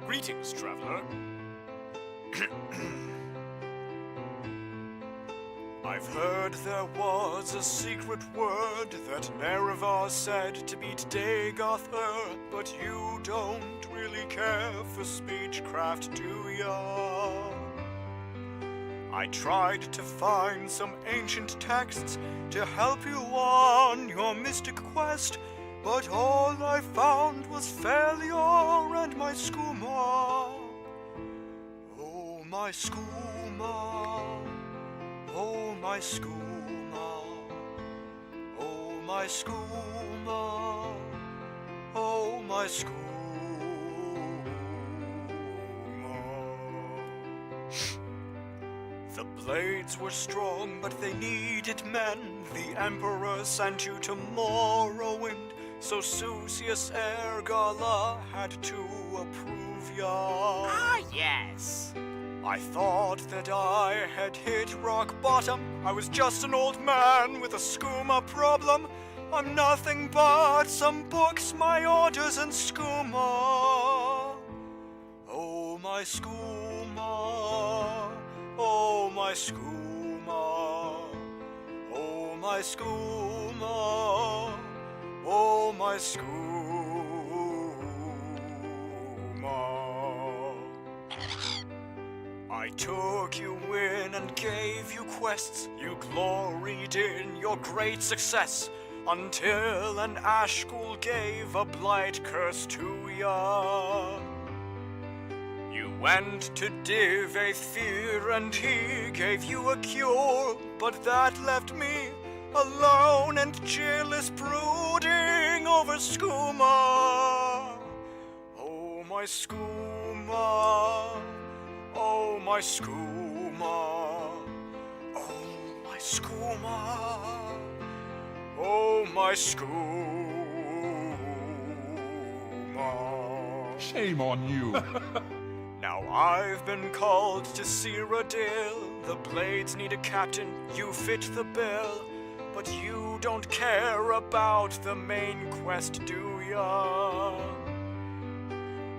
Greetings, traveler. I've heard there was a secret word that Nerevar said to beat Dagoth, but you don't really care for speechcraft, do ya? I tried to find some ancient texts to help you on your mystic quest, but all I found was failure and my skooma. Oh, my skooma. Oh, my skooma. Oh, my skooma. Oh, my skooma. The blades were strong, but they needed men. The Emperor sent you to Morrowind, so Susius Ergala had to approve ya. Ah, yes. I thought that I had hit rock bottom. I was just an old man with a skooma problem. I'm nothing but some books, my orders, and skooma. Oh, my skooma. Oh, my skooma. Oh, my skooma. Oh, my skooma. I took you in and gave you quests. You gloried in your great success, until an Ashkul gave a blight curse to ya. You went to Div Aethyr and he gave you a cure, but that left me alone and jealous, brooding over skooma. Oh, my skooma. Oh, my skooma. Oh, my skooma. Oh, my skooma. Shame on you. Now I've been called to Cyrodiil. The blades need a captain, you fit the bill. But you don't care about the main quest, do ya?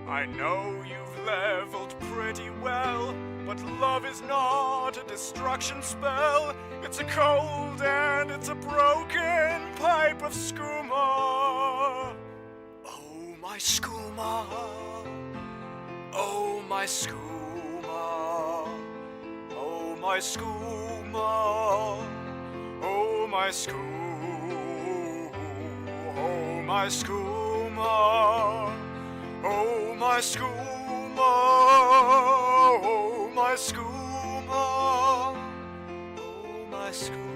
I know you've leveled pretty well, but love is not a destruction spell. It's a cold and it's a broken pipe of skooma. Oh, my skooma. Oh, my skooma. Oh, my skooma. Oh, my skooma. Oh, my skooma. Oh, my skooma. Oh, my skooma. Oh, my skooma.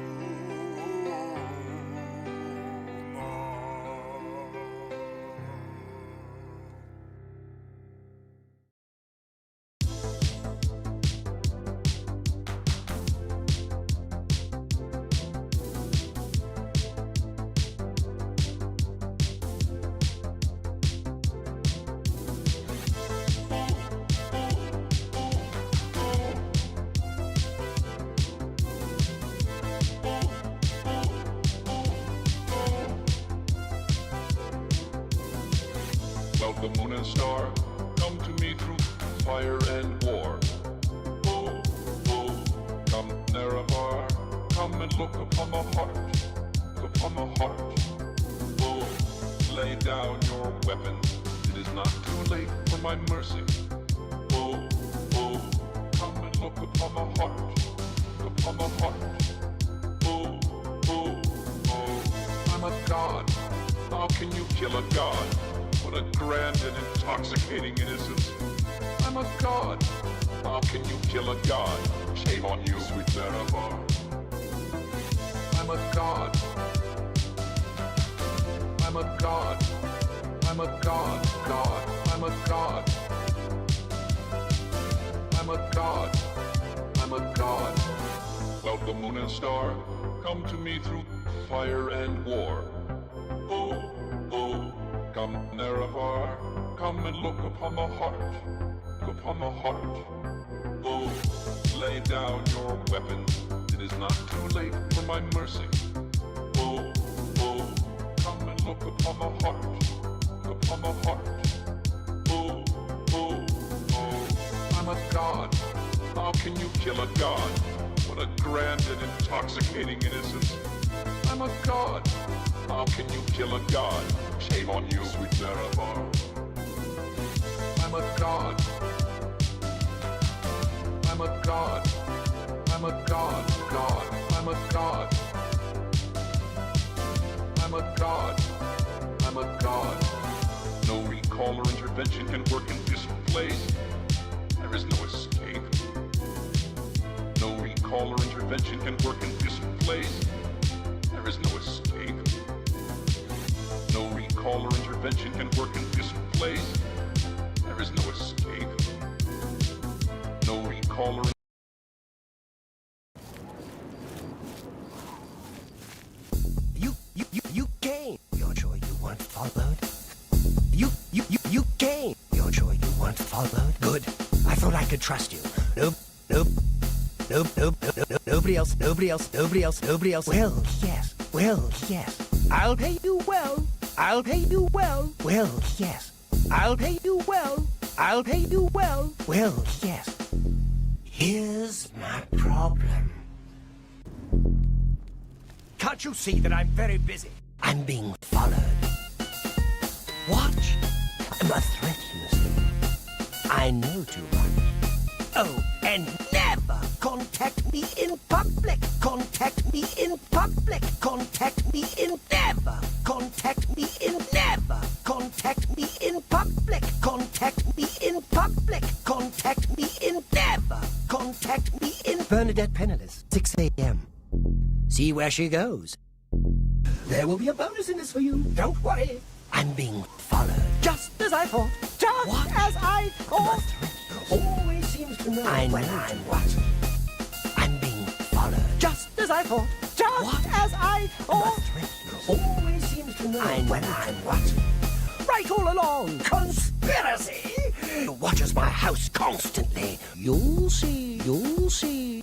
The moon and star come to me through fire and war. Oh, oh, come Nerevar, come and look upon the heart, upon the heart. Oh, lay down your weapons, it is not too late for my mercy. Oh, oh, come and look upon the heart, upon the heart. Oh, oh, oh, I'm a god, how can you kill a god? What a grand and intoxicating innocence. I'm a god. How can you kill a god? Shame on you, sweet Nerevar. I'm a god. I'm a god. I'm a god. God. I'm a god. I'm a god. I'm a god. Well, the moon and star come to me through fire and war. Oh, oh. Come, Nerevar, come and look upon the heart, upon the heart. Oh, lay down your weapons, it is not too late for my mercy. Oh, oh, come and look upon the heart, upon the heart. Oh, oh, I'm a god. How can you kill a god? What a grand and intoxicating innocence. I'm a god. How can you kill a god? Shame on you, sweet Nerevar. I'm a god. I'm a god. I'm a god. God. I'm a god. I'm a god. I'm a god. No recall or intervention can work in this place. There is no escape. No recall or intervention can work in this place. There is no escape. No recall or intervention can work in this place. There is no escape. No recall or You came. You're sure you weren't followed? You came. You're sure you weren't followed? Good. I thought I could trust you. Nope. Nobody else. Well, yes. I'll pay you well. Well, yes. I'll pay you well. Well, yes. Here's my problem. Can't you see that I'm very busy? I'm being followed. Watch. I'm a threat, you see. I know too much. Oh, and never contact me in public. Contact me in public. Contact me in never. Contact me in never. Contact me in public. Contact me in public. Contact me in never. Contact me in Bernadette Penniless, 6 a.m. See where she goes. There will be a bonus in this for you. Don't worry. I'm being followed. Just as I thought. As I thought. Always seems to know when I'm what. I'm being followed. Just as I thought. As I thought. Always seems to know when I'm what. Right all along. Conspiracy. Watches my house constantly. You'll see.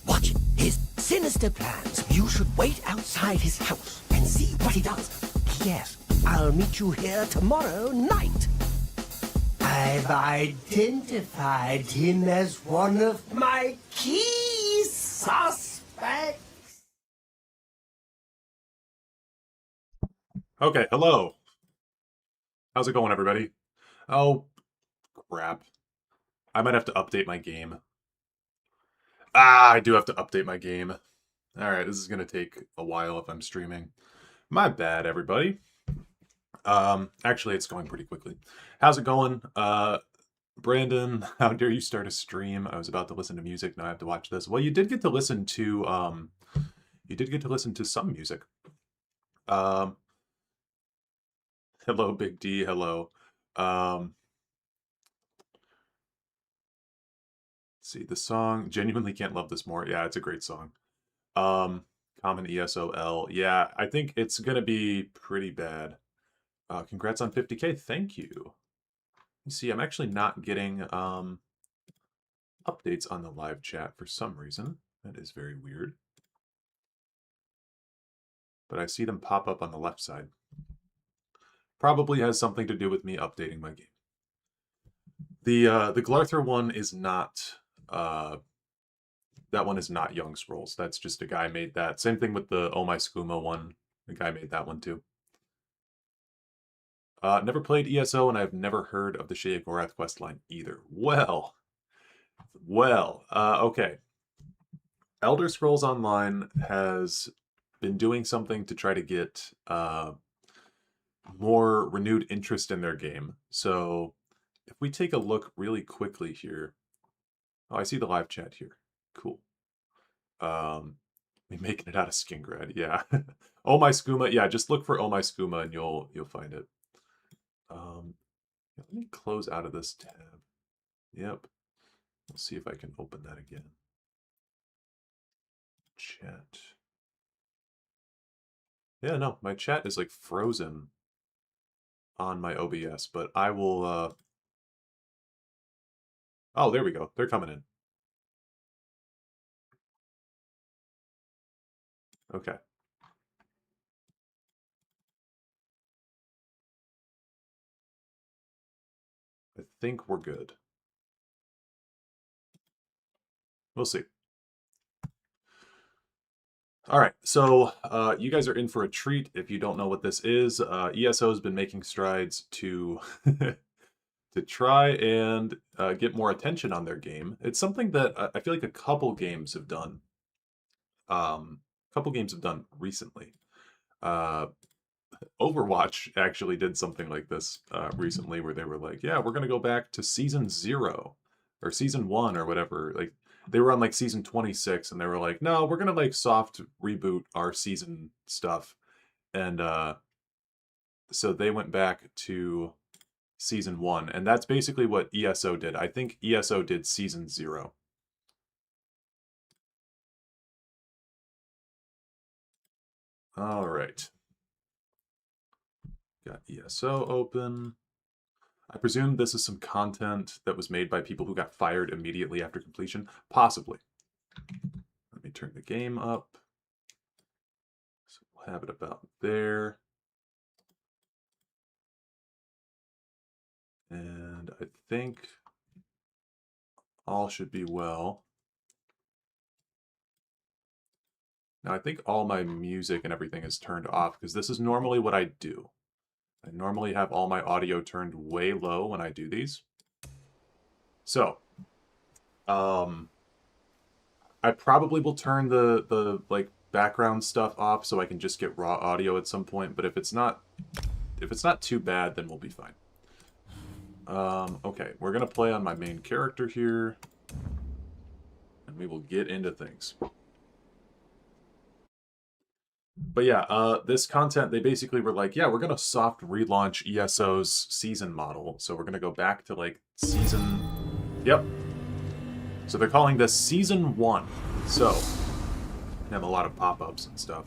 Watch his sinister plans. You should wait outside his house and see what he does. Yes, I'll meet you here tomorrow night. I've identified him as one of my key suspects. Okay, hello. How's it going, everybody? Oh, crap. I might have to update my game. I do have to update my game. Alright, this is going to take a while if I'm streaming. My bad, everybody. Actually, it's going pretty quickly. How's it going? Brandon, how dare you start a stream? I was about to listen to music, now I have to watch this. Well, you did get to listen to, some music. Hello, Big D, hello. See, the song, Genuinely Can't Love This More. Yeah, it's a great song. Common ESO. Yeah, I think it's gonna be pretty bad. Congrats on 50K, thank you. You see, I'm actually not getting updates on the live chat for some reason. That is very weird. But I see them pop up on the left side. Probably has something to do with me updating my game. The Glarthur one is not that one is not Young Scrolls. That's just a guy made that. Same thing with the Oh My Skooma one. The guy made that one too. Never played ESO, and I've never heard of the Sheogorath questline either. Well, okay. Elder Scrolls Online has been doing something to try to get more renewed interest in their game. So if we take a look really quickly here. Oh, I see the live chat here. Cool. We making it out of Skingrad, yeah. Oh My Skooma, yeah, just look for Oh My Skooma and you'll find it. Let me close out of this tab. Yep. Let's see if I can open that again. Chat. Yeah, no, my chat is like frozen on my OBS, but I will Oh, there we go. They're coming in. Okay. I think we're good. We'll see. All right, so you guys are in for a treat if you don't know what this is. ESO has been making strides to to try and get more attention on their game. It's something that I feel like a couple games have done. Couple games have done recently. Overwatch actually did something like this recently, where they were like, "Yeah, we're gonna go back to season 0 or season 1 or whatever." Like they were on like season 26, and they were like, "No, we're gonna like soft reboot our season stuff," and so they went back to season 1, and that's basically what ESO did. I think ESO did season 0. All right. Got ESO open. I presume this is some content that was made by people who got fired immediately after completion. Possibly. Let me turn the game up. So we'll have it about there. And I think all should be well. Now I think all my music and everything is turned off, because this is normally what I do. I normally have all my audio turned way low when I do these. So, I probably will turn the like background stuff off so I can just get raw audio at some point, but if it's not too bad, then we'll be fine. Okay, we're gonna play on my main character here, and we will get into things. But yeah, this content, they basically were like, yeah, we're gonna soft relaunch ESO's season model. So we're gonna go back to like season... Yep. So they're calling this season 1. So, they have a lot of pop-ups and stuff.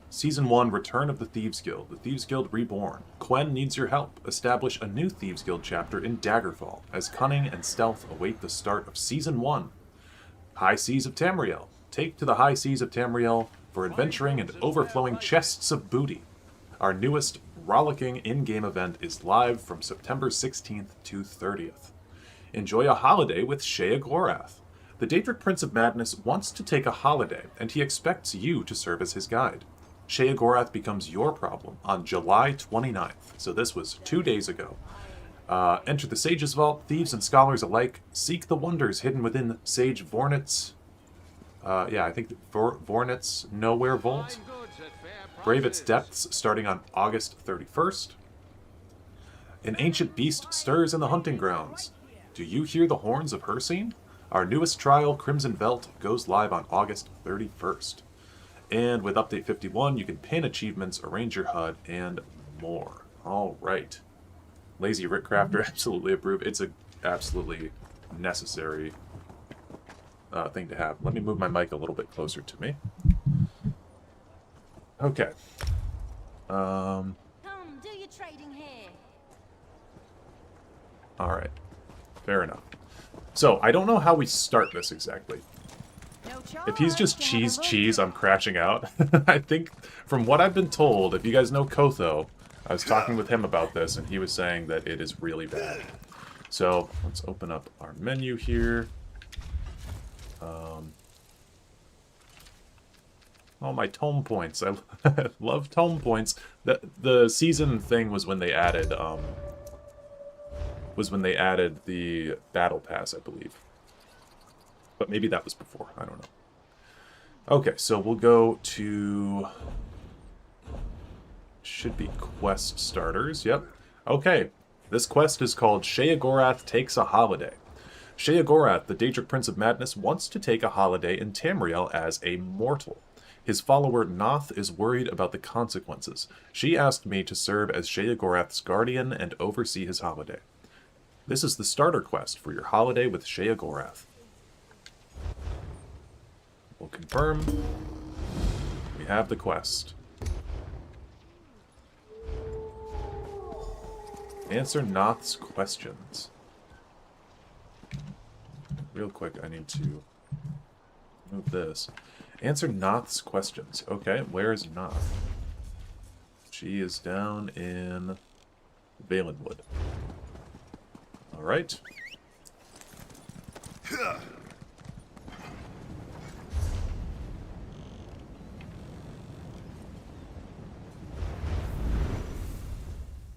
Season 1, Return of the Thieves Guild. The Thieves Guild Reborn. Quen needs your help. Establish a new Thieves Guild chapter in Daggerfall, as cunning and stealth await the start of Season 1. High Seas of Tamriel. Take to the high seas of Tamriel for adventuring and overflowing chests of booty. Our newest rollicking in-game event is live from September 16th to 30th. Enjoy a holiday with Sheogorath. The Daedric Prince of Madness wants to take a holiday, and he expects you to serve as his guide. Sheogorath becomes your problem on July 29th, so this was 2 days ago. Enter the Sage's Vault, thieves and scholars alike. Seek the wonders hidden within Sage Vornit's... I think Vornit's Nowhere Vault. Brave its depths starting on August 31st. An ancient beast stirs in the hunting grounds. Do you hear the horns of Hircine? Our newest trial, Crimson Velt, goes live on August 31st. And with Update 51, you can pin achievements, arrange your HUD, and more. All right. Lazy Rickcrafter, absolutely approve. It's a absolutely necessary thing to have. Let me move my mic a little bit closer to me. Okay. Come, do your trading here. All right. Fair enough. So, I don't know how we start this exactly. If he's just cheese, I'm crashing out. I think, from what I've been told, if you guys know Kotho, I was talking with him about this, and he was saying that it is really bad. So, let's open up our menu here. Oh, my tome points. I love tome points. The season thing was when they added, the battle pass, I believe. But maybe that was before. I don't know. Okay, so we'll go to... Should be quest starters. Yep. Okay. This quest is called Sheogorath Takes a Holiday. Sheogorath, the Daedric Prince of Madness, wants to take a holiday in Tamriel as a mortal. His follower Noth is worried about the consequences. She asked me to serve as Sheogorath's guardian and oversee his holiday. This is the starter quest for your holiday with Sheogorath. We'll confirm. We have the quest. Answer Noth's questions. Real quick, I need to move this. Answer Noth's questions. Okay, where is Noth? She is down in Valenwood. Alright.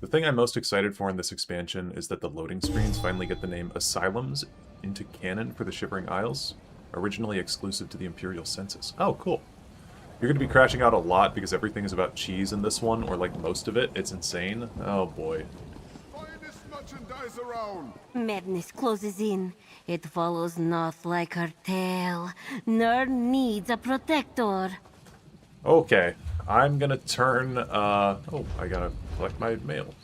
thing I'm most excited for in this expansion is that the loading screens finally get the name Asylums into canon for the Shivering Isles, originally exclusive to the Imperial Census. Oh, cool. You're going to be crashing out a lot because everything is about cheese in this one, or like most of it. It's insane. Oh boy. Finest merchandise around. Madness closes in. It follows not like her tail, nor needs a protector. Okay, I'm gonna turn, oh, I gotta collect my mail.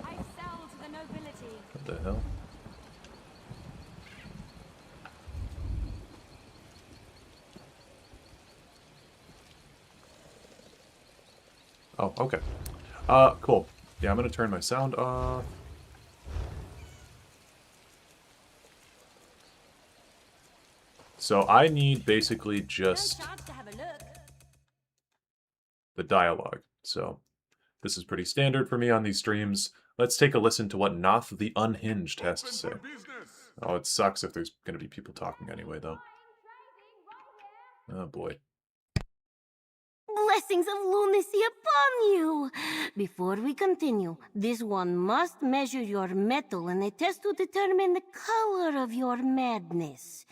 I sell to the nobility. What the hell? Oh, okay. Cool. Yeah, I'm gonna turn my sound off. So I need basically just No chance to have a look. the dialogue. So this is pretty standard for me on these streams. Let's take a listen to what Noth the Unhinged has to say. Open for business. Oh, it sucks if there's going to be people talking anyway, though. Oh, boy. Blessings of lunacy upon you! Before we continue, this one must measure your mettle in a test to determine the color of your madness.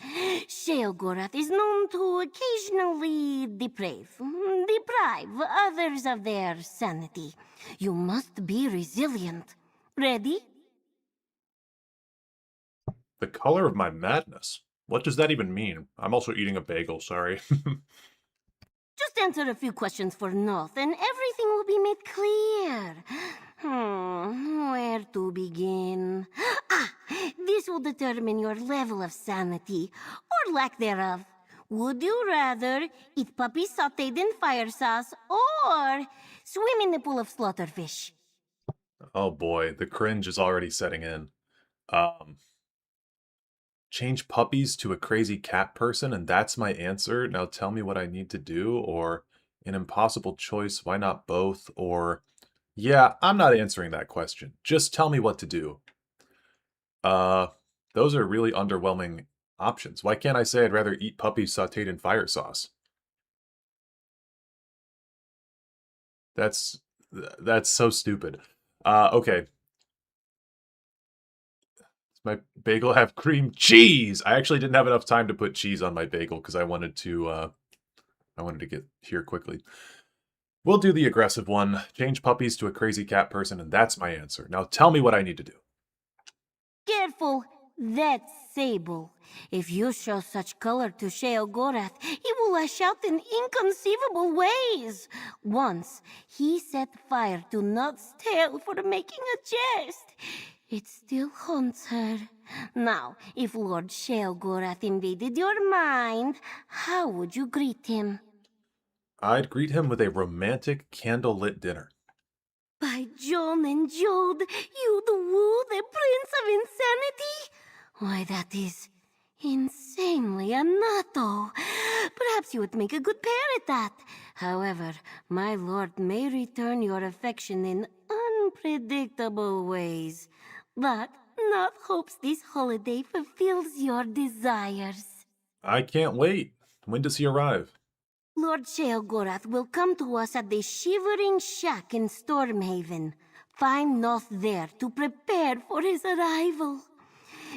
Sheogorath is known to occasionally deprive others of their sanity. You must be resilient. Ready? The color of my madness? What does that even mean? I'm also eating a bagel, sorry. Just answer a few questions for Noth, and everything will be made clear. Where to begin? This will determine your level of sanity, or lack thereof. Would you rather eat puppies sautéed in fire sauce, or swim in the pool of slaughterfish? Oh boy, the cringe is already setting in. Change puppies to a crazy cat person, and that's my answer. Now tell me what I need to do, or an impossible choice, why not both? Or, yeah, I'm not answering that question. Just tell me what to do. Those are really underwhelming options. Why can't I say I'd rather eat puppies sautéed in fire sauce? That's so stupid. Okay. Does my bagel have cream cheese? I actually didn't have enough time to put cheese on my bagel because I wanted to get here quickly. We'll do the aggressive one. Change puppies to a crazy cat person, and that's my answer. Now tell me what I need to do. Careful, that's Sable. If you show such color to Sheogorath, he will lash out in inconceivable ways. Once, he set fire to Nut's tail for making a jest. It still haunts her. Now, if Lord Sheogorath invaded your mind, how would you greet him? I'd greet him with a romantic candlelit dinner. By John and Jode, you'd woo the Prince of Insanity? Why, that is insanely anato. Perhaps you would make a good pair at that. However, my lord may return your affection in unpredictable ways. But Nut hopes this holiday fulfills your desires. I can't wait. When does he arrive? Lord Sheogorath will come to us at the Shivering Shack in Stormhaven. Find Noth there to prepare for his arrival.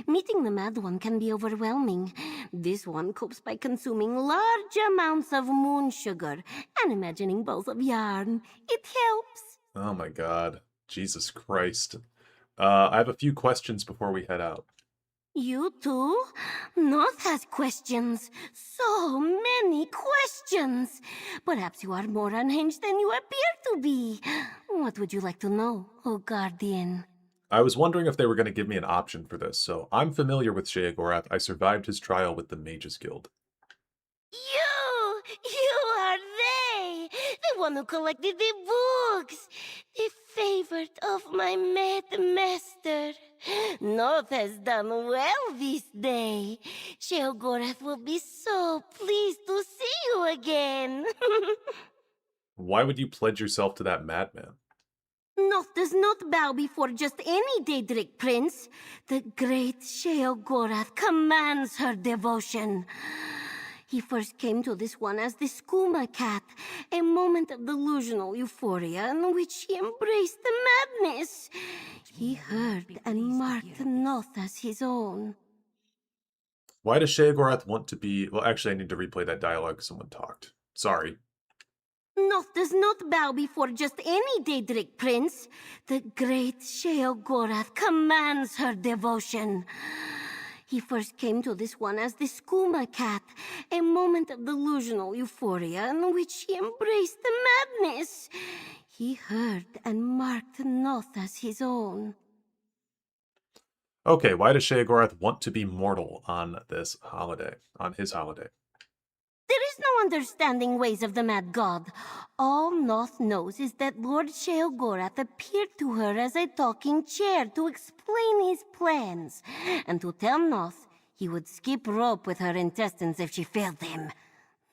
Meeting the Mad One can be overwhelming. This one copes by consuming large amounts of moon sugar and imagining balls of yarn. It helps. Oh my god. Jesus Christ. I have a few questions before we head out. You too? Noth has questions. So many questions. Perhaps you are more unhinged than you appear to be. What would you like to know, O Guardian? I was wondering if they were going to give me an option for this, so I'm familiar with Sheogorath. I survived his trial with the Mages Guild. You are they! The one who collected the books! The favorite of my mad master. Noth has done well this day. Sheogorath will be so pleased to see you again. Why would you pledge yourself to that madman? Noth does not bow before just any Daedric prince. The great Sheogorath commands her devotion. He first came to this one as the skooma cat, a moment of delusional euphoria in which he embraced the madness. He heard and marked Noth as his own. Why does Sheogorath want to be... Well, actually, I need to replay that dialogue. Someone talked. Sorry. Noth does not bow before just any Daedric prince. The great Sheogorath commands her devotion. He first came to this one as the skooma cat, a moment of delusional euphoria in which he embraced the madness. He heard and marked Noth as his own. Okay, why does Sheogorath want to be mortal on this holiday? On his holiday? There is no understanding ways of the mad god. All Noth knows is that Lord Sheogorath appeared to her as a talking chair to explain his plans, and to tell Noth he would skip rope with her intestines if she failed him.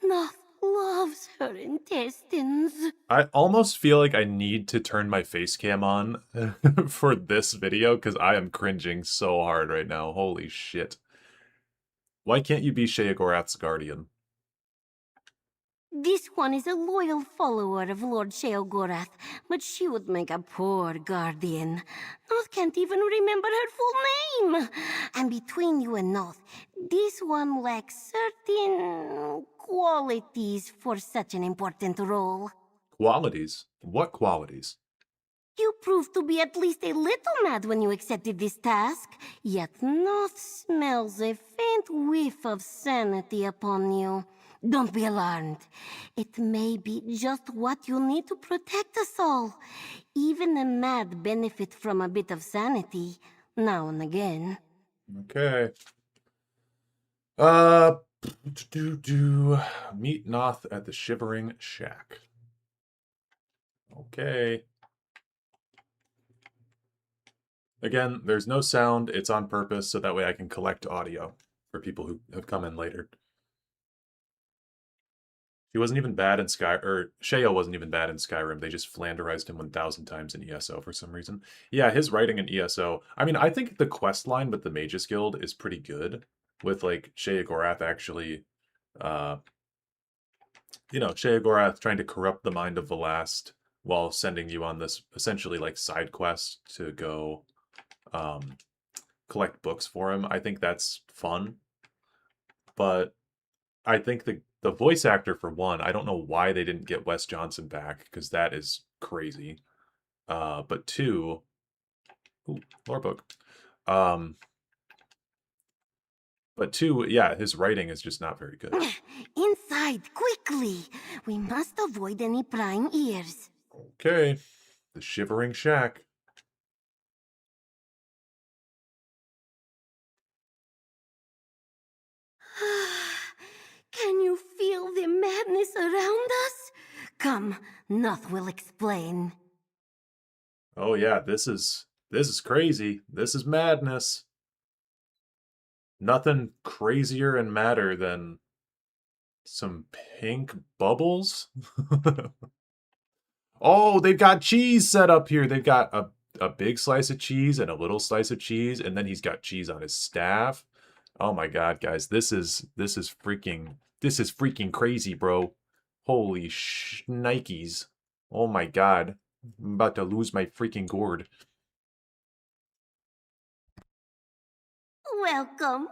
Noth loves her intestines. I almost feel like I need to turn my face cam on for this video, because I am cringing so hard right now. Holy shit. Why can't you be Sheogorath's guardian? This one is a loyal follower of Lord Sheogorath, but she would make a poor guardian. Noth can't even remember her full name. And between you and Noth, this one lacks certain qualities for such an important role. Qualities? What qualities? You proved to be at least a little mad when you accepted this task, yet Noth smells a faint whiff of sanity upon you. Don't be alarmed. It may be just what you need to protect us all. Even the mad benefit from a bit of sanity, now and again. Okay. Meet Noth at the Shivering Shack. Okay. Again, there's no sound. It's on purpose, so that way I can collect audio for people who have come in later. She wasn't even bad in Sheo wasn't even bad in Skyrim. They just flanderized him 1,000 times in ESO for some reason. Yeah, his writing in ESO. I mean, I think the quest line with the Mages Guild is pretty good. With, like, Sheogorath actually, Sheogorath trying to corrupt the mind of the last while sending you on this, essentially, like, side quest to go collect books for him. I think that's fun. But I think the voice actor, for one, I don't know why they didn't get Wes Johnson back, because that is crazy. But two, lore book. But two, yeah, his writing is just not very good. Inside, quickly! We must avoid any prying ears. Okay, the Shivering Shack. Can you feel the madness around us? Come, Noth will explain. Oh yeah, this is crazy. This is madness. Nothing crazier and madder than some pink bubbles. Oh, they've got cheese set up here. They've got a big slice of cheese and a little slice of cheese, and then he's got cheese on his staff. Oh my god, guys, this is freaking crazy, bro. Holy shnikes. Oh my god. I'm about to lose my freaking gourd. Welcome,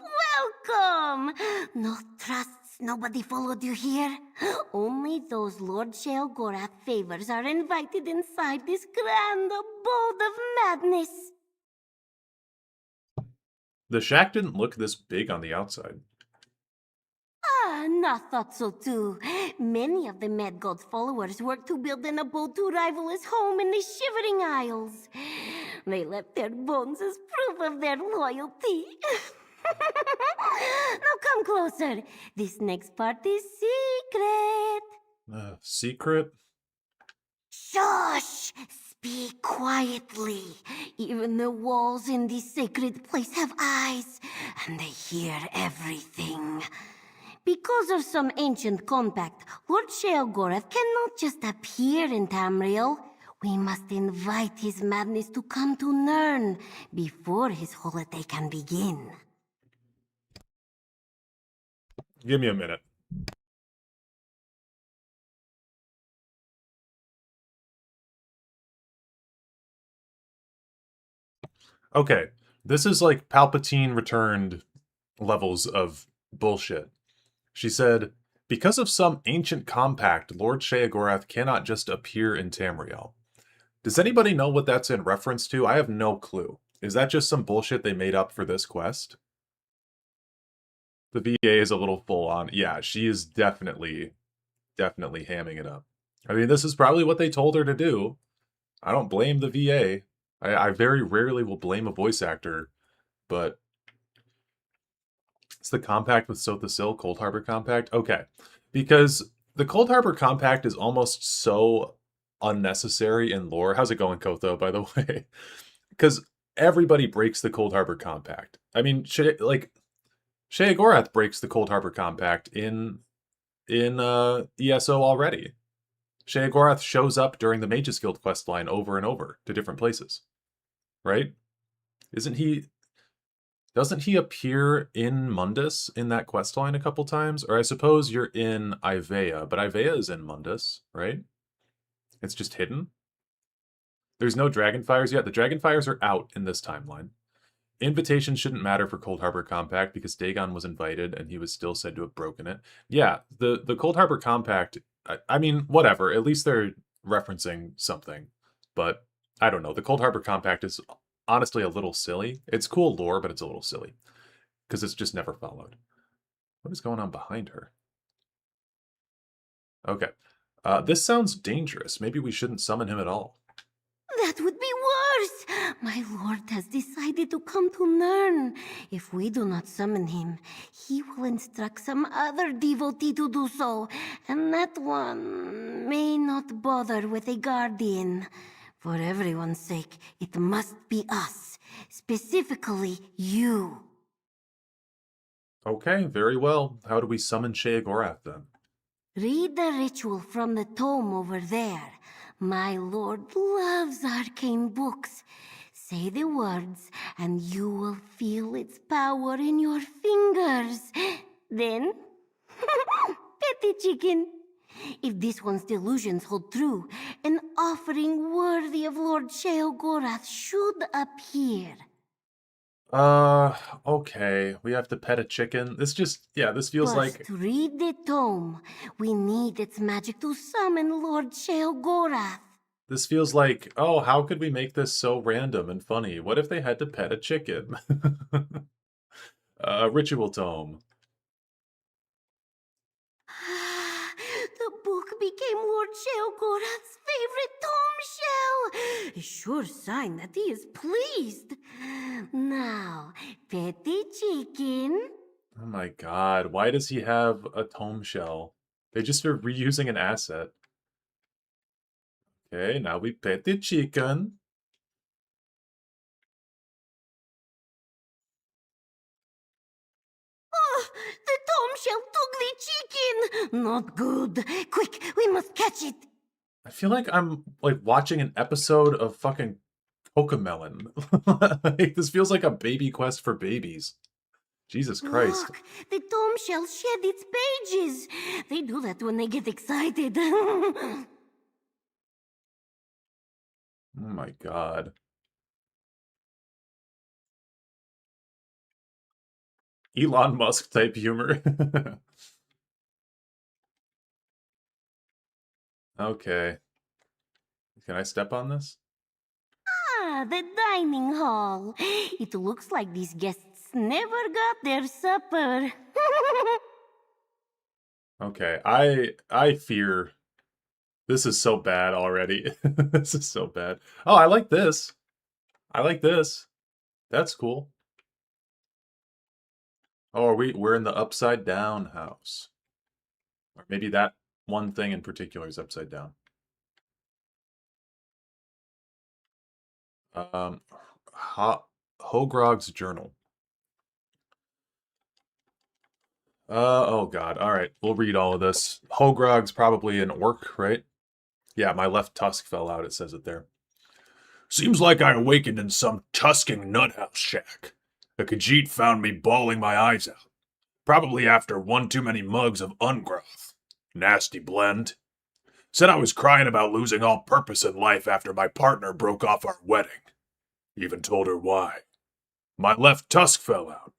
welcome! No trusts, nobody followed you here. Only those Lord Sheogorath favors are invited inside this grand abode of madness. The shack didn't look this big on the outside. Not thought so too. Many of the Mad God's followers work to build an abode to rival his home in the Shivering Isles. They left their bones as proof of their loyalty. Now come closer. This next part is secret. Secret? Shush! Speak quietly. Even the walls in this sacred place have eyes, and they hear everything. Because of some ancient compact, Lord Sheogorath cannot just appear in Tamriel. We must invite his madness to come to Nirn before his holiday can begin. Give me a minute. Okay, this is like Palpatine returned levels of bullshit. She said, because of some ancient compact, Lord Sheogorath cannot just appear in Tamriel. Does anybody know what that's in reference to? I have no clue. Is that just some bullshit they made up for this quest? The VA is a little full on. Yeah, she is definitely hamming it up. I mean, this is probably what they told her to do. I don't blame the VA. I very rarely will blame a voice actor, but it's the compact with Sotha-Sil, Cold Harbor Compact. Okay, because the Cold Harbor Compact is almost so unnecessary in lore. How's it going, Kotho, by the way? Because everybody breaks the Cold Harbor Compact. I mean, Sheogorath breaks the Cold Harbor Compact in ESO already. Sheogorath shows up during the Mages Guild questline over and over to different places, right? Doesn't he appear in Mundus in that questline a couple times? Or I suppose you're in Ivea, but Ivea is in Mundus, right? It's just hidden. There's no Dragonfires yet. The Dragonfires are out in this timeline. Invitations shouldn't matter for Cold Harbor Compact because Dagon was invited and he was still said to have broken it. Yeah, the Cold Harbor Compact, I mean, whatever. At least they're referencing something. But I don't know. The Cold Harbor Compact is honestly a little silly. It's cool lore, but it's a little silly because it's just never followed. What is going on behind her? Okay. This sounds dangerous. Maybe we shouldn't summon him at all. That would be worse. My lord has decided to come to Nirn. If we do not summon him, he will instruct some other devotee to do so, and that one may not bother with a guardian. For everyone's sake, it must be us, specifically you. Okay, very well. How do we summon Sheogorath then? Read the ritual from the tome over there. My lord loves arcane books. Say the words, and you will feel its power in your fingers. Then, pet the chicken. If this one's delusions hold true, an offering worthy of Lord Sheogorath should appear. Okay. We have to pet a chicken. This feels like... First, read the tome. We need its magic to summon Lord Sheogorath. This feels like, oh, how could we make this so random and funny? What if they had to pet a chicken? Ritual tome. The book became Lord Sheogorath's favorite tome shell. A sure sign that he is pleased. Now, pet the chicken. Oh my god, why does he have a tome shell? They just are reusing an asset. Okay, now we pet the chicken. Oh, the tome shell took the chicken. Not good. Quick, we must catch it. I feel like I'm like watching an episode of fucking Cocomelon. Like, this feels like a baby quest for babies. Jesus Christ. Look, the tome shell shed its pages. They do that when they get excited. Oh my god. Elon Musk type humor. Okay. Can I step on this? Ah, the dining hall. It looks like these guests never got their supper. Okay, I fear this is so bad already. This is so bad. Oh, I like this. I like this. That's cool. Oh, we're in the upside down house. Or maybe that one thing in particular is upside down. Hogrog's journal. Oh god. All right, we'll read all of this. Hogrog's probably an orc, right? Yeah, my left tusk fell out. It says it there. Seems like I awakened in some tusking nuthouse shack. A Khajiit found me bawling my eyes out. Probably after one too many mugs of Ungroth. Nasty blend. Said I was crying about losing all purpose in life after my partner broke off our wedding. Even told her why. My left tusk fell out.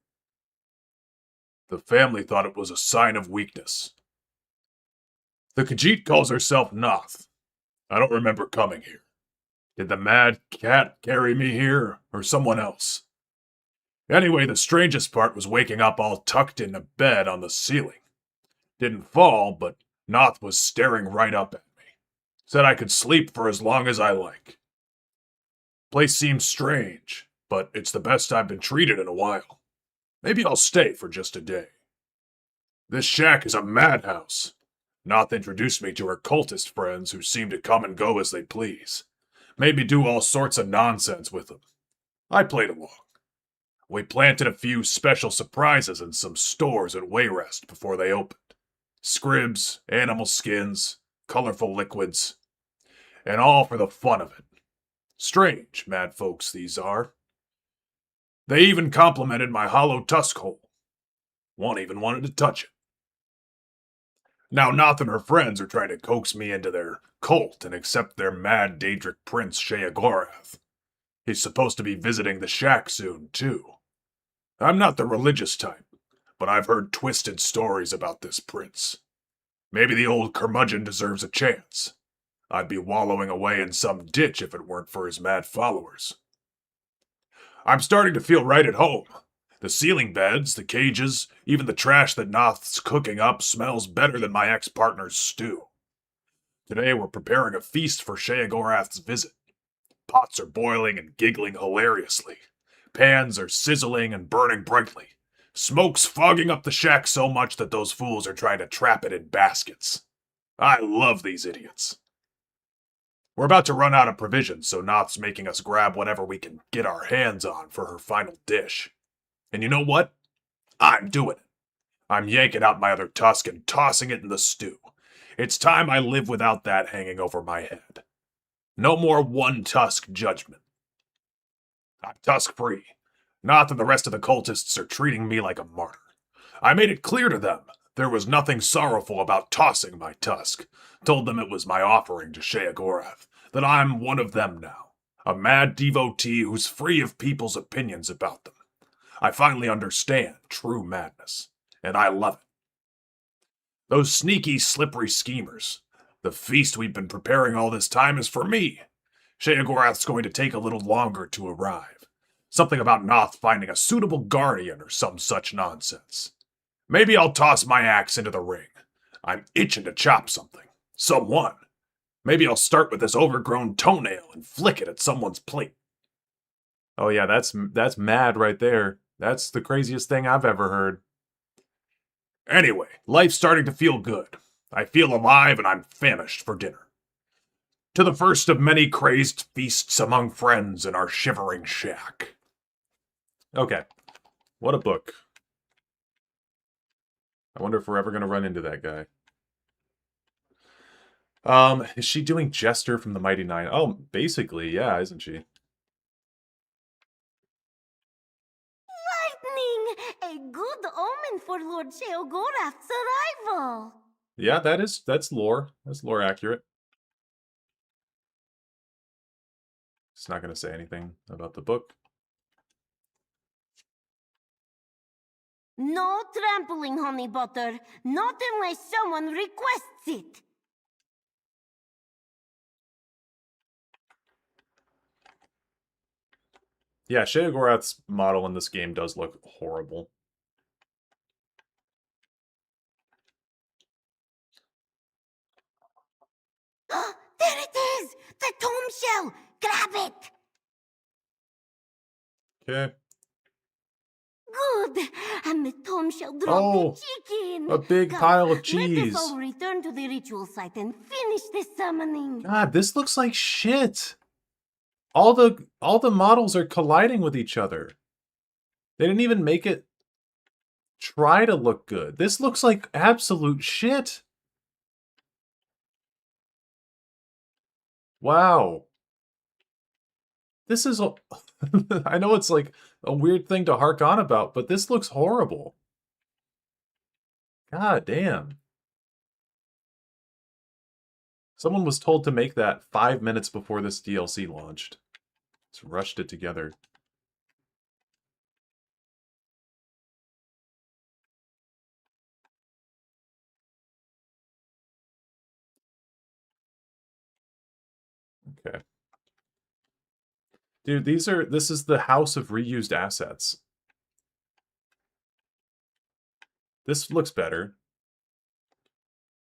The family thought it was a sign of weakness. The Khajiit calls herself Noth. I don't remember coming here. Did the mad cat carry me here, or someone else? Anyway, the strangest part was waking up all tucked in a bed on the ceiling. Didn't fall, but Noth was staring right up at me. Said I could sleep for as long as I like. Place seems strange, but it's the best I've been treated in a while. Maybe I'll stay for just a day. This shack is a madhouse. Noth introduced me to her cultist friends who seem to come and go as they please. Made me do all sorts of nonsense with them. I played along. We planted a few special surprises in some stores at Wayrest before they opened. Scribs, animal skins, colorful liquids, and all for the fun of it. Strange, mad folks these are. They even complimented my hollow tusk hole. One even wanted to touch it. Now Noth and her friends are trying to coax me into their cult and accept their mad Daedric prince Sheogorath. He's supposed to be visiting the shack soon, too. I'm not the religious type, but I've heard twisted stories about this prince. Maybe the old curmudgeon deserves a chance. I'd be wallowing away in some ditch if it weren't for his mad followers. I'm starting to feel right at home. The ceiling beds, the cages, even the trash that Noth's cooking up smells better than my ex-partner's stew. Today we're preparing a feast for Sheogorath's visit. Pots are boiling and giggling hilariously. Pans are sizzling and burning brightly. Smoke's fogging up the shack so much that those fools are trying to trap it in baskets. I love these idiots. We're about to run out of provisions, so Noth's making us grab whatever we can get our hands on for her final dish. And you know what? I'm doing it. I'm yanking out my other tusk and tossing it in the stew. It's time I live without that hanging over my head. No more one tusk judgment. I'm tusk free. Noth and the rest of the cultists are treating me like a martyr. I made it clear to them there was nothing sorrowful about tossing my tusk. Told them it was my offering to Sheogorath, that I'm one of them now, a mad devotee who's free of people's opinions about them. I finally understand true madness, and I love it. Those sneaky, slippery schemers. The feast we've been preparing all this time is for me. Sheogorath's going to take a little longer to arrive. Something about Noth finding a suitable guardian or some such nonsense. Maybe I'll toss my axe into the ring. I'm itching to chop something. Someone. Maybe I'll start with this overgrown toenail and flick it at someone's plate. Oh yeah, that's mad right there. That's the craziest thing I've ever heard. Anyway, life's starting to feel good. I feel alive and I'm famished for dinner. To the first of many crazed feasts among friends in our shivering shack. Okay. What a book. I wonder if we're ever going to run into that guy. Is she doing Jester from the Mighty Nine? Oh, basically, yeah, isn't she? Lightning! A good omen for Lord Sheogorath's arrival. Yeah, that's lore. That's lore accurate. It's not going to say anything about the book. No trampling, honey butter. Not unless someone requests it. Yeah, Sheogorath's model in this game does look horrible. There it is! The tomb shell! Grab it! Okay. Good! And the tomb shell dropped the chicken! A big Come, pile of let cheese! us all return to the ritual site and finish the summoning. God, this looks like shit! All the models are colliding with each other. They didn't even make it try to look good. This looks like absolute shit. Wow. This is a... I know it's like a weird thing to hark on about, but this looks horrible. God damn. Someone was told to make that 5 minutes before this DLC launched. Just rushed it together. Okay. Dude, this is the house of reused assets. This looks better.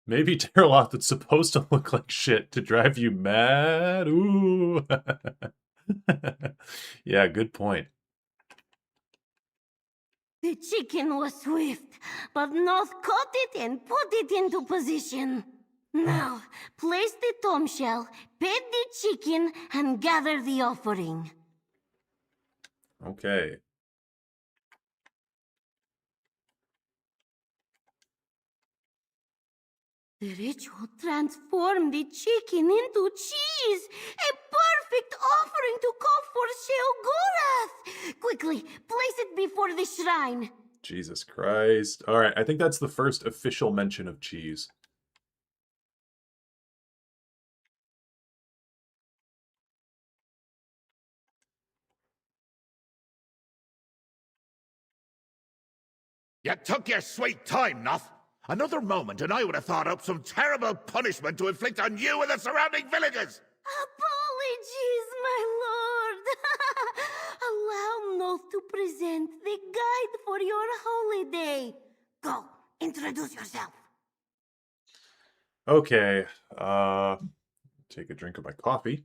Maybe Dareloth is supposed to look like shit to drive you mad. Ooh. Yeah, good point. The chicken was swift, but Noth caught it and put it into position. Now, place the tomb shell, pet the chicken, and gather the offering. Okay. The ritual transformed the chicken into cheese! A perfect offering to call for Sheogorath! Quickly, place it before the shrine. Jesus Christ. Alright, I think that's the first official mention of cheese. You took your sweet time, Noth. Another moment and I would have thought up some terrible punishment to inflict on you and the surrounding villagers. Apologies, my lord. Allow Noth to present the guide for your holiday. Go, introduce yourself. Okay, take a drink of my coffee.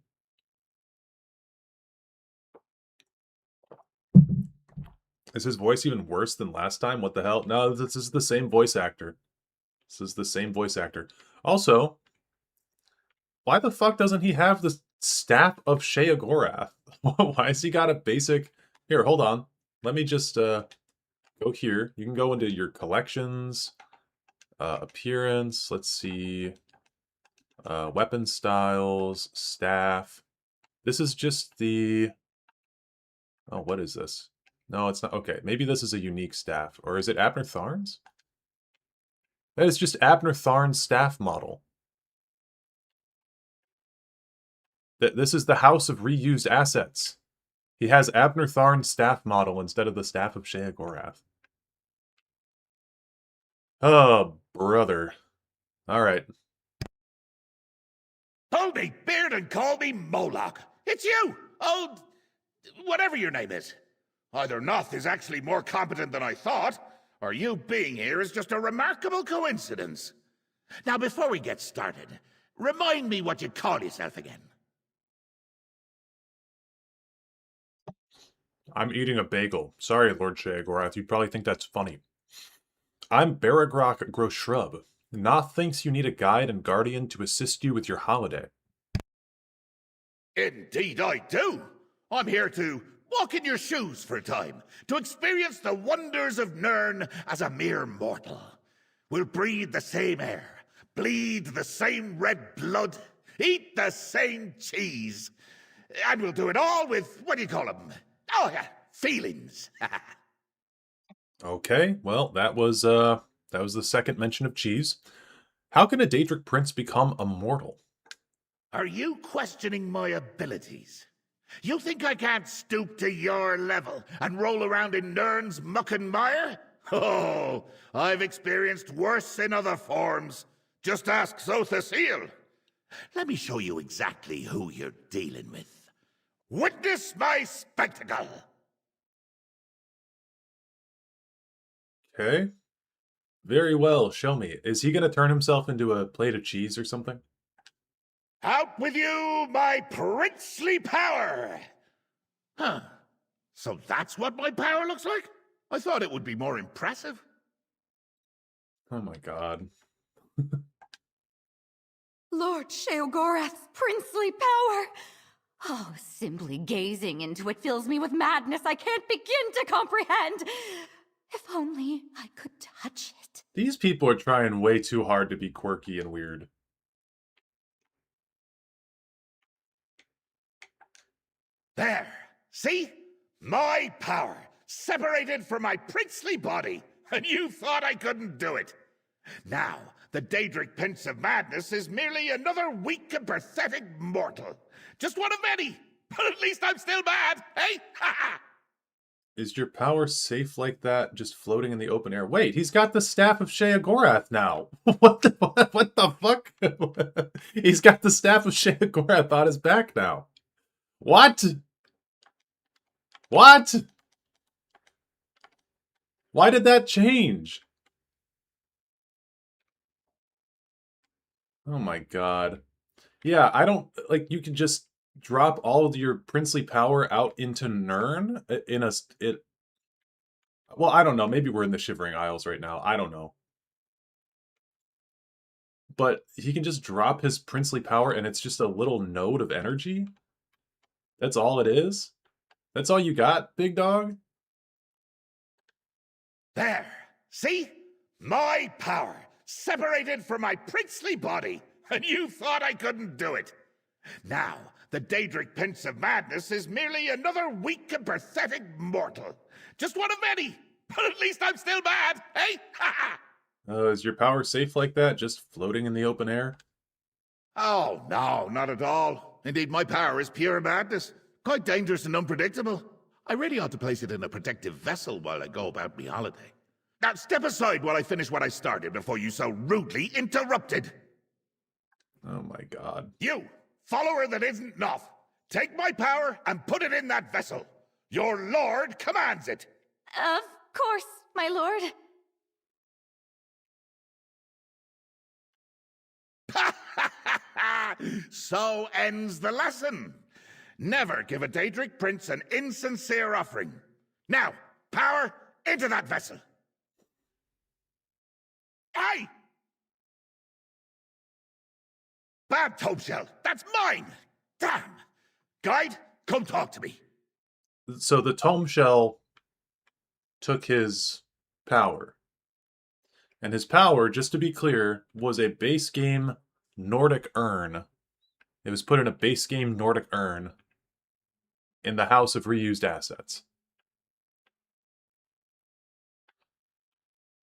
Is his voice even worse than last time? What the hell? No, this is the same voice actor. This is the same voice actor. Also, why the fuck doesn't he have the staff of Sheogorath? Why has he got a basic... Here, hold on. Let me just go here. You can go into your collections, appearance, let's see, weapon styles, staff. This is just the... Oh, what is this? No, it's not. Okay, maybe this is a unique staff. Or is it Abner Tharn's? That is just Abner Tharn's staff model. This is the house of reused assets. He has Abner Tharn's staff model instead of the staff of Sheogorath. Oh, brother. Alright. Hold me beard and call me Moloch. It's you, old... whatever your name is. Either Noth is actually more competent than I thought, or you being here is just a remarkable coincidence. Now, before we get started, remind me what you call yourself again. I'm eating a bagel. Sorry, Lord Sheogorath, you probably think that's funny. I'm Baragrok Groshrub. Noth thinks you need a guide and guardian to assist you with your holiday. Indeed I do. I'm here to walk in your shoes for a time, to experience the wonders of Nirn as a mere mortal. We'll breathe the same air, bleed the same red blood, eat the same cheese, and we'll do it all with, what do you call them? Oh yeah, feelings. Okay, well, that was the second mention of cheese. How can a Daedric prince become immortal? Are you questioning my abilities? You think I can't stoop to your level and roll around in Nirn's muck and mire? Oh, I've experienced worse in other forms. Just ask Zothasil. Let me show you exactly who you're dealing with. Witness my spectacle! Okay. Very well, show me. Is he going to turn himself into a plate of cheese or something? Out with you, my princely power! Huh. So that's what my power looks like? I thought it would be more impressive. Oh my god. Lord Sheogorath's princely power! Oh, simply gazing into it fills me with madness I can't begin to comprehend! If only I could touch it. These people are trying way too hard to be quirky and weird. There. See? My power, separated from my princely body, and you thought I couldn't do it. Now, the Daedric Prince of Madness is merely another weak and pathetic mortal. Just one of many, But at least I'm still bad, eh? Ha ha! Is your power safe like that, just floating in the open air? Wait, he's got the staff of Sheogorath now. What the fuck? He's got the staff of Sheogorath on his back now. What? What? Why did that change? Oh my god. Yeah, I don't like you can just drop all of your princely power out into Nirn in a it. Well, I don't know. Maybe we're in the Shivering Isles right now. I don't know. But he can just drop his princely power and it's just a little node of energy. That's all it is? That's all you got, big dog? There. See? My power, separated from my princely body, and you thought I couldn't do it. Now, the Daedric Prince of Madness is merely another weak and pathetic mortal. Just one of many. But at least I'm still bad, eh? Ha ha! Is your power safe like that, just floating in the open air? Oh, no, not at all. Indeed, my power is pure madness. Quite dangerous and unpredictable. I really ought to place it in a protective vessel while I go about me holiday. Now, step aside while I finish what I started before you so rudely interrupted. Oh my god. You, follower that isn't Noth, take my power and put it in that vessel. Your lord commands it. Of course, my lord. So ends the lesson. Never give a Daedric prince an insincere offering. Now, power into that vessel. Hey! Bad Tobeshell, that's mine! Damn! Guide, come talk to me. So the Tome Shell took his power. And his power, just to be clear, was a base game Nordic urn. It was put in a base game Nordic urn in the House of Reused Assets.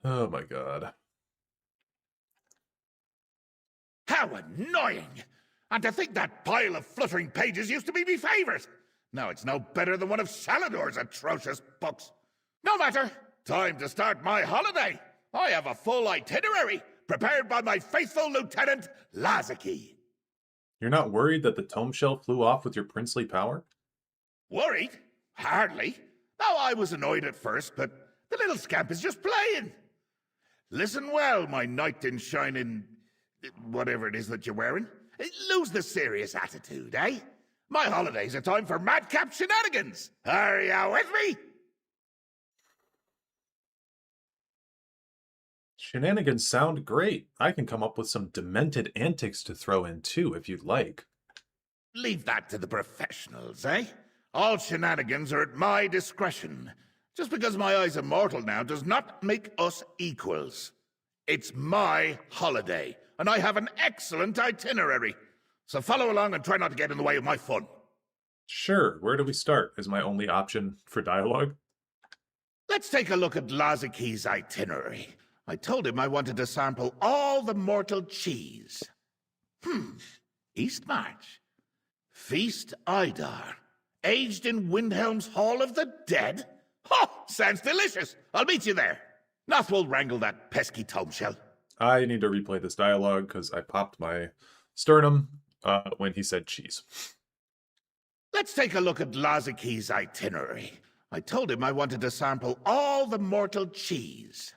Oh my god. How annoying! And to think that pile of fluttering pages used to be my favorite. Now it's no better than one of Salador's atrocious books. No matter. Time to start my holiday. I have a full itinerary prepared by my faithful Lieutenant Lazaki. You're not worried that the Tome Shell flew off with your princely power? Worried? Hardly. Now, I was annoyed at first, but the little scamp is just playing. Listen well, my knight in shining... whatever it is that you're wearing. Lose the serious attitude, eh? My holiday's a time for madcap shenanigans. Are you with me? Shenanigans sound great. I can come up with some demented antics to throw in too, if you'd like. Leave that to the professionals, eh? All shenanigans are at my discretion. Just because my eye's immortal now does not make us equals. It's my holiday, and I have an excellent itinerary. So follow along and try not to get in the way of my fun. Sure, where do we start? Is my only option for dialogue. Let's take a look at Lazaki's itinerary. I told him I wanted to sample all the mortal cheese. East March. Feast Idar. Aged in Windhelm's Hall of the Dead? Oh, sounds delicious. I'll meet you there. Noth will wrangle that pesky Tome Shell. I need to replay this dialogue because I popped my sternum when he said cheese. Let's take a look at Lazaki's itinerary. I told him I wanted to sample all the mortal cheese.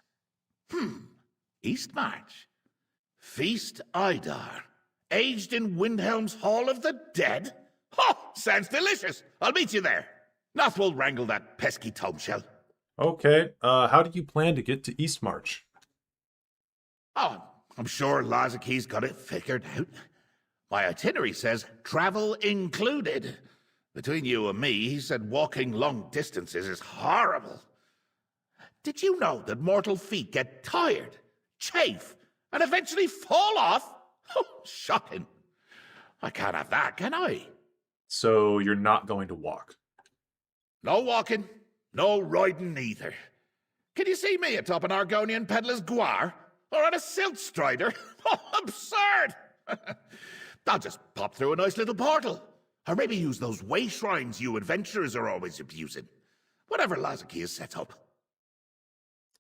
East March. Feast Idar. Aged in Windhelm's Hall of the Dead? Oh, sounds delicious. I'll meet you there. Noth will wrangle that pesky Tome Shell. Okay, how do you plan to get to Eastmarch? Oh, I'm sure Lazaki's got it figured out. My itinerary says travel included. Between you and me, he said walking long distances is horrible. Did you know that mortal feet get tired, chafe, and eventually fall off? Oh, shocking. I can't have that, can I? So you're not going to walk? No walking, no riding either. Can you see me atop an Argonian peddler's guar? Or on a silt strider? Oh, absurd! I'll just pop through a nice little portal. Or maybe use those way shrines you adventurers are always abusing. Whatever logic he has set up.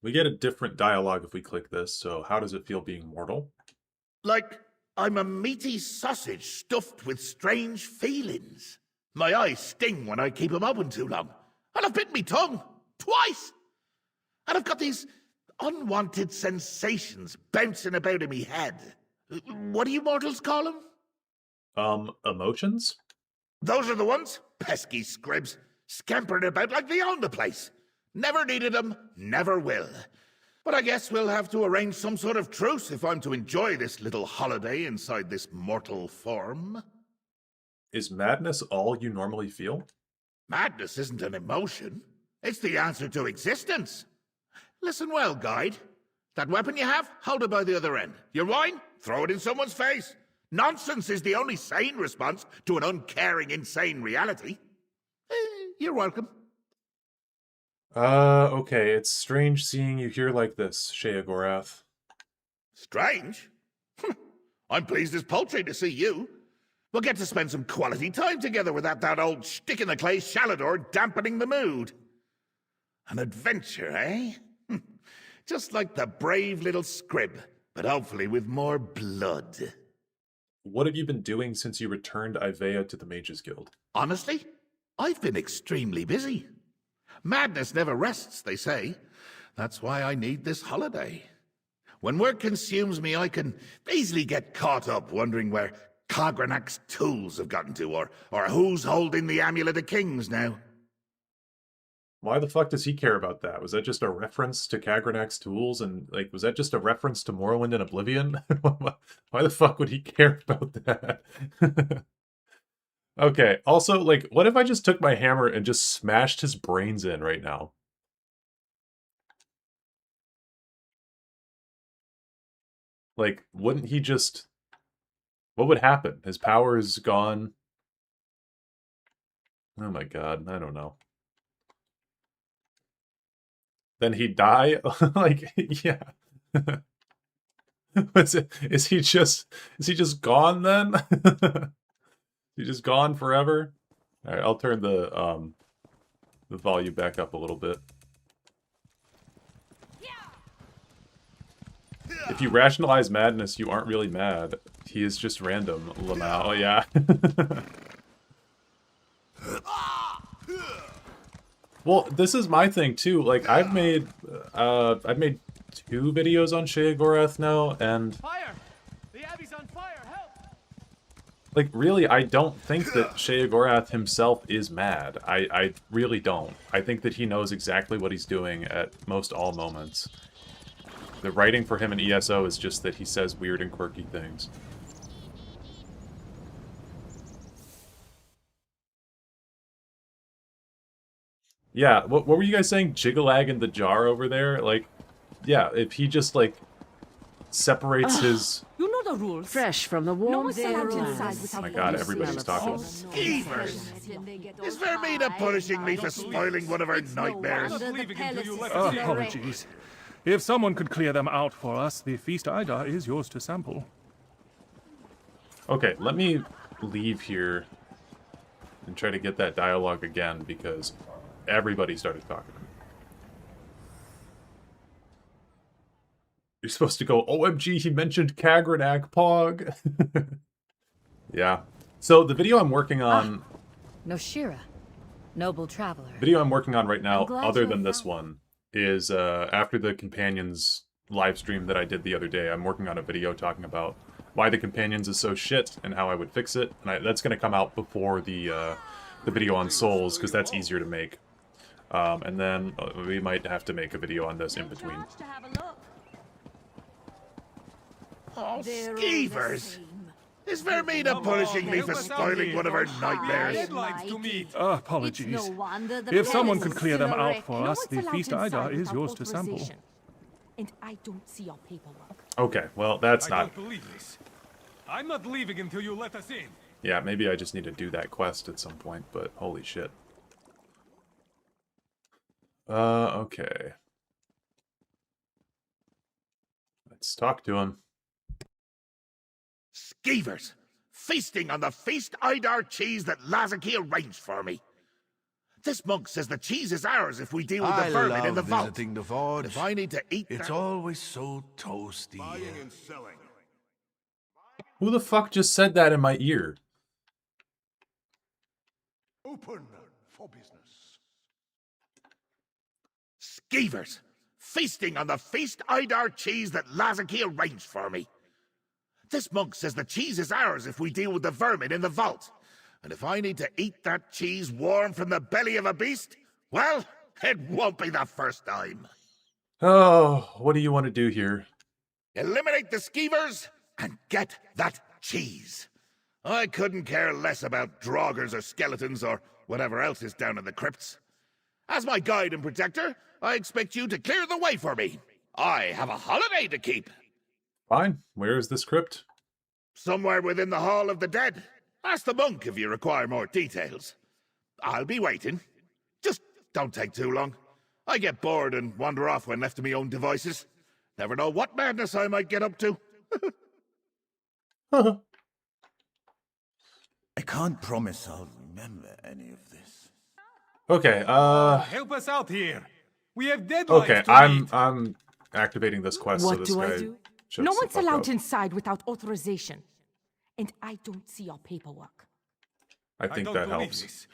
We get a different dialogue if we click this, so how does it feel being mortal? Like I'm a meaty sausage stuffed with strange feelings. My eyes sting when I keep them open too long. And I've bitten me tongue. Twice! And I've got these unwanted sensations bouncing about in me head. What do you mortals call them? Emotions? Those are the ones. Pesky scribs. Scampering about like they own the place. Never needed them, never will. But I guess we'll have to arrange some sort of truce if I'm to enjoy this little holiday inside this mortal form. Is madness all you normally feel? Madness isn't an emotion. It's the answer to existence. Listen well, guide. That weapon you have, hold it by the other end. Your wine, throw it in someone's face. Nonsense is the only sane response to an uncaring, insane reality. You're welcome. Okay, it's strange seeing you here like this, Sheogorath. Strange? I'm pleased as poultry to see you. We'll get to spend some quality time together without that old stick-in-the-clay Shalador dampening the mood. An adventure, eh? Just like the brave little scrib, but hopefully with more blood. What have you been doing since you returned Ivea to the Mages Guild? Honestly, I've been extremely busy. Madness never rests, they say. That's why I need this holiday. When work consumes me, I can easily get caught up wondering where Kagranak's tools have gotten to, or who's holding the Amulet of Kings now. Why the fuck does he care about that? Was that just a reference to Kagranak's tools? And, like, was that just a reference to Morrowind and Oblivion? Why the fuck would he care about that? Okay, also, like, what if I just took my hammer and just smashed his brains in right now? Like, wouldn't he just... What would happen? His power is gone. Oh my god, I don't know. Then he'd die? Like, yeah. Is he just gone then? Is he just gone forever? Alright, I'll turn the volume back up a little bit. If you rationalize madness, you aren't really mad. He is just random, Lamau, yeah. Well, this is my thing too. Like, I've made 2 videos on Sheogorath now, and Fire! The Abbey's on fire! Help! like, really, I don't think that Sheogorath himself is mad. I really don't. I think that he knows exactly what he's doing at most all moments. The writing for him in ESO is just that he says weird and quirky things. Yeah, what were you guys saying? Jigalag in the jar over there? Like, yeah, if he just, like, separates his... You know the rules. Fresh from the warm Oh my god, everybody's talking. Skeevers! Is Vermina punishing me for spoiling one of her nightmares? Apologies. If someone could clear them out for us, the Feast Ida is yours to sample. Okay, let me leave here and try to get that dialogue again, because everybody started talking. You're supposed to go, OMG, he mentioned Kagranak, Pog. Yeah. So the video I'm working on... Noshira, noble traveler. The video I'm working on right now, other than this one, is after the Companions live stream that I did the other day. I'm working on a video talking about why the Companions is so shit and how I would fix it. And that's going to come out before the video on Souls, because that's easier to make. And then we might have to make a video on this in between. Oh, skeevers! Is Vermina punishing me for spoiling one of her nightmares? Apologies. If someone could clear them out for us, the Feast Ida is yours to sample. And I don't see your paperwork. Okay, well, that's not... I don't believe this. I'm not leaving until you let us in. Yeah, maybe I just need to do that quest at some point, but holy shit. Okay. Let's talk to him. Skeevers! feasting on the feast Idar cheese that Lazaki arranged for me. This monk says the cheese is ours if we deal with the vermin in the vault. Visiting the forge. If I need to eat It's that... always so toasty. Buying and selling. Who the fuck just said that in my ear? Open for business. Skeevers, feasting on the feast Idar cheese that Lazaki arranged for me. This monk says the cheese is ours if we deal with the vermin in the vault. And if I need to eat that cheese warm from the belly of a beast, well, it won't be the first time. Oh, what do you want to do here? Eliminate the skeevers and get that cheese. I couldn't care less about draugrs or skeletons or whatever else is down in the crypts. As my guide and protector, I expect you to clear the way for me. I have a holiday to keep. Fine. Where is this crypt? Somewhere within the Hall of the Dead. Ask the monk if you require more details. I'll be waiting. Just don't take too long. I get bored and wander off when left to my own devices. Never know what madness I might get up to. I can't promise I'll remember any of this. Okay, Help us out here. We have deadlines okay, to meet. I'm activating this quest so What this do I guy do? shuts No the one's fuck allowed up. inside without authorization. And I don't see your paperwork. I think don't that believe helps. this.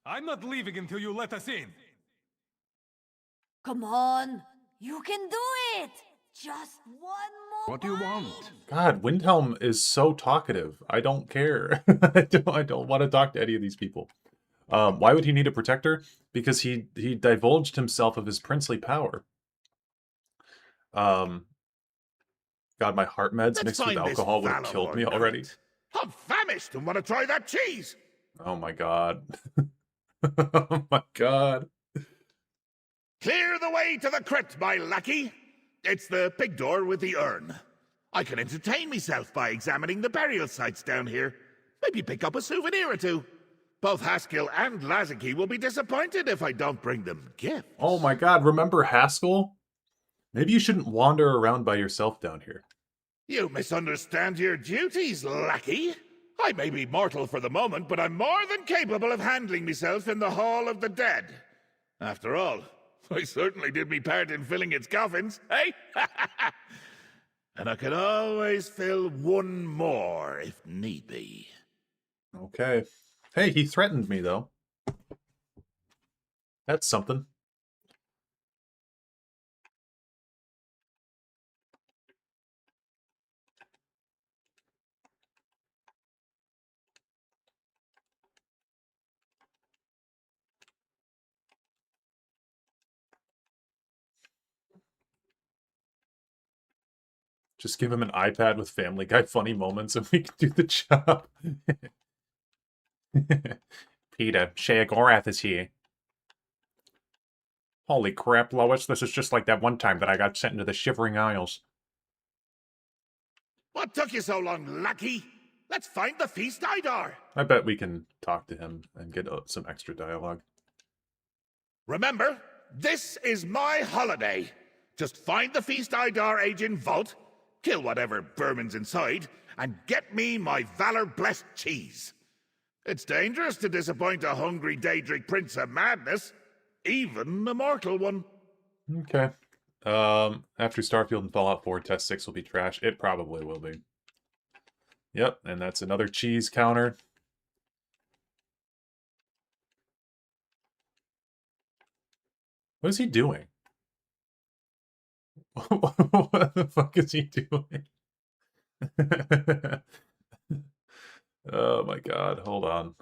I'm not leaving until you let us in. Come on, you can do it! Just one more What do you want? God, Windhelm is so talkative. I don't care. I don't want to talk to any of these people. Why would he need a protector? Because he divulged himself of his princely power. God, my heart meds Let's mixed with find this alcohol would have Valar killed me boy already. knight. I'm famished and want to try that cheese. Oh my god. Oh my god. Clear the way to the crypt, my lackey. It's the big door with the urn. I can entertain myself by examining the burial sites down here. Maybe pick up a souvenir or two. Both Haskell and Lazaki will be disappointed if I don't bring them gifts. Oh my god, remember Haskell? Maybe you shouldn't wander around by yourself down here. You misunderstand your duties, lackey. I may be mortal for the moment, but I'm more than capable of handling myself in the Hall of the Dead. After all, I certainly did me part in filling its coffins, eh? And I can always fill one more if need be. Okay. Hey, he threatened me, though. That's something. Just give him an iPad with Family Guy funny moments and we can do the job. Peter, Sheogorath is here. Holy crap, Lois, this is just like that one time that I got sent into the Shivering Isles. What took you so long, lackey? Let's find the Feast Idar. I bet we can talk to him and get some extra dialogue. Remember, this is my holiday. Just find the Feast Idar Agent Vault, kill whatever vermin's inside, and get me my Valor-blessed cheese. It's dangerous to disappoint a hungry Daedric prince of madness, even a mortal one. Okay. After Starfield and Fallout 4, Test 6 will be trash. It probably will be. Yep, and that's another cheese counter. What is he doing? What the fuck is he doing? Oh my god, hold on.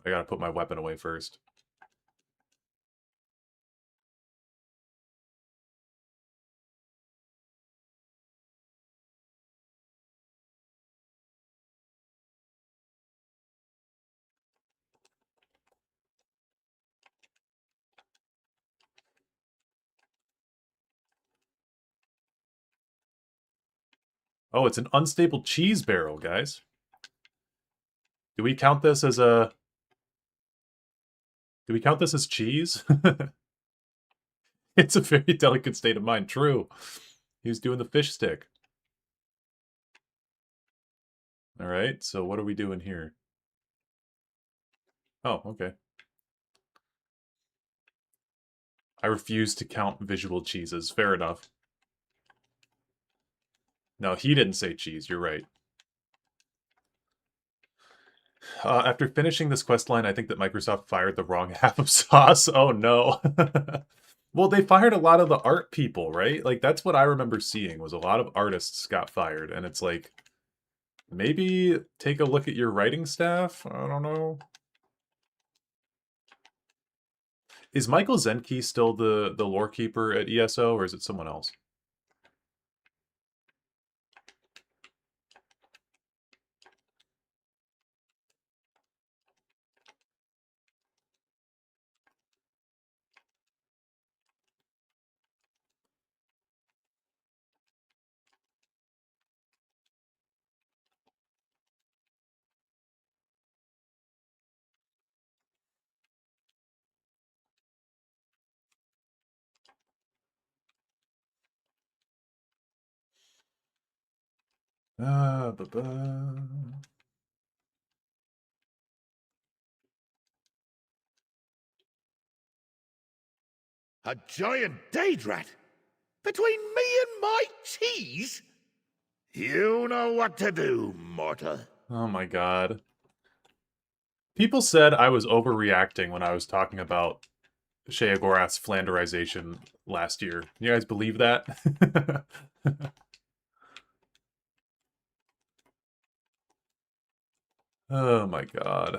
I gotta put my weapon away first. Oh, it's an unstable cheese barrel, guys. Do we count this as a... Do we count this as cheese? It's a very delicate state of mind. True. He was doing the fish stick. Alright, so what are we doing here? Oh, okay. I refuse to count visual cheeses. Fair enough. No, he didn't say cheese. You're right. After finishing this questline, I think that Microsoft fired the wrong half of Sauce. Oh, no. Well, they fired a lot of the art people, right? Like, that's what I remember seeing, was a lot of artists got fired. And it's like, maybe take a look at your writing staff? I don't know. Is Michael Zenke still the lore keeper at ESO, or is it someone else? A giant Daedrat? Between me and my cheese? You know what to do, mortal. Oh my god. People said I was overreacting when I was talking about Sheogorath's Flanderization last year. You guys believe that? Oh my god.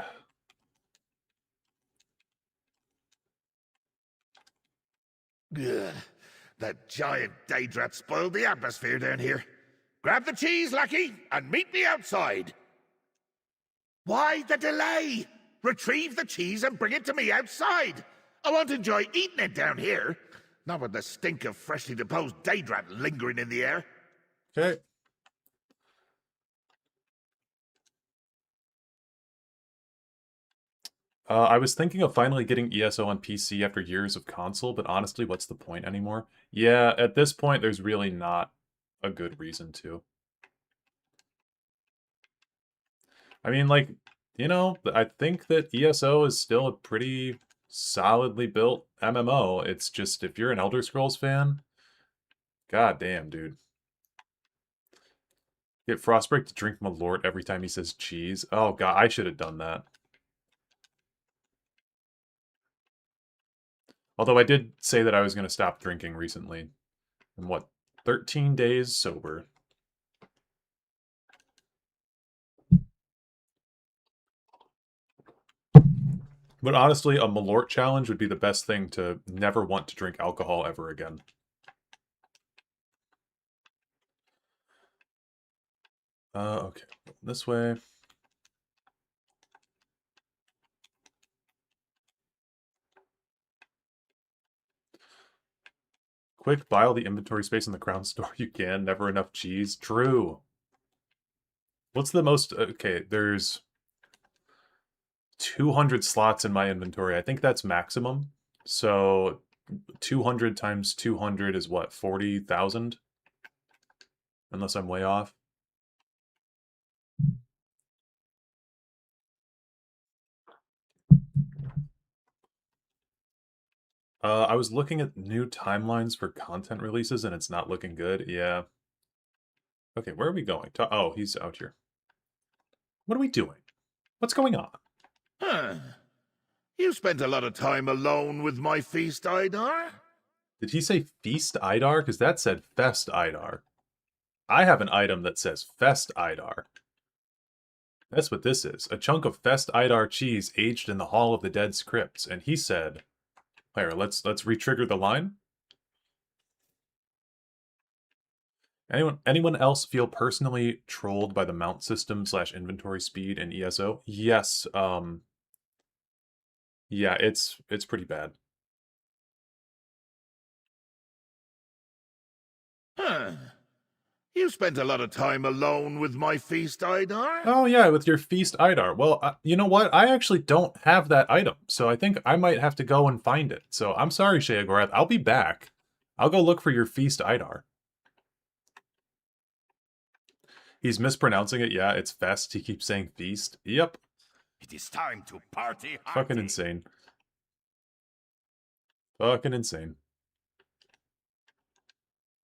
Ugh, that giant Daedrat spoiled the atmosphere down here. Grab the cheese, lackey, and meet me outside. Why the delay? Retrieve the cheese and bring it to me outside. I won't enjoy eating it down here. Not with the stink of freshly deposed Daedrat lingering in the air. Okay. I was thinking of finally getting ESO on PC after years of console, but honestly, what's the point anymore? Yeah, at this point, there's really not a good reason to. I mean, like, you know, I think that ESO is still a pretty solidly built MMO. It's just, if you're an Elder Scrolls fan, god damn, dude. Get Frostbreak to drink Malort every time he says cheese. Oh god, I should have done that. Although I did say that I was going to stop drinking recently. I'm, what, 13 days sober. But honestly, a Malort challenge would be the best thing to never want to drink alcohol ever again. Okay, this way. Quick, buy all the inventory space in the Crown Store you can. Never enough cheese. True. What's the most... Okay, there's 200 slots in my inventory. I think that's maximum. So 200 times 200 is what, 40,000? Unless I'm way off. I was looking at new timelines for content releases, and it's not looking good. Yeah. Okay, where are we going? Oh, he's out here. What are we doing? What's going on? Huh. You spent a lot of time alone with my feast, Idar? Did he say Feast Idar? Because that said Fest Idar. I have an item that says Fest Idar. That's what this is. A chunk of Fest Idar cheese aged in the Hall of the Dead scripts. And he said... Here, let's re-trigger the line. Anyone else feel personally trolled by the mount system / inventory speed in ESO? Yes. Yeah, it's pretty bad. Huh. You spent a lot of time alone with my feast, Idar? Oh yeah, with your Feast Idar. Well, you know what? I actually don't have that item, so I think I might have to go and find it. So I'm sorry, Sheogorath. I'll be back. I'll go look for your Feast Idar. He's mispronouncing it. Yeah, it's fest. He keeps saying feast. Yep. It is time to party hard. Fucking insane. Fucking insane.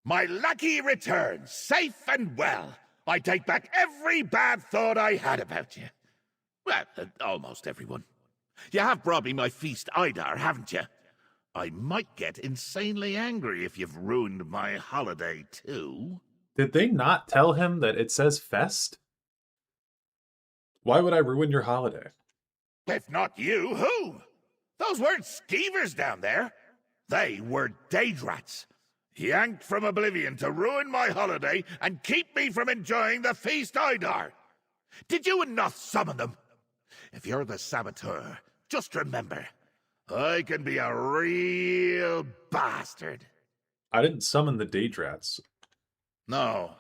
My lackey returns, safe and well. I take back every bad thought I had about you. Well, almost everyone. You have brought me my feast Idar, haven't you? I might get insanely angry if you've ruined my holiday, too. Did they not tell him that it says fest? Why would I ruin your holiday? If not you, who? Those weren't skeevers down there. They were Daedrats, yanked from oblivion to ruin my holiday and keep me from enjoying the feast Idar. Did you and Noth summon them? If you're the saboteur, just remember, I can be a real bastard. I didn't summon the Daedrats. No,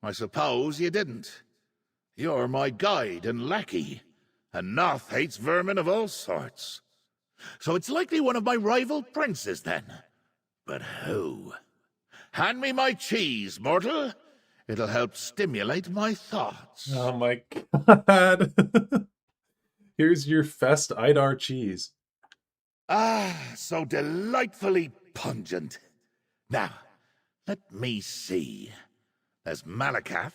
I suppose you didn't. You're my guide and lackey, and Noth hates vermin of all sorts. So it's likely one of my rival princes, then. But who? Hand me my cheese, mortal. It'll help stimulate my thoughts. Oh my god. Here's your fest Idar cheese. Ah, so delightfully pungent. Now, let me see. There's Malakath,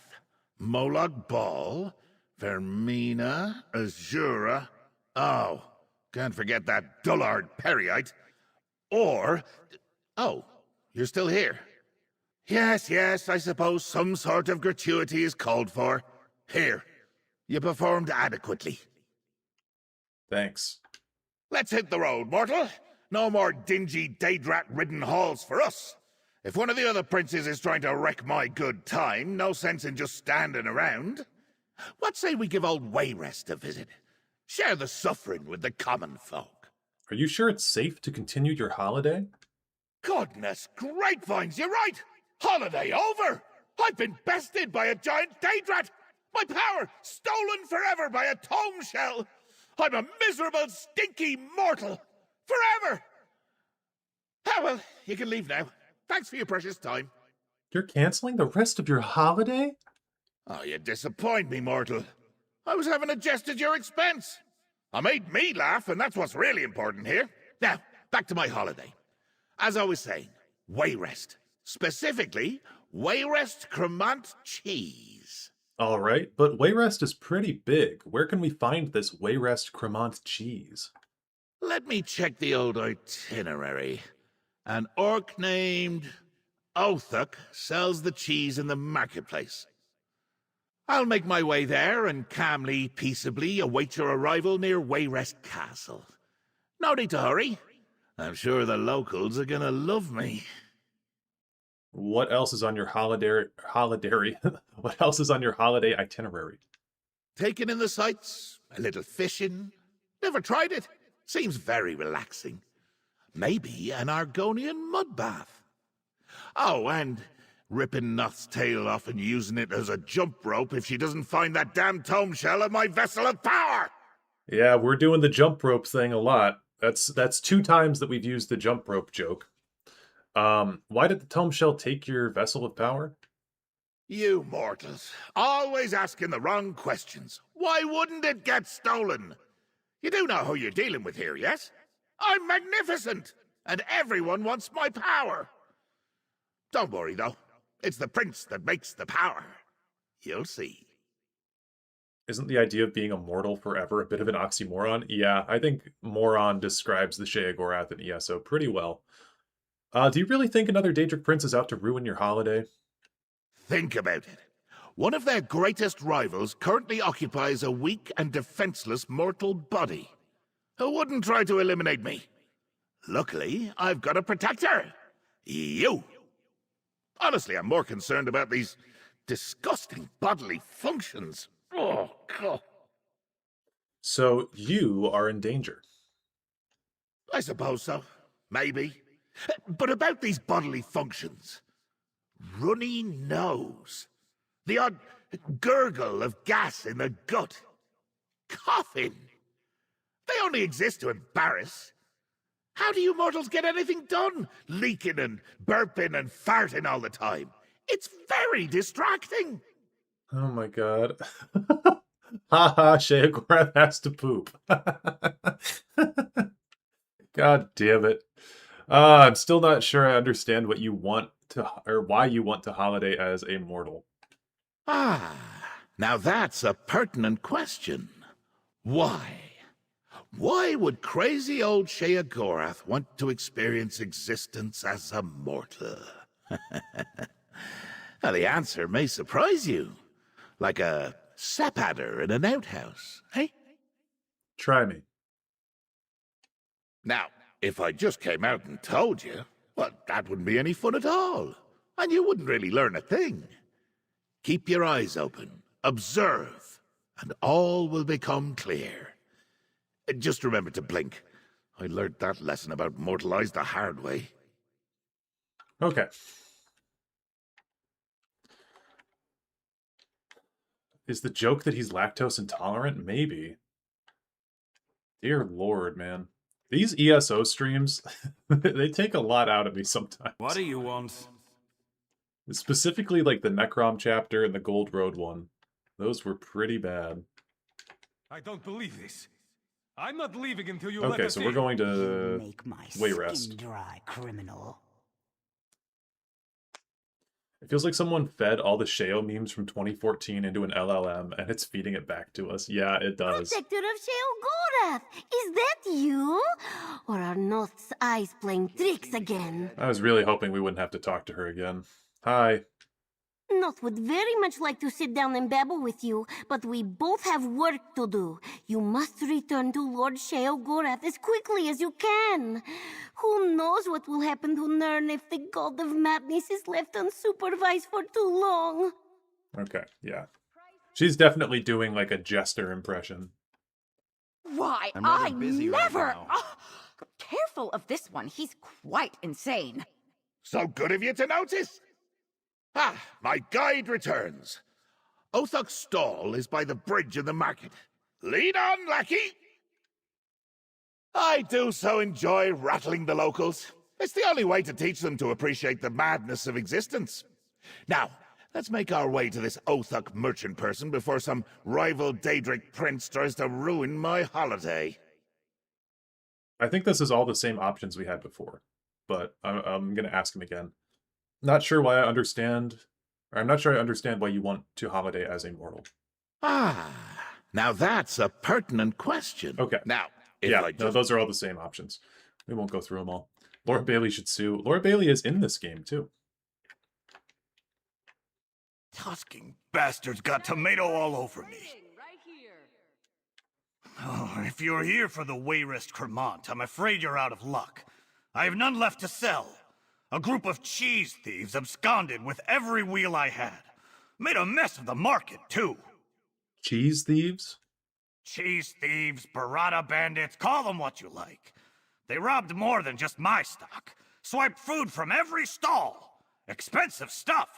Molag Bal, Vermina, Azura. Oh, can't forget that dullard Periite. Or... Oh, you're still here. Yes, I suppose some sort of gratuity is called for. Here, you performed adequately. Thanks. Let's hit the road, mortal. No more dingy Daedrat-ridden halls for us. If one of the other princes is trying to wreck my good time, no sense in just standing around. What say we give old Wayrest a visit? Share the suffering with the common folk. Are you sure it's safe to continue your holiday? Goodness grapevines, you're right! Holiday over! I've been bested by a giant Daedrat! My power stolen forever by a tome shell! I'm a miserable, stinky mortal! Forever! Ah, well, you can leave now. Thanks for your precious time. You're canceling the rest of your holiday? Oh, you disappoint me, mortal. I was having a jest at your expense. I made me laugh, and that's what's really important here. Now, back to my holiday. As I was saying, Wayrest. Specifically, Wayrest Cremant cheese. All right, but Wayrest is pretty big. Where can we find this Wayrest Cremant cheese? Let me check the old itinerary. An orc named Othuk sells the cheese in the marketplace. I'll make my way there and calmly, peaceably await your arrival near Wayrest Castle. No need to hurry. I'm sure the locals are gonna love me. What else is on your holiday What else is on your holiday itinerary? Taking in the sights, a little fishing. Never tried it. Seems very relaxing. Maybe an Argonian mud bath. Oh, and ripping Noth's tail off and using it as a jump rope if she doesn't find that damn tome shell of my vessel of power! Yeah, we're doing the jump rope thing a lot. That's 2 times that we've used the jump rope joke. Why did the tome shell take your vessel of power? You mortals, always asking the wrong questions. Why wouldn't it get stolen? You do know who you're dealing with here, yes? I'm magnificent, and everyone wants my power. Don't worry, though. It's the prince that makes the power. You'll see. Isn't the idea of being immortal forever a bit of an oxymoron? Yeah, I think moron describes the Sheogorath and ESO pretty well. Do you really think another Daedric prince is out to ruin your holiday? Think about it. One of their greatest rivals currently occupies a weak and defenseless mortal body. Who wouldn't try to eliminate me? Luckily, I've got a protector. You. Honestly, I'm more concerned about these disgusting bodily functions. Oh, God. So you are in danger. I suppose so. Maybe. But about these bodily functions. Runny nose. The odd gurgle of gas in the gut. Coughing. They only exist to embarrass. How do you mortals get anything done? Leaking and burping and farting all the time. It's very distracting. Oh my god. Haha, Sheogorath has to poop. God damn it. I'm still not sure I understand what you want to, or why you want to holiday as a mortal. Ah, now that's a pertinent question. Why? Why would crazy old Sheogorath want to experience existence as a mortal? Well, the answer may surprise you. Like a sap adder in an outhouse, eh? Try me. Now, if I just came out and told you, well, that wouldn't be any fun at all. And you wouldn't really learn a thing. Keep your eyes open, observe, and all will become clear. Just remember to blink. I learned that lesson about mortal eyes the hard way. Okay. Is the joke that he's lactose intolerant? Maybe. Dear Lord, man. These ESO streams, they take a lot out of me sometimes. What do you want? Specifically, like the Necrom chapter and the Gold Road one. Those were pretty bad. I don't believe this. I'm not leaving until you let Okay, us so we're in. going to Make my Wayrest. skin dry, criminal. It feels like someone fed all the Sheo memes from 2014 into an LLM, and it's feeding it back to us. Yeah, it does. Protector of Sheogorath, is that you? Or are Noth's eyes playing tricks again? I was really hoping we wouldn't have to talk to her again. Hi. Noth would very much like to sit down and babble with you, but we both have work to do. You must return to Lord Sheogorath as quickly as you can. Who knows what will happen to Nern if the God of Madness is left unsupervised for too long? Okay, yeah. She's definitely doing like a jester impression. Why, I'm rather I busy right never... now. Oh, careful of this one. He's quite insane. So good of you to notice. Ah, my guide returns. Othok's stall is by the bridge in the market. Lead on, lackey! I do so enjoy rattling the locals. It's the only way to teach them to appreciate the madness of existence. Now, let's make our way to this Othok merchant person before some rival Daedric prince tries to ruin my holiday. I think this is all the same options we had before, but I'm going to ask him again. Not sure why I understand, or I'm not sure I understand why you want to holiday as a mortal. Ah, now that's a pertinent question. Okay. Now, if Yeah, I no, just... those are all the same options. We won't go through them all. Laura Bailey should sue. Laura Bailey is in this game, too. Tusking bastards got tomato all over me. Oh, if you're here for the Wayrest Cremant, I'm afraid you're out of luck. I have none left to sell. A group of cheese thieves absconded with every wheel I had. Made a mess of the market, too. Cheese thieves? Cheese thieves, burrata bandits, call them what you like. They robbed more than just my stock. Swiped food from every stall. Expensive stuff.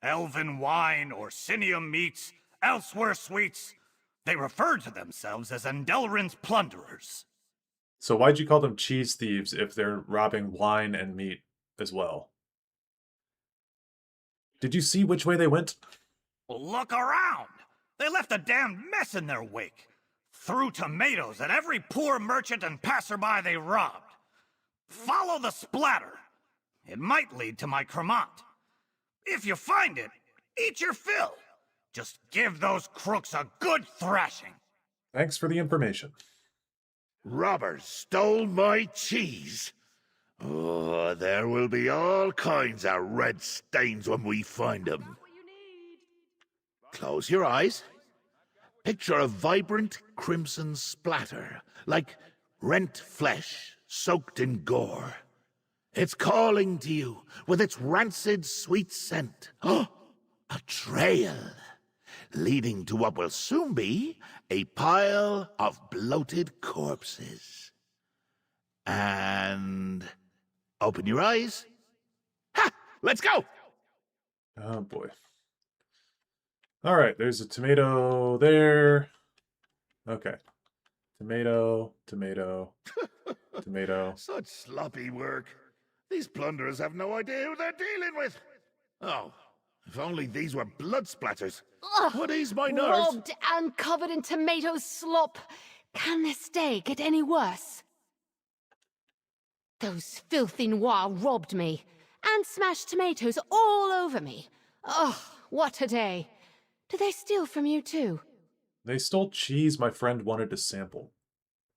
Elven wine, Orsinium meats, elsewhere sweets. They referred to themselves as Endelrin's plunderers. So why'd you call them cheese thieves if they're robbing wine and meat as well? Did you see which way they went? Well, look around. They left a damned mess in their wake. Threw tomatoes at every poor merchant and passerby they robbed. Follow the splatter. It might lead to my Cremant. If you find it, eat your fill. Just give those crooks a good thrashing. Thanks for the information. Robbers stole my cheese. Oh, there will be all kinds of red stains when we find them. Close your eyes. Picture a vibrant crimson splatter, like rent flesh soaked in gore. It's calling to you with its rancid sweet scent. Oh, a trail leading to what will soon be a pile of bloated corpses. And open your eyes. Ha! Let's go! Oh boy. Alright, there's a tomato there. Okay. Tomato, tomato, tomato. Such sloppy work. These plunderers have no idea who they're dealing with. Oh, if only these were blood splatters. Ugh, What is my nurse? Robbed and covered in tomato slop. Can this day get any worse? Those filthy Noir robbed me and smashed tomatoes all over me. Ugh, what a day. Did they steal from you too? They stole cheese my friend wanted to sample.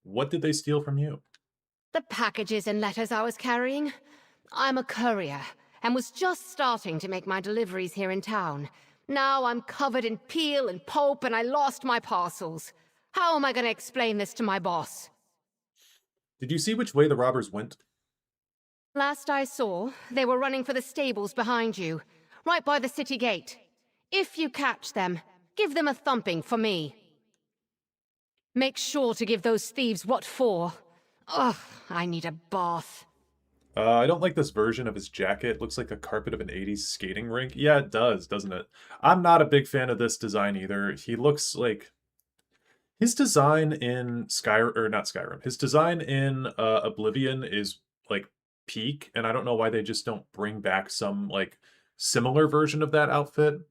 What did they steal from you? The packages and letters I was carrying. I'm a courier and was just starting to make my deliveries here in town. Now I'm covered in peel and pulp and I lost my parcels. How am I going to explain this to my boss? Did you see which way the robbers went? Last I saw, they were running for the stables behind you, right by the city gate. If you catch them, give them a thumping for me. Make sure to give those thieves what for. Ugh, I need a bath. I don't like this version of his jacket. It looks like a carpet of an 80s skating rink. Yeah, it does, doesn't it? I'm not a big fan of this design either. He looks like... His design in Skyrim, or not Skyrim, his design in Oblivion is, like, peak, and I don't know why they just don't bring back some, like, similar version of that outfit.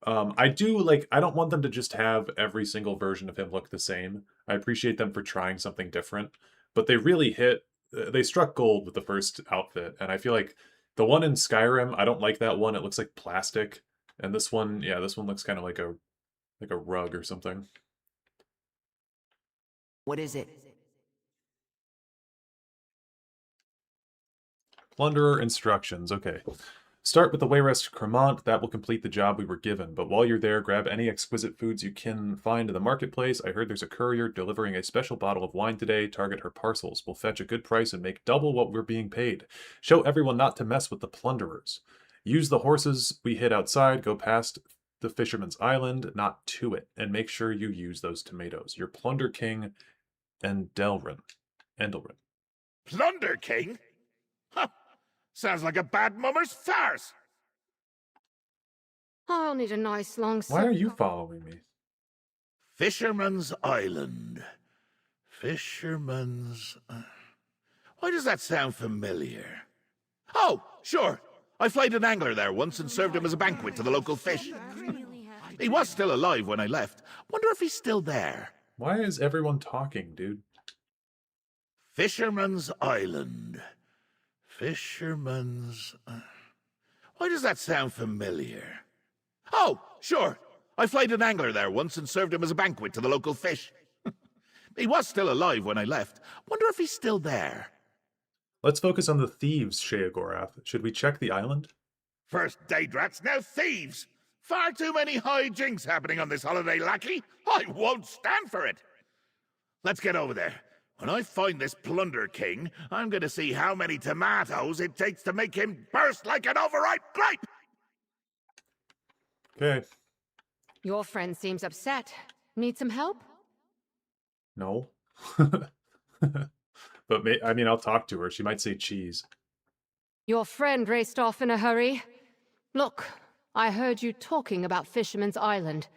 I don't want them to just have every single version of him look the same. I appreciate them for trying something different, but they struck gold with the first outfit, and I feel like the one in Skyrim, I don't like that one. It looks like plastic, and this one, yeah, this one looks kind of like a rug or something. What is it? Plunderer instructions. Okay. Start with the Wayrest Cremant. That will complete the job we were given. But while you're there, grab any exquisite foods you can find in the marketplace. I heard there's a courier delivering a special bottle of wine today. Target her parcels. We'll fetch a good price and make double what we're being paid. Show everyone not to mess with the plunderers. Use the horses we hid outside. Go past the Fisherman's Island, not to it. And make sure you use those tomatoes. Your Plunder King and Endelrin. Plunder King? Huh. Sounds like a bad mummer's farce. I'll need a nice long Why are you following me? Fisherman's Island. Fisherman's... Why does that sound familiar? Oh, sure. I flayed an angler there once and served him as a banquet to the local fish. He was still alive when I left. Wonder if he's still there. Why is everyone talking, dude? Fisherman's Island. Fisherman's... Why does that sound familiar? Oh, sure. I flayed an angler there once and served him as a banquet to the local fish. He was still alive when I left. Wonder if he's still there. Let's focus on the thieves, Sheogorath. Should we check the island? First Daydrats, now thieves. Far too many hijinks happening on this holiday, lackey. I won't stand for it. Let's get over there. When I find this Plunder King, I'm going to see how many tomatoes it takes to make him burst like an overripe grape. Okay. Your friend seems upset. Need some help? No. But I'll talk to her. She might say cheese. Your friend raced off in a hurry. Look, I heard you talking about Fisherman's Island.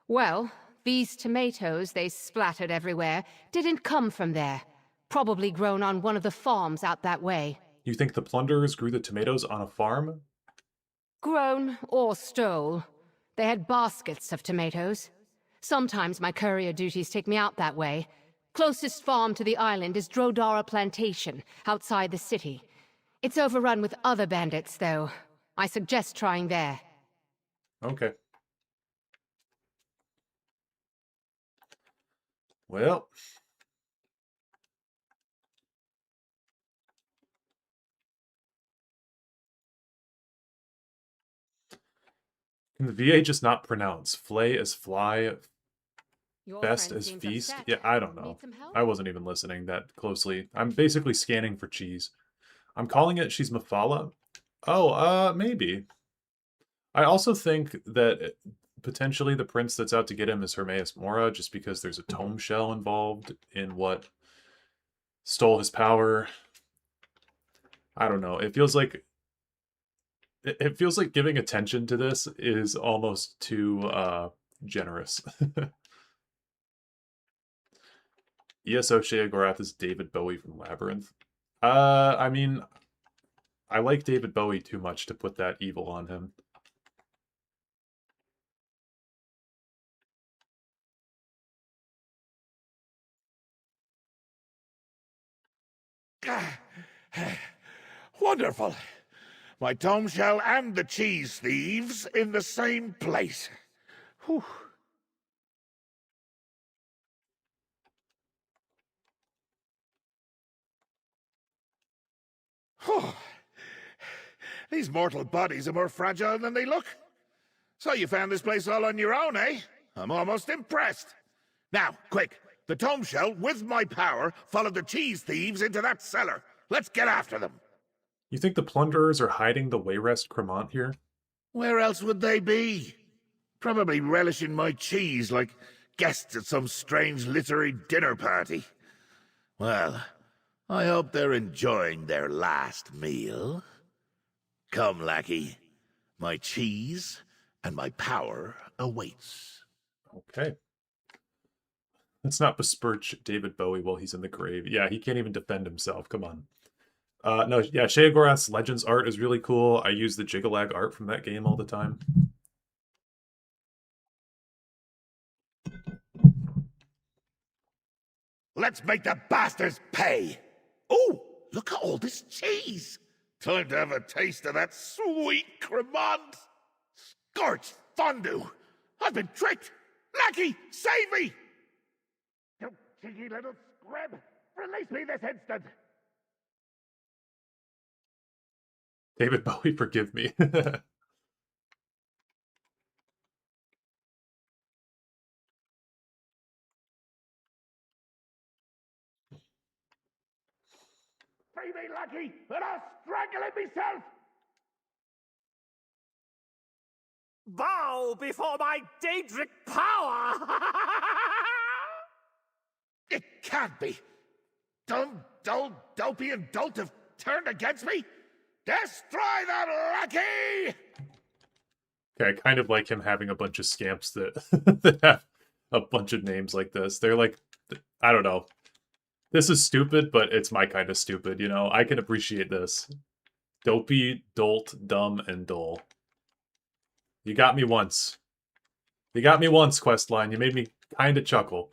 Well, these tomatoes they splattered everywhere didn't come from there. Probably grown on one of the farms out that way. You think the plunderers grew the tomatoes on a farm? Grown or stole. They had baskets of tomatoes. Sometimes my courier duties take me out that way. Closest farm to the island is Drodara Plantation, outside the city. It's overrun with other bandits, though. I suggest trying there. Okay. Well. Can the VA just not pronounce flay as fly, best as feast? Yeah, I don't know. I wasn't even listening that closely. I'm basically scanning for cheese. I'm calling it she's Mephala. Oh, maybe. I also think that potentially the prince that's out to get him is Hermaeus Mora, just because there's a tome shell involved in what stole his power. I don't know. It feels like giving attention to this is almost too generous. ESO Sheogorath is David Bowie from Labyrinth. I mean, I like David Bowie too much to put that evil on him. Wonderful. My tome shell and the cheese thieves in the same place. Whew. These mortal bodies are more fragile than they look. So you found this place all on your own, eh? I'm almost impressed. Now, quick, the tome shell, with my power, followed the cheese thieves into that cellar. Let's get after them. You think the plunderers are hiding the Wayrest Cremant here? Where else would they be? Probably relishing my cheese like guests at some strange literary dinner party. Well, I hope they're enjoying their last meal. Come, lackey. My cheese and my power awaits. Okay. Let's not besmirch David Bowie while he's in the grave. Yeah, he can't even defend himself. Come on. No, yeah, Sheogorath's Legends art is really cool. I use the Jigalag art from that game all the time. Let's make the bastards pay! Oh, look at all this cheese! Time to have a taste of that sweet cremant! Scorched fondue! I've been tricked! Lackey, save me! You cheeky little scrub! Release me this instant! David Bowie, forgive me. Free me, lackey, and I'll strangle it myself! Bow before my Daedric power! It can't be! Dumb, dull, dopey, and dolt have turned against me? Destroy them, lackey! Okay, I kind of like him having a bunch of scamps that, that have a bunch of names like this. They're like, I don't know. This is stupid, but it's my kind of stupid, you know? I can appreciate this. Dopey, dolt, dumb, and dull. You got me once. You got me once, Questline. You made me kind of chuckle.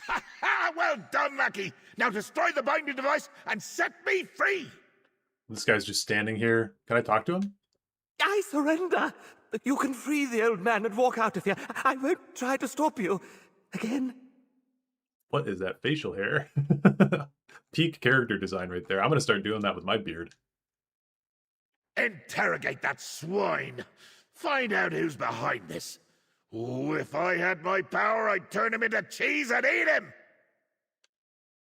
Ha ha! Well done, lackey! Now destroy the binding device and set me free! This guy's just standing here. Can I talk to him? I surrender. You can free the old man and walk out of here. I won't try to stop you. Again? What is that facial hair? Peak character design right there. I'm going to start doing that with my beard. Interrogate that swine! Find out who's behind this. Oh, if I had my power, I'd turn him into cheese and eat him!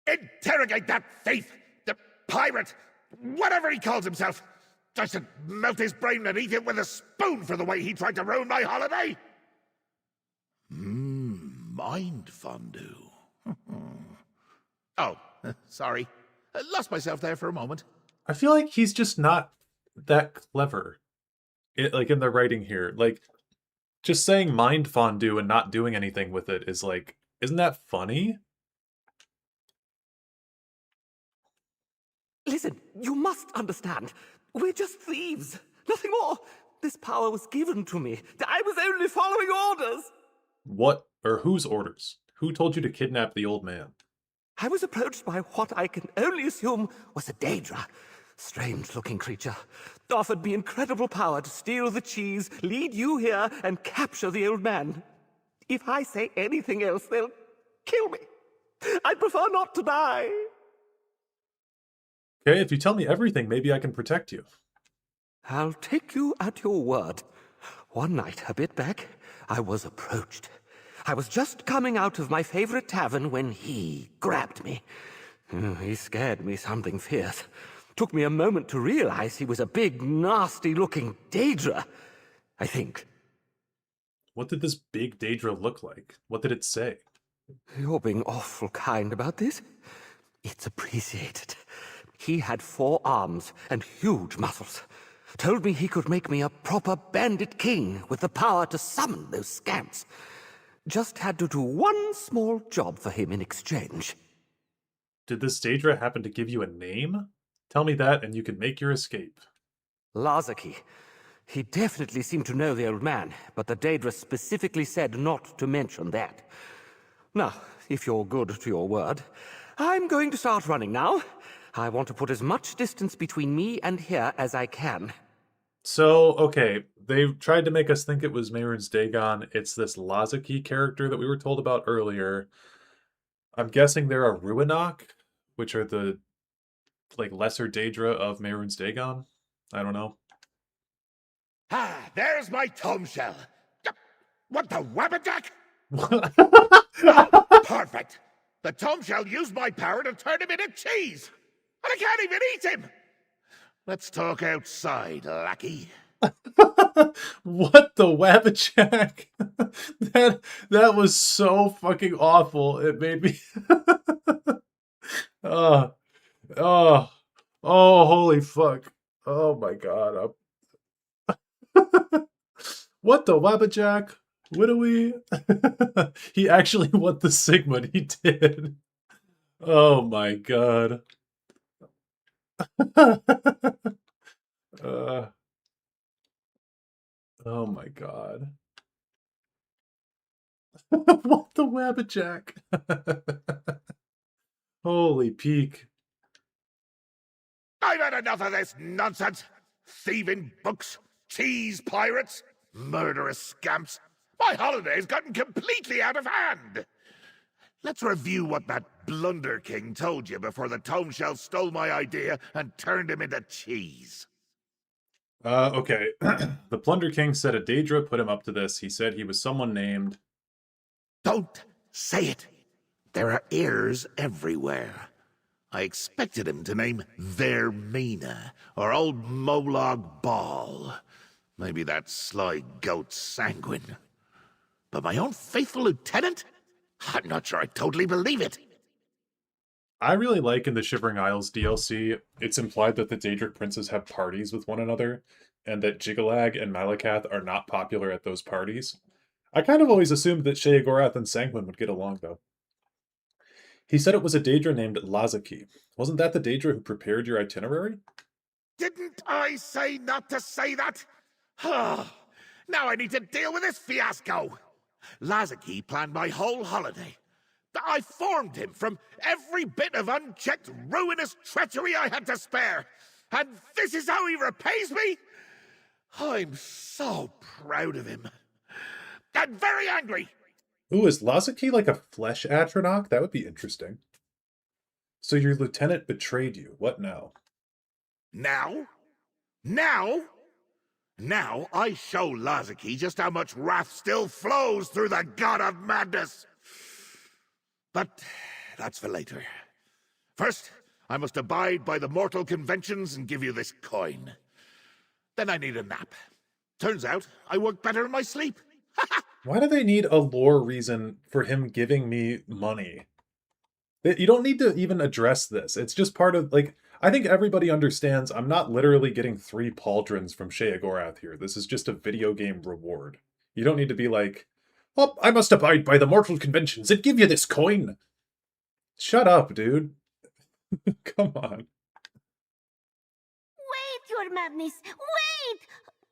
Interrogate that thief! The pirate! Whatever he calls himself! I should melt his brain and eat it with a spoon for the way he tried to ruin my holiday! Mind fondue. Oh, sorry. I lost myself there for a moment. I feel like he's just not that clever. Like in the writing here. Like, just saying mind fondue and not doing anything with it is like, isn't that funny? Listen, you must understand. We're just thieves. Nothing more. This power was given to me. I was only following orders. What or whose orders? Who told you to kidnap the old man? I was approached by what I can only assume was a Daedra. Strange-looking creature. Offered me incredible power to steal the cheese, lead you here, and capture the old man. If I say anything else, they'll kill me. I'd prefer not to die. Okay, if you tell me everything, maybe I can protect you. I'll take you at your word. One night, a bit back, I was approached. I was just coming out of my favorite tavern when he grabbed me. He scared me something fierce. Took me a moment to realize he was a big, nasty-looking Daedra, I think. What did this big Daedra look like? What did it say? You're being awful kind about this. It's appreciated. He had 4 arms and huge muscles. Told me he could make me a proper bandit king with the power to summon those scamps. Just had to do one small job for him in exchange. Did this Daedra happen to give you a name? Tell me that and you can make your escape. Lazaki. He definitely seemed to know the old man, but the Daedra specifically said not to mention that. Now, if you're good to your word, I'm going to start running now. I want to put as much distance between me and here as I can. So, okay, they tried to make us think it was Mehrunes Dagon. It's this Lazaki character that we were told about earlier. I'm guessing there are Ruinok, which are the lesser Daedra of Mehrunes Dagon. I don't know. Ah, there's my tomb shell. What the wabberjack? Perfect. The tomb shell used my power to turn him into cheese. And I can't even eat him. Let's talk outside, lackey. What the wabberjack? that was so fucking awful. It made me oh, oh, oh, holy fuck. Oh my god. What the wabberjack? What do we? He actually won the Sigmund. He did. Oh my god. Oh my god. What the wabberjack? Holy peak. I've had enough of this nonsense. Thieving books, cheese pirates, murderous scamps. My holiday's gotten completely out of hand. Let's review what that Blunder King told you before the Tome Shell stole my idea and turned him into cheese. Okay. The Plunder King said a Daedra put him up to this. He said he was someone named... Don't say it. There are ears everywhere. I expected him to name Vermina or old Molag Ball. Maybe that sly goat Sanguine. But my own faithful lieutenant? I'm not sure I totally believe it. I really like in the Shivering Isles DLC, it's implied that the Daedric princes have parties with one another, and that Jigalag and Malakath are not popular at those parties. I kind of always assumed that Sheogorath and Sanguine would get along, though. He said it was a Daedra named Lazaki. Wasn't that the Daedra who prepared your itinerary? Didn't I say not to say that? Now I need to deal with this fiasco. Lazaki planned my whole holiday. I formed him from every bit of unchecked, ruinous treachery I had to spare. And this is how he repays me? I'm so proud of him. And very angry. Ooh, is Lazaki like a flesh Atronach? That would be interesting. So your lieutenant betrayed you. What now? Now? Now I show Lazaki just how much wrath still flows through the god of madness. But that's for later. First, I must abide by the mortal conventions and give you this coin. Then I need a nap. Turns out I work better in my sleep. Why do they need a lore reason for him giving me money? You don't need to even address this. It's just part of, I think everybody understands I'm not literally getting 3 pauldrons from Sheogorath here. This is just a video game reward. You don't need to be like, oh, I must abide by the mortal conventions and give you this coin. Shut up, dude. Come on. Wait, your madness!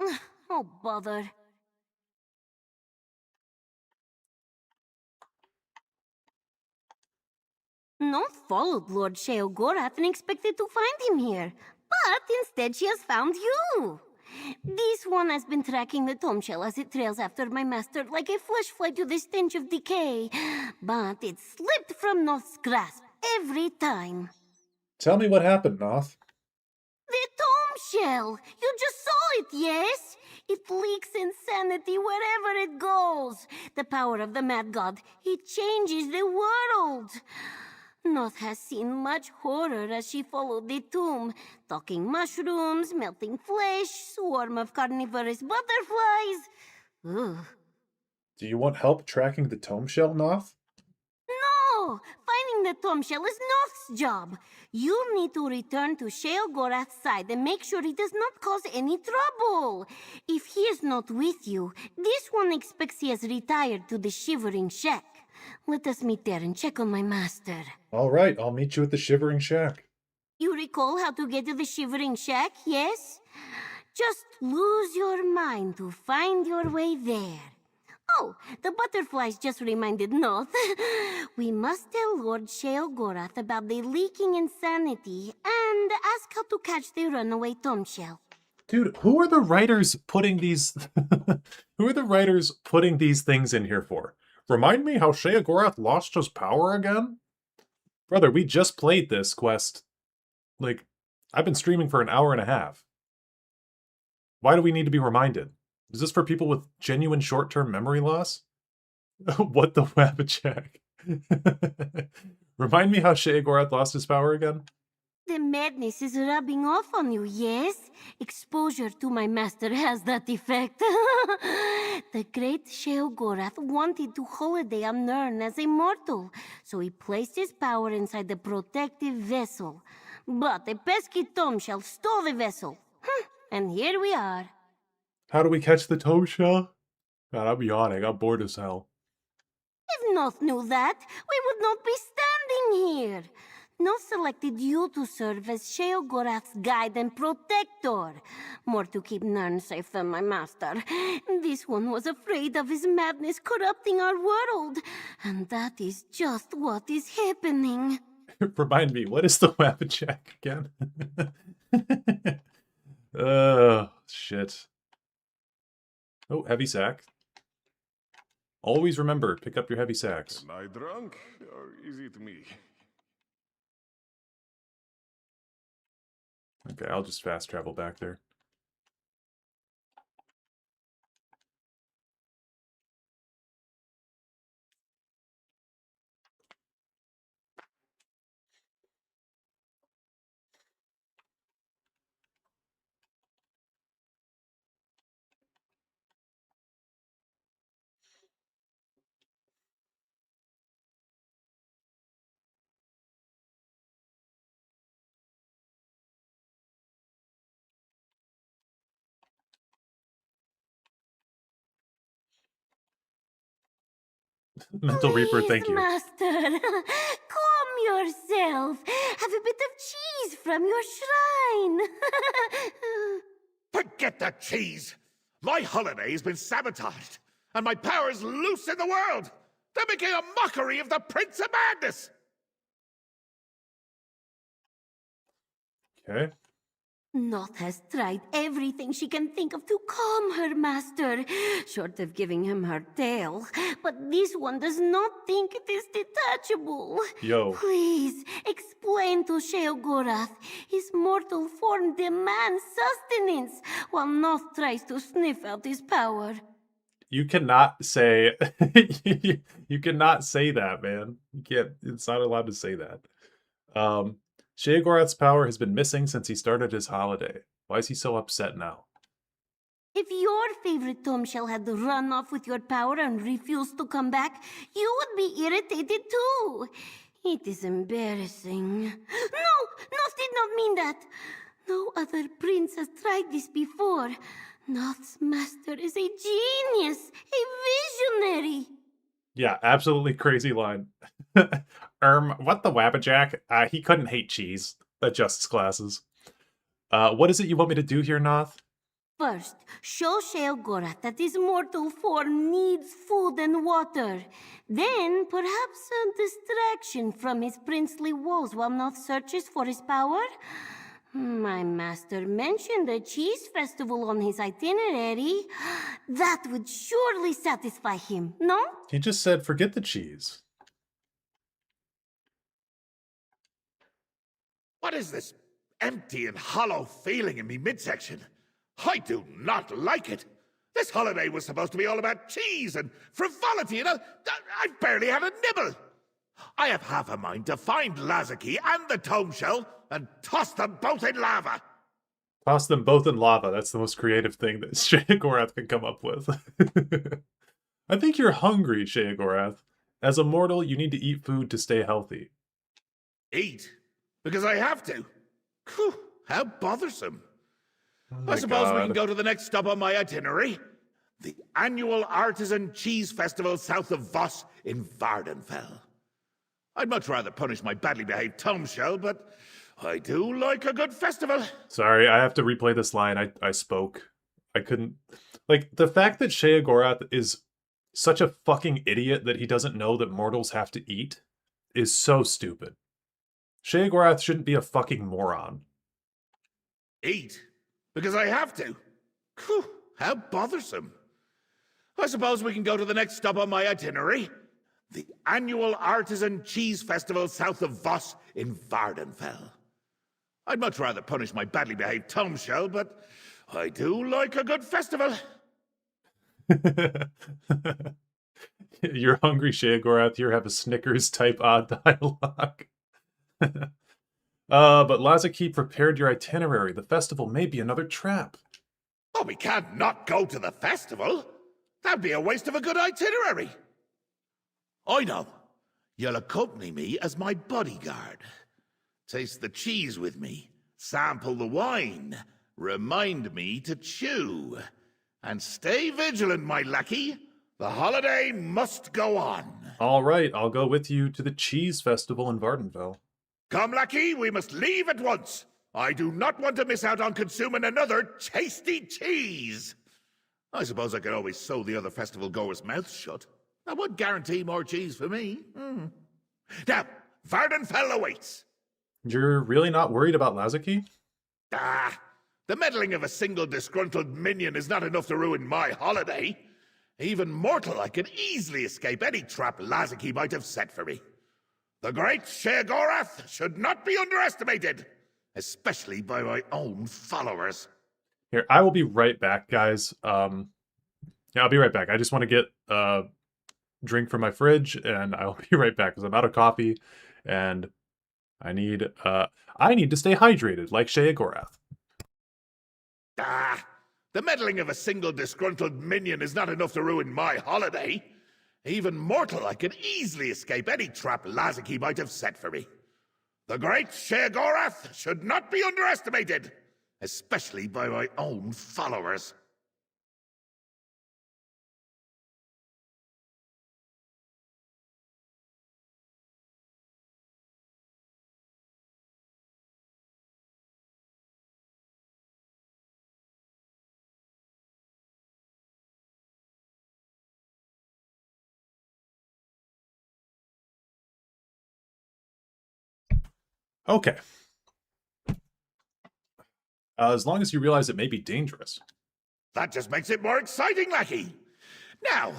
Wait! Oh, bother. Not followed Lord Sheogorath and expected to find him here, but instead she has found you. This one has been tracking the tomb shell as it trails after my master like a flesh fly to the stench of decay, but it slipped from Noth's grasp every time. Tell me what happened, Noth. The tomb shell! You just saw it, yes? It leaks insanity wherever it goes. The power of the mad god, it changes the world. Noth has seen much horror as she followed the tomb. Talking mushrooms, melting flesh, swarm of carnivorous butterflies. Ugh. Do you want help tracking the tomb shell, Noth? No! Finding the tomb shell is Noth's job. You need to return to Sheogorath's side and make sure he does not cause any trouble. If he is not with you, this one expects he has retired to the Shivering Shack. Let us meet there and check on my master. All right, I'll meet you at the Shivering Shack. You recall how to get to the Shivering Shack, yes? Just lose your mind to find your way there. Oh, the butterflies just reminded Noth. We must tell Lord Sheogorath about the leaking insanity and ask how to catch the runaway Tomshell. Dude, who are the writers putting these who are the writers putting these things in here for? Remind me how Sheogorath lost his power again? Brother, we just played this quest. Like, I've been streaming for an hour and a half. Why do we need to be reminded? Is this for people with genuine short-term memory loss? What the Wabbajack? Remind me how Sheogorath lost his power again? The madness is rubbing off on you, yes? Exposure to my master has that effect. The great Sheogorath wanted to holiday on Nirn as a mortal, so he placed his power inside the protective vessel. But the pesky Tomshell stole the vessel. And here we are. How do we catch the Tomshell? God, I'm yawning. I'm bored as hell. If Noth knew that, we would not be standing here. Noth selected you to serve as Sheogorath's guide and protector. More to keep Nirn safe than my master. This one was afraid of his madness corrupting our world. And that is just what is happening. Remind me, what is the Wabbajack again? Oh, shit. Oh, heavy sack. Always remember, pick up your heavy sacks. Am I drunk, or is it me? Okay, I'll just fast travel back there. Mental Reaper, thank you. Master, calm yourself. Have a bit of cheese from your shrine. Forget that cheese! My holiday has been sabotaged, and my power's loose in the world! They're making a mockery of the Prince of Madness! Okay. Noth has tried everything she can think of to calm her master, short of giving him her tail. But this one does not think it is detachable. Yo. Please, explain to Sheogorath. His mortal form demands sustenance, while Noth tries to sniff out his power. You cannot say... you cannot say that, man. You can't... It's not allowed to say that. Sheogorath's power has been missing since he started his holiday. Why is he so upset now? If your favorite Tomshell had run off with your power and refused to come back, you would be irritated too. It is embarrassing. No, Noth did not mean that. No other prince has tried this before. Noth's master is a genius, a visionary. Yeah, absolutely crazy line. What the Wabbajack? He couldn't hate cheese. Adjusts classes. What is it you want me to do here, Noth? First, show Sheogorath that his mortal form needs food and water. Then, perhaps a distraction from his princely woes while Noth searches for his power. My master mentioned a cheese festival on his itinerary. That would surely satisfy him, no? He just said, forget the cheese. What is this empty and hollow feeling in me midsection? I do not like it. This holiday was supposed to be all about cheese and frivolity, and I've barely had a nibble. I have half a mind to find Lazaki and the Tomshell and toss them both in lava. Toss them both in lava. That's the most creative thing that Sheogorath can come up with. I think you're hungry, Sheogorath. As a mortal, you need to eat food to stay healthy. Eat? Because I have to. Whew, how bothersome. Oh I suppose we God. can go to the next stop on my itinerary. The annual Artisan Cheese Festival south of Voss in Arden-Sul. I'd much rather punish my badly behaved Tom Shell, but I do like a good festival. Sorry, I have to replay this line. I spoke. I couldn't... Like, the fact that Sheogorath is such a fucking idiot that he doesn't know that mortals have to eat is so stupid. Sheogorath shouldn't be a fucking moron. Eat? Because I have to? Whew, how bothersome. I suppose we can go to the next stop on my itinerary. The annual Artisan Cheese Festival south of Voss in Arden-Sul. I'd much rather punish my badly behaved Tom Shell, but I do like a good festival. You're hungry, Sheogorath. Here, have a Snickers-type odd dialogue. But Lazaki prepared your itinerary. The festival may be another trap. Oh, we can't not go to the festival. That'd be a waste of a good itinerary. I know. You'll accompany me as my bodyguard. Taste the cheese with me. Sample the wine. Remind me to chew. And stay vigilant, my lackey. The holiday must go on. All right, I'll go with you to the cheese festival in Arden-Sul. Come, lackey, we must leave at once. I do not want to miss out on consuming another tasty cheese. I suppose I could always sew the other festival goers' mouths shut. That would guarantee more cheese for me. Now, Arden-Sul awaits. You're really not worried about Lazaki? Ah, the meddling of a single disgruntled minion is not enough to ruin my holiday. Even mortal, I can easily escape any trap Lazaki might have set for me. The great Sheogorath should not be underestimated, especially by my own followers. Here, I will be right back, guys. Yeah, I'll be right back. I just want to get a drink from my fridge, and I'll be right back because I'm out of coffee, and I need to stay hydrated like Sheogorath. Ah, the meddling of a single disgruntled minion is not enough to ruin my holiday. Even mortal, I can easily escape any trap Lazaki might have set for me. The great Sheogorath should not be underestimated, especially by my own followers. Okay. As long as you realize it may be dangerous. That just makes it more exciting, lackey. Now,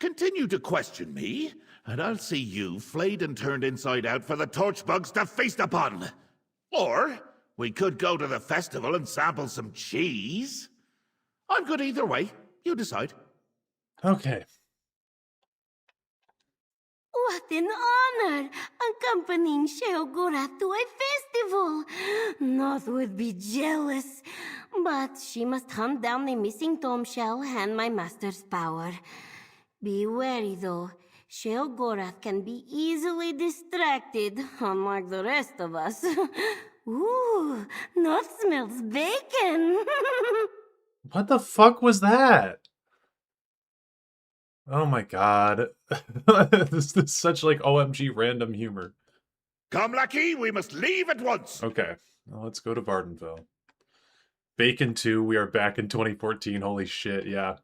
continue to question me, and I'll see you flayed and turned inside out for the torchbugs to feast upon. Or we could go to the festival and sample some cheese. I'm good either way. You decide. Okay. What an honor, accompanying Sheogorath to a festival. Noth would be jealous, but she must hunt down the missing Tom Shell and my master's power. Be wary, though. Sheogorath can be easily distracted, unlike the rest of us. Ooh, Noth smells bacon. What the fuck was that? Oh my god. This is such like OMG random humor. Come, lackey, we must leave at once. Okay, well, let's go to Arden-Sul. Bacon 2, we are back in 2014. Holy shit, yeah.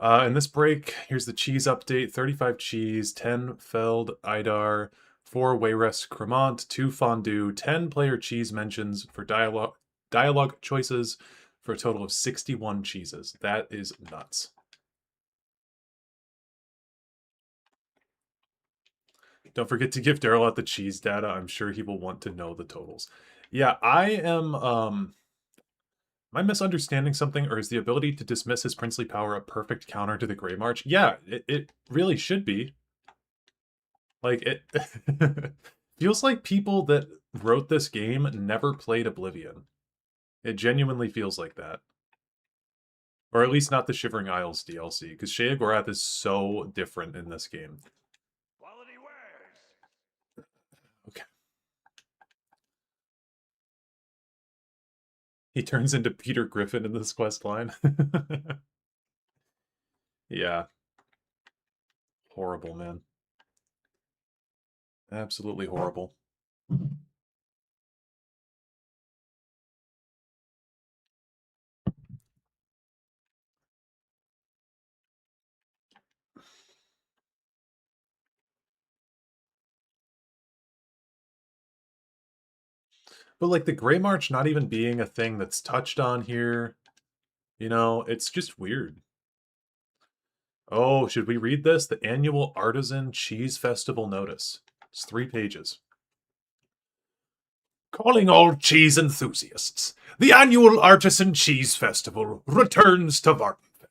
In this break, here's the cheese update. 35 cheese, 10 Feld Idar, 4 Wayres Cremant, 2 Fondue, 10 player cheese mentions for dialogue choices for a total of 61 cheeses. That is nuts. Don't forget to give Dareloth the cheese data. I'm sure he will want to know the totals. Yeah, I am, am I misunderstanding something, or is the ability to dismiss his princely power a perfect counter to the Grey March? Yeah, it really should be. Like, it feels like people that wrote this game never played Oblivion. It genuinely feels like that. Or at least not the Shivering Isles DLC, because Sheogorath is so different in this game. Okay. He turns into Peter Griffin in this quest line. Yeah. Horrible, man. Absolutely horrible. But like the Grey March not even being a thing that's touched on here, you know, it's just weird. Oh, should we read this? The annual Artisan Cheese Festival Notice. It's 3 pages. Calling all cheese enthusiasts, the annual Artisan Cheese Festival returns to Vardenfell.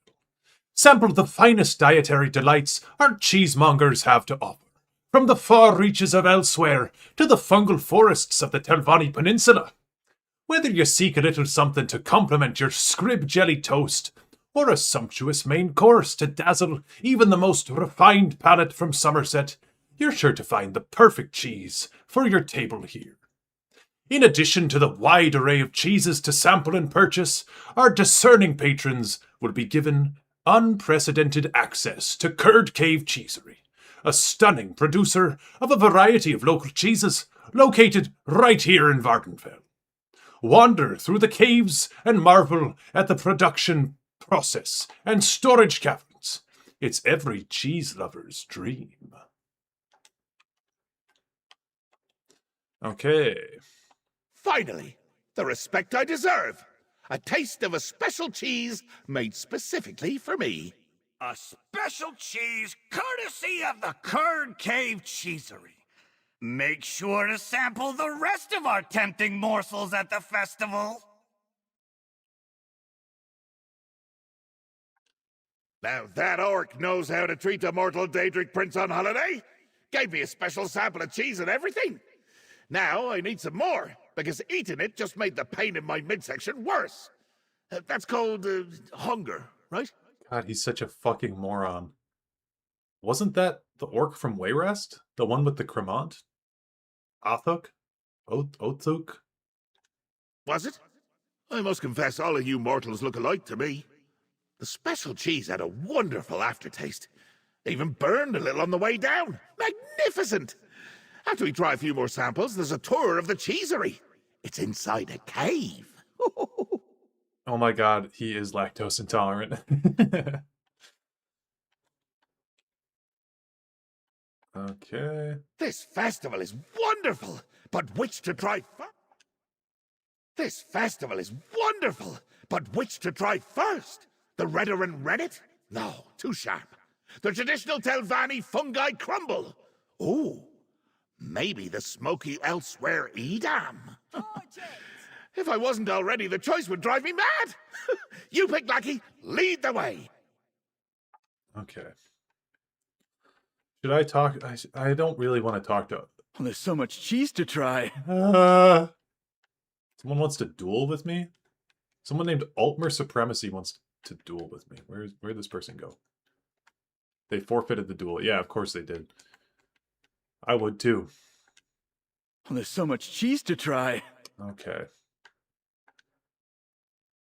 Sample the finest dietary delights our cheesemongers have to offer, from the far reaches of elsewhere to the fungal forests of the Telvanni Peninsula. Whether you seek a little something to complement your scrib jelly toast, or a sumptuous main course to dazzle even the most refined palate from Somerset, you're sure to find the perfect cheese for your table here. In addition to the wide array of cheeses to sample and purchase, our discerning patrons will be given unprecedented access to Curd Cave Cheesery, a stunning producer of a variety of local cheeses located right here in Vardenfell. Wander through the caves and marvel at the production process and storage cabinets. It's every cheese lover's dream. Okay. Finally, the respect I deserve. A taste of a special cheese made specifically for me. A special cheese courtesy of the Curd Cave Cheesery. Make sure to sample the rest of our tempting morsels at the festival. Now that orc knows how to treat a mortal Daedric prince on holiday. Gave me a special sample of cheese and everything. Now I need some more, because eating it just made the pain in my midsection worse. That's called hunger, right? God, he's such a fucking moron. Wasn't that the orc from Wayrest? The one with the Cremant? Othuk? Othuk? Was it? I must confess all of you mortals look alike to me. The special cheese had a wonderful aftertaste. Even burned a little on the way down. Magnificent! After we try a few more samples, there's a tour of the cheesery. It's inside a cave. Oh my god, he is lactose intolerant. Okay. This festival is wonderful, but which to try first? This festival is wonderful, but which to try first? The redder and rennet? No, too sharp. The traditional Telvanni fungi crumble. Ooh, maybe the smoky elsewhere Edam. If I wasn't already, the choice would drive me mad. You pick, Lackey. Lead the way. Okay. Should I talk? I don't really want to talk to... Well, there's so much cheese to try. Someone wants to duel with me? Someone named Altmer Supremacy wants to duel with me. Where'd this person go? They forfeited the duel. Yeah, of course they did. I would too. Well, there's so much cheese to try. Okay.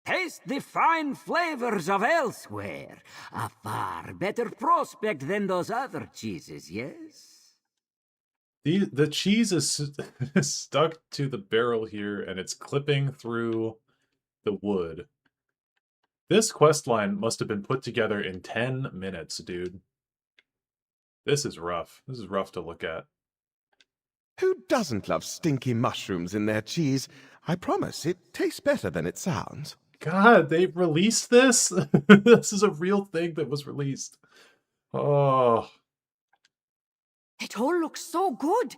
Taste the fine flavors of elsewhere. A far better prospect than those other cheeses, yes? The cheese is stuck to the barrel here, and it's clipping through the wood. This questline must have been put together in 10 minutes, dude. This is rough. This is rough to look at. Who doesn't love stinky mushrooms in their cheese? I promise, it tastes better than it sounds. God, they released this? This is a real thing that was released. Oh. It all looks so good.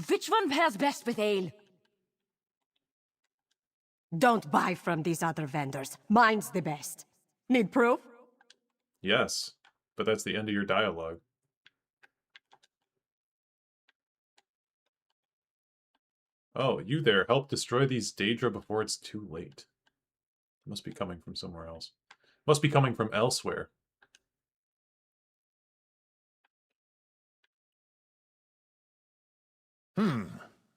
Which one pairs best with ale? Don't buy from these other vendors. Mine's the best. Need proof? Yes, but that's the end of your dialogue. Oh, you there. Help destroy these Daedra before it's too late. Must be coming from somewhere else. Must be coming from elsewhere.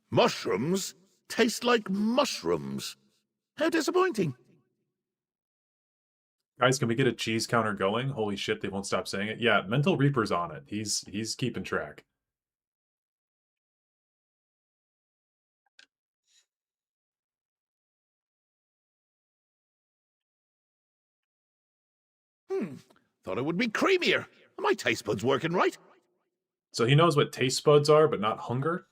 Mushrooms taste like mushrooms. How disappointing. Guys, can we get a cheese counter going? Holy shit, they won't stop saying it. Yeah, Mental Reaper's on it. He's keeping track. Thought it would be creamier. My taste buds working right. So he knows what taste buds are, but not hunger?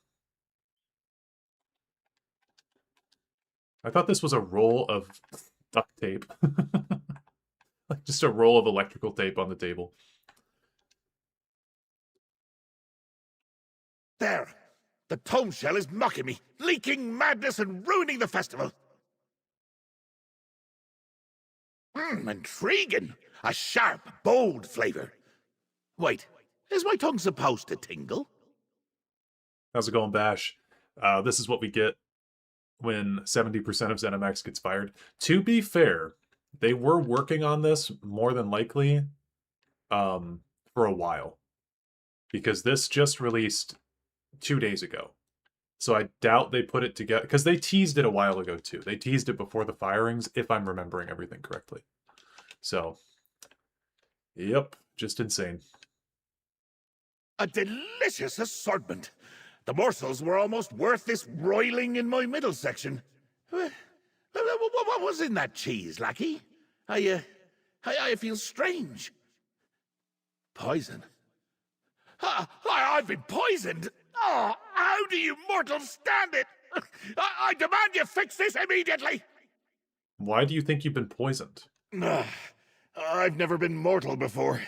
I thought this was a roll of duct tape. Like just a roll of electrical tape on the table. There. The tome shell is mocking me, leaking madness and ruining the festival. Intriguing. A sharp, bold flavor. Wait, is my tongue supposed to tingle? How's it going, Bash? This is what we get when 70% of ZeniMax gets fired. To be fair, they were working on this more than likely for a while. Because this just released 2 days ago. So I doubt they put it together. Because they teased it a while ago, too. They teased it before the firings, if I'm remembering everything correctly. So, yep, just insane. A delicious assortment. The morsels were almost worth this roiling in my middle section. What was in that cheese, lackey? I feel strange. Poison? I've been poisoned. Oh, how do you mortals stand it? I demand you fix this immediately. Why do you think you've been poisoned? I've never been mortal before.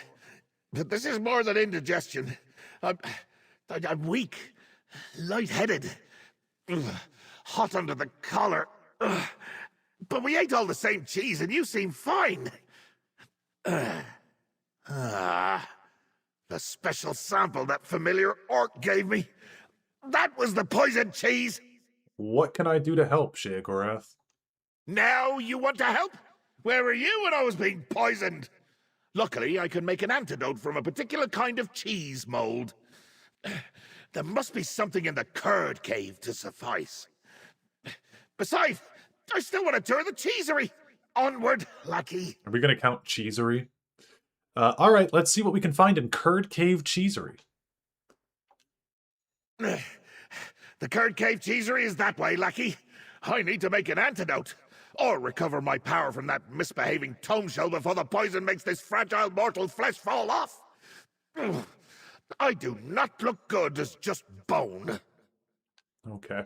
But this is more than indigestion. I'm weak, lightheaded, hot under the collar. But we ate all the same cheese and you seem fine. The special sample that familiar orc gave me. That was the poisoned cheese. What can I do to help, Sheogorath? Now you want to help? Where were you when I was being poisoned? Luckily, I can make an antidote from a particular kind of cheese mold. There must be something in the curd cave to suffice. Besides, I still want to tour the cheesery. Onward, lackey. Are we going to count cheesery? All right, let's see what we can find in Curd Cave Cheesery. The Curd Cave Cheesery is that way, lackey. I need to make an antidote. Or recover my power from that misbehaving tome shell before the poison makes this fragile mortal flesh fall off. I do not look good as just bone. Okay.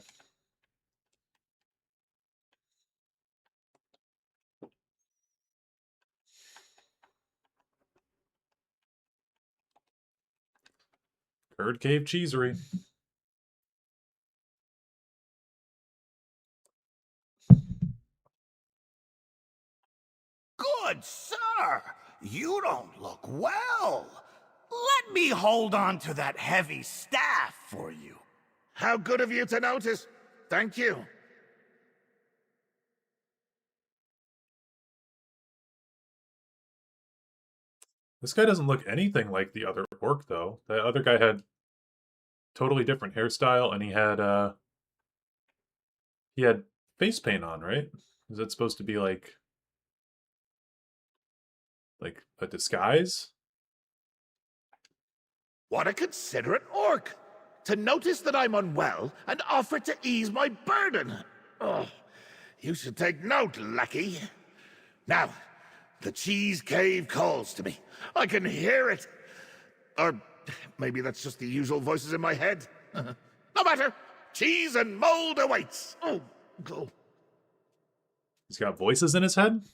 Curd Cave Cheesery. Good sir, you don't look well. Let me hold on to that heavy staff for you. How good of you to notice. Thank you. This guy doesn't look anything like the other orc, though. The other guy had totally different hairstyle, and he had face paint on, right? Is that supposed to be like a disguise? What a considerate orc! To notice that I'm unwell and offer to ease my burden. Oh, you should take note, lackey. Now, the cheese cave calls to me. I can hear it. Or maybe that's just the usual voices in my head. No matter. Cheese and mold awaits. Oh, go. He's got voices in his head?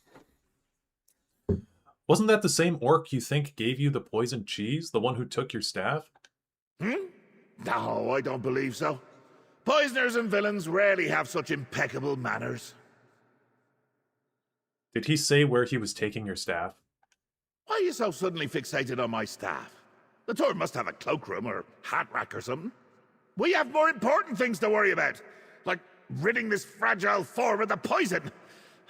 Wasn't that the same orc you think gave you the poisoned cheese? The one who took your staff? No, I don't believe so. Poisoners and villains rarely have such impeccable manners. Did he say where he was taking your staff? Why are you so suddenly fixated on my staff? The tour must have a cloakroom or hat rack or something. We have more important things to worry about, like ridding this fragile form of the poison.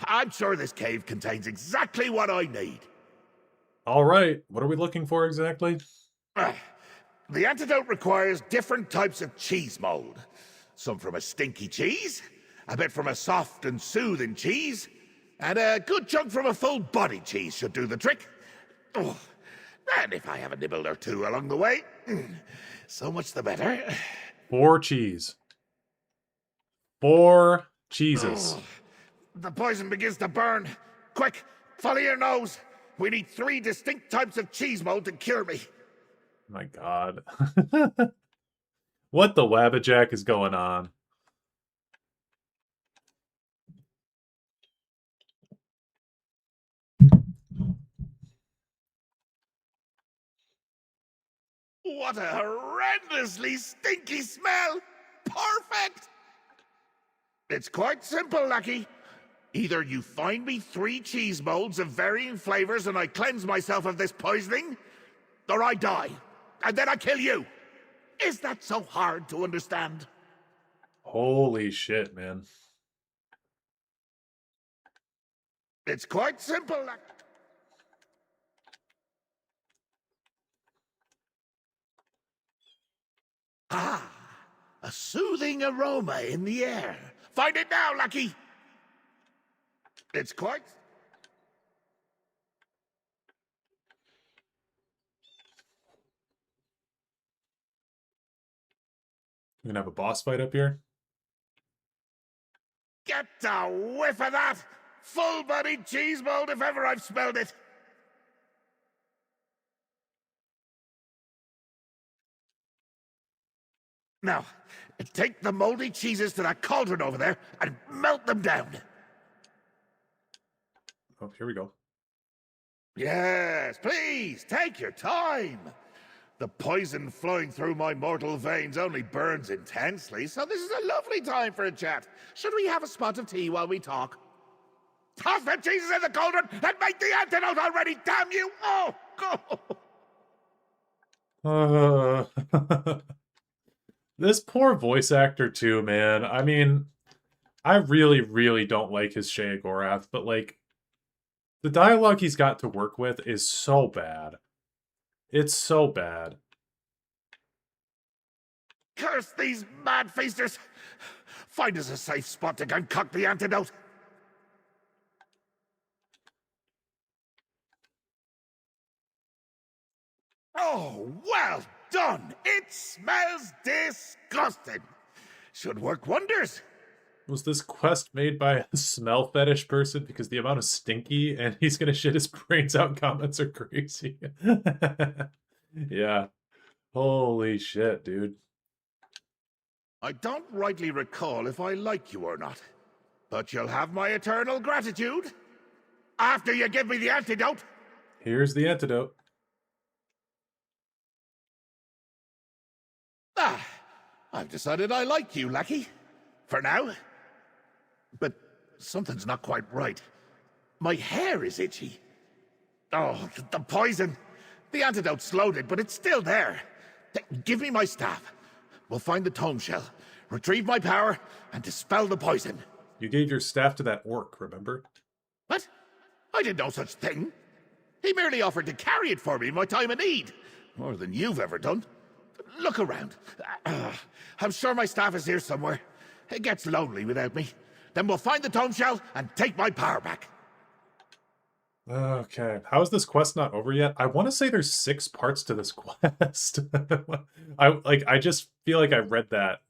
I'm sure this cave contains exactly what I need. All right, what are we looking for exactly? The antidote requires different types of cheese mold. Some from a stinky cheese, a bit from a soft and soothing cheese, and a good chunk from a full-bodied cheese should do the trick. Oh, and if I have a nibble or two along the way, so much the better. 4 cheese. 4 cheeses. The poison begins to burn. Quick, follow your nose. We need 3 distinct types of cheese mold to cure me. My God. What the wabbajack is going on? What a horrendously stinky smell! Perfect! It's quite simple, Lucky. Either you find me 3 cheese molds of varying flavors and I cleanse myself of this poisoning, or I die, and then I kill you. Is that so hard to understand? Holy shit, man. It's quite simple, Lucky. Ah, a soothing aroma in the air. Find it now, Lucky. It's quite... We're gonna have a boss fight up here? Get a whiff of that! Full-bodied cheese mold if ever I've smelled it. Now, take the moldy cheeses to that cauldron over there and melt them down. Oh, here we go. Yes, please, take your time. The poison flowing through my mortal veins only burns intensely, so this is a lovely time for a chat. Should we have a spot of tea while we talk? Toss them cheeses in the cauldron and make the antidote already, damn you! Oh, go! This poor voice actor too, man. I mean, I really, really don't like his Sheogorath, but like, the dialogue he's got to work with is so bad. It's so bad. Curse these mad feasters! Find us a safe spot to concoct the antidote. Oh, well done! It smells disgusting. Should work wonders. Was this quest made by a smell fetish person? Because the amount of stinky and he's gonna shit his brains out comments are crazy. Yeah. Holy shit, dude. I don't rightly recall if I like you or not, but you'll have my eternal gratitude after you give me the antidote. Here's the antidote. Ah, I've decided I like you, Lucky. For now. But something's not quite right. My hair is itchy. Oh, the poison. The antidote's loaded, but it's still there. Give me my staff. We'll find the tome shell, retrieve my power, and dispel the poison. You gave your staff to that orc, remember? What? I did no such thing. He merely offered to carry it for me in my time of need. More than you've ever done. Look around. I'm sure my staff is here somewhere. It gets lonely without me. Then we'll find the tome shell and take my power back. Okay. How is this quest not over yet? I want to say there's 6 parts to this quest. I just feel like I read that.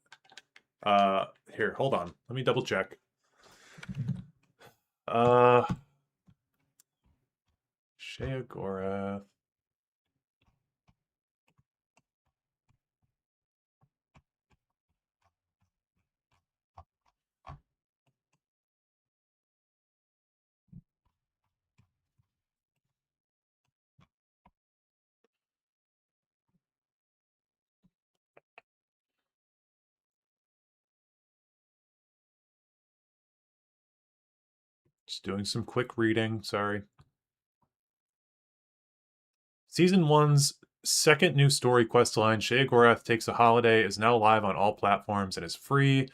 Here, hold on. Let me double check. Sheogorath. Just doing some quick reading, sorry. Season 1's second new story questline, Sheogorath Takes a Holiday, is now live on all platforms and is free.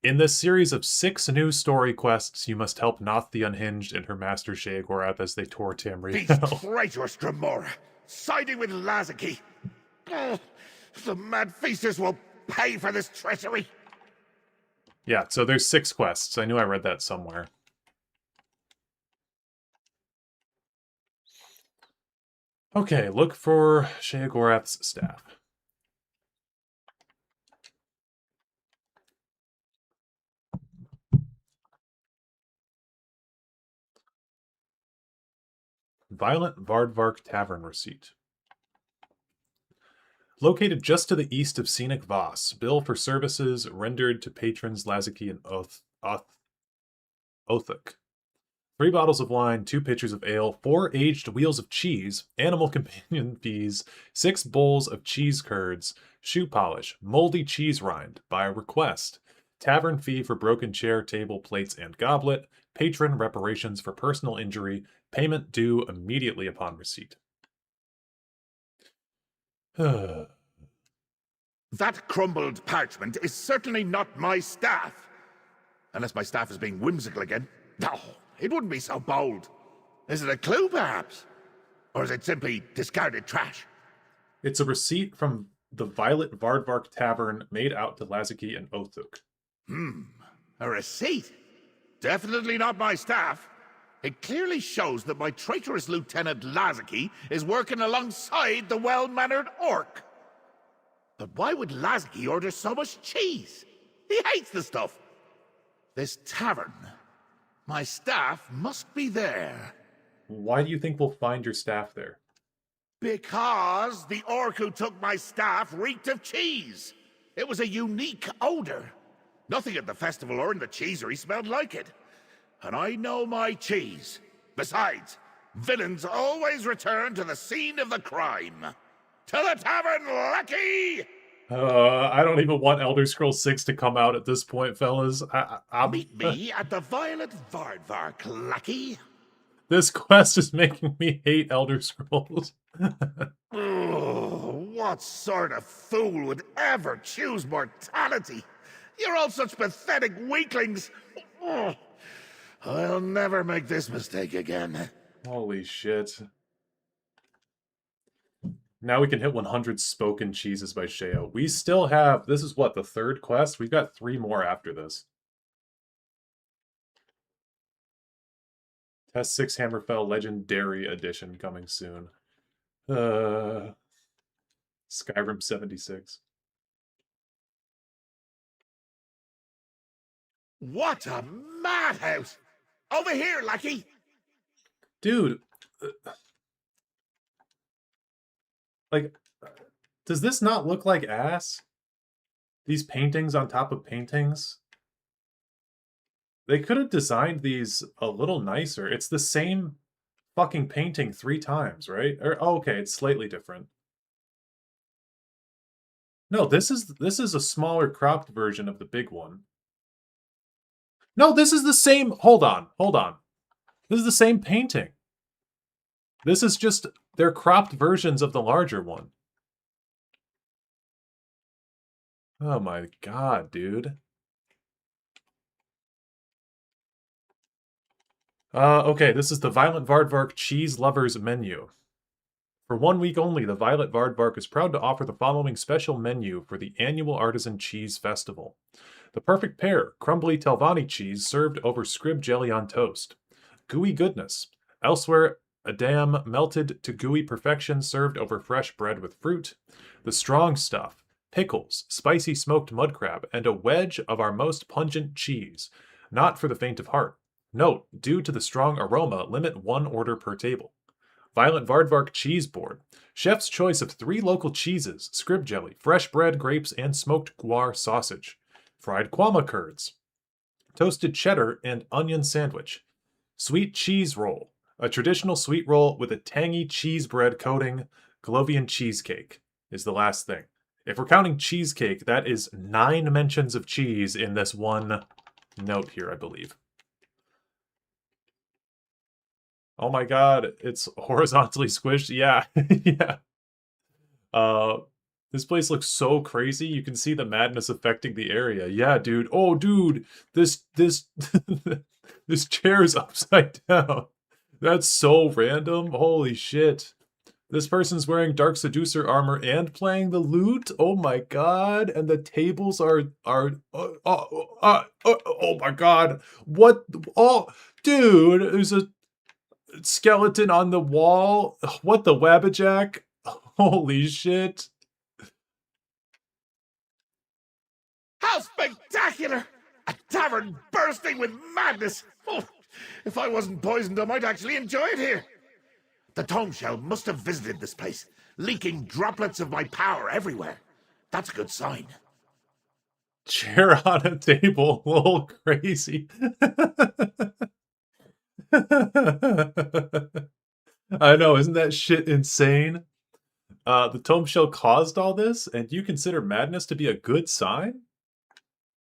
In this series of 6 new story quests, you must help Noth the Unhinged and her master Sheogorath as they tour These Tamriel. traitors, Dremora, siding with Lazaki. Oh, the mad feasters will pay for this treachery. Yeah, so there's 6 quests. I knew I read that somewhere. Okay, look for Sheogorath's staff. Violent Vardvark Tavern receipt. Located just to the east of scenic Voss, bill for services rendered to patrons Laziki and Othuk. 3 bottles of wine, 2 pitchers of ale, 4 aged wheels of cheese, animal companion fees, 6 bowls of cheese curds, shoe polish, moldy cheese rind, by request, tavern fee for broken chair, table, plates, and goblet, patron reparations for personal injury, payment due immediately upon receipt. That crumbled parchment is certainly not my staff. Unless my staff is being whimsical again. No, it wouldn't be so bold. Is it a clue, perhaps? Or is it simply discarded trash? It's a receipt from the Violet Vardvark Tavern made out to Laziki and Othuk. A receipt? Definitely not my staff. It clearly shows that my traitorous Lieutenant Laziki is working alongside the well-mannered orc. But why would Laziki order so much cheese? He hates the stuff. This tavern. My staff must be there. Why do you think we'll find your staff there? Because the orc who took my staff reeked of cheese. It was a unique odor. Nothing at the festival or in the cheesery smelled like it. And I know my cheese. Besides, villains always return to the scene of the crime. To the tavern, Lucky! I don't even want Elder Scrolls 6 to come out at this point, fellas. I'll Meet me at the Violet Vardvark, Lucky. This quest is making me hate Elder Scrolls. Oh, what sort of fool would ever choose mortality? You're all such pathetic weaklings. Oh, I'll never make this mistake again. Holy shit. Now we can hit 100 spoken cheeses by Sheo. We still have, this is what, the 3rd quest? We've got 3 more after this. Test 6 Hammerfell Legendary Edition coming soon. Skyrim 76. What a madhouse! Over here, Lucky! Dude. Like, does this not look like ass? These paintings on top of paintings? They could have designed these a little nicer. It's the same fucking painting 3 times, right? Or, oh, okay, it's slightly different. No, this is a smaller cropped version of the big one. No, this is the same. Hold on. This is the same painting. This is just their cropped versions of the larger one. Oh my god, dude. Okay, this is the Violent Vardvark Cheese Lovers menu. For 1 week only, the Violet Vardvark is proud to offer the following special menu for the annual Artisan Cheese Festival. The perfect pair, crumbly Telvanni cheese served over scrib jelly on toast. Gooey goodness. Elsewhere, a dam melted to gooey perfection served over fresh bread with fruit. The strong stuff, pickles, spicy smoked mud crab, and a wedge of our most pungent cheese. Not for the faint of heart. Note, due to the strong aroma, limit 1 order per table. Violent Vardvark Cheese Board. Chef's choice of 3 local cheeses, scrib jelly, fresh bread, grapes, and smoked guar sausage. Fried quama curds. Toasted cheddar and onion sandwich. Sweet cheese roll. A traditional sweet roll with a tangy cheese bread coating. Galovian cheesecake is the last thing. If we're counting cheesecake, that is 9 mentions of cheese in this one note here, I believe. Oh my god, it's horizontally squished. Yeah, yeah. This place looks so crazy. You can see the madness affecting the area. Yeah, dude. Oh, dude, this this chair is upside down. That's so random. Holy shit. This person's wearing Dark Seducer armor and playing the lute. Oh my god. And the tables are oh my god. What? Oh, dude, there's a skeleton on the wall. What the wabbajack? Holy shit. How spectacular! A tavern bursting with madness! Oh, if I wasn't poisoned, I might actually enjoy it here. The tome shell must have visited this place, leaking droplets of my power everywhere. That's a good sign. Chair on a table, a little crazy. I know, isn't that shit insane? The tome shell caused all this, and you consider madness to be a good sign?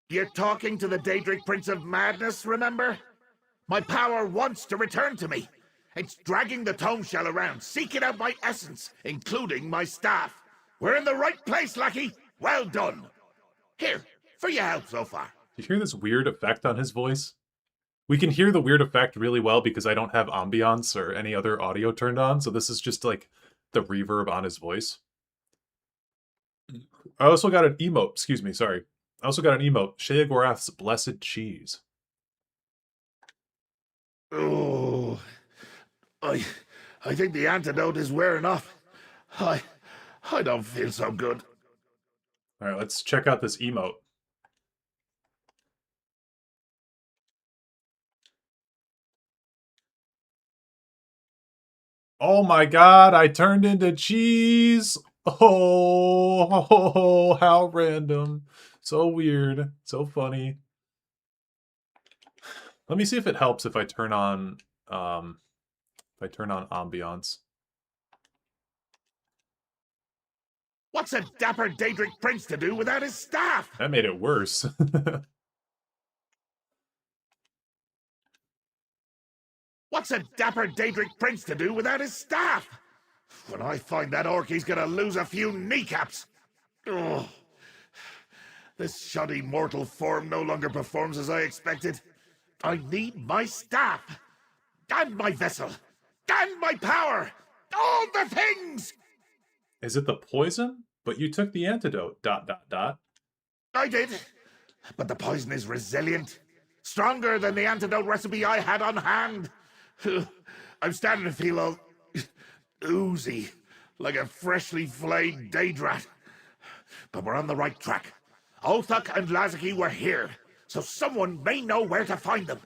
You're talking to the Daedric Prince of Madness, remember? My power wants to return to me. It's dragging the tome shell around, seeking out my essence, including my staff. We're in the right place, Lucky. Well done. Here, for your help so far. Do you hear this weird effect on his voice? We can hear the weird effect really well because I don't have ambiance or any other audio turned on, so this is just like the reverb on his voice. I also got an emote, excuse me, sorry. I also got an emote, Sheogorath's Blessed Cheese. Oh, I think the antidote is wearing off. I don't feel so good. All right, let's check out this emote. Oh my god, I turned into cheese! Oh, how random. So weird. So funny. Let me see if it helps if I turn on ambiance. What's a dapper Daedric prince to do without his staff? That made it worse. What's a dapper Daedric prince to do without his staff? When I find that orc, he's gonna lose a few kneecaps. Ugh. This shoddy mortal form no longer performs as I expected. I need my staff, and my vessel, and my power, all the things! Is it the poison? But you took the antidote, ... I did, but the poison is resilient. Stronger than the antidote recipe I had on hand. I'm starting to feel all oozy, like a freshly flayed Daedrat. But we're on the right track. Othak and Lazaki were here, so someone may know where to find them.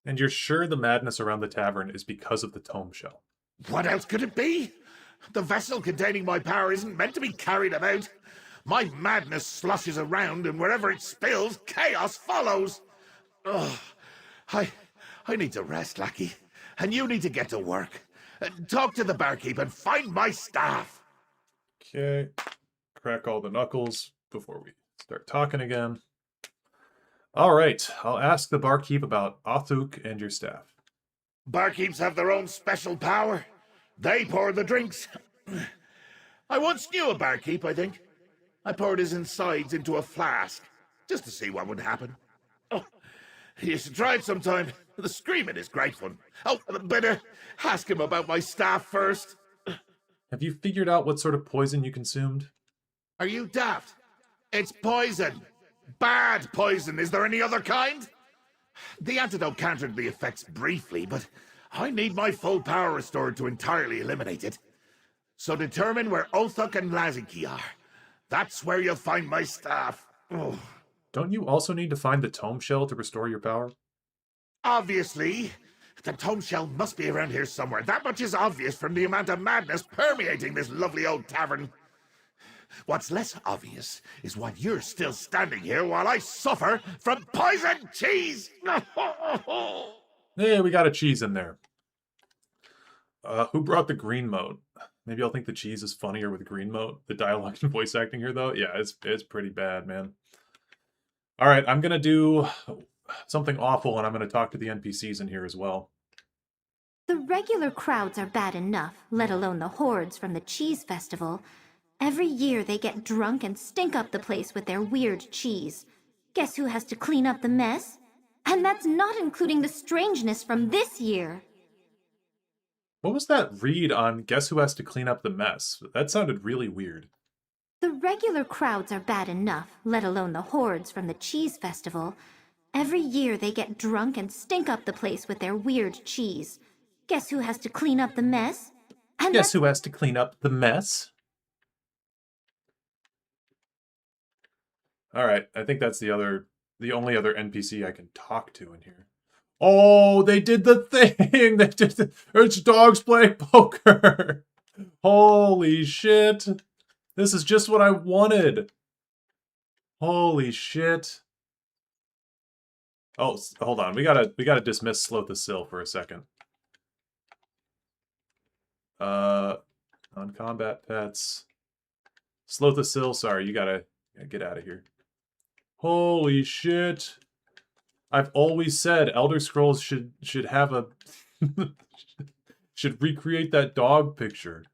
And you're sure the madness around the tavern is because of the tome shell? What else could it be? The vessel containing my power isn't meant to be carried about. My madness sloshes around, and wherever it spills, chaos follows. Ugh. I need to rest, Lackey. And you need to get to work. Talk to the barkeep and find my staff. Okay. Crack all the knuckles before we start talking again. All right. I'll ask the barkeep about Othuk and your staff. Barkeeps have their own special power. They pour the drinks. I once knew a barkeep, I think. I poured his insides into a flask, just to see what would happen. Oh, you should try it sometime. The screaming is great fun. Oh, better ask him about my staff first. Have you figured out what sort of poison you consumed? Are you daft? It's poison. Bad poison. Is there any other kind? The antidote countered the effects briefly, but I need my full power restored to entirely eliminate it. So determine where Othak and Laziki are. That's where you'll find my staff. Oh. Don't you also need to find the tome shell to restore your power? Obviously. The tome shell must be around here somewhere. That much is obvious from the amount of madness permeating this lovely old tavern. What's less obvious is why you're still standing here while I suffer from poison cheese. Hey, we got a cheese in there. Who brought the green mode? Maybe I'll think the cheese is funnier with green mode. The dialogue and voice acting here, though, yeah, it's pretty bad, man. All right, I'm gonna do something awful, and I'm gonna talk to the NPCs in here as well. The regular crowds are bad enough, let alone the hordes from the cheese festival. Every year they get drunk and stink up the place with their weird cheese. Guess who has to clean up the mess? And that's not including the strangeness from this year. What was that read on Guess Who Has to Clean Up the Mess? That sounded really weird. The regular crowds are bad enough, let alone the hordes from the cheese festival. Every year they get drunk and stink up the place with their weird cheese. Guess who has to clean up the mess? And Guess who has to clean up the mess? All right, I think that's the only other NPC I can talk to in here. Oh, they did the thing. It's dogs playing poker. Holy shit. This is just what I wanted. Holy shit. Oh, hold on. We gotta dismiss Sloth-Sul for a second. Non-combat pets. Sloth-Sul, sorry, you gotta get out of here. Holy shit. I've always said Elder Scrolls should have a should recreate that dog picture.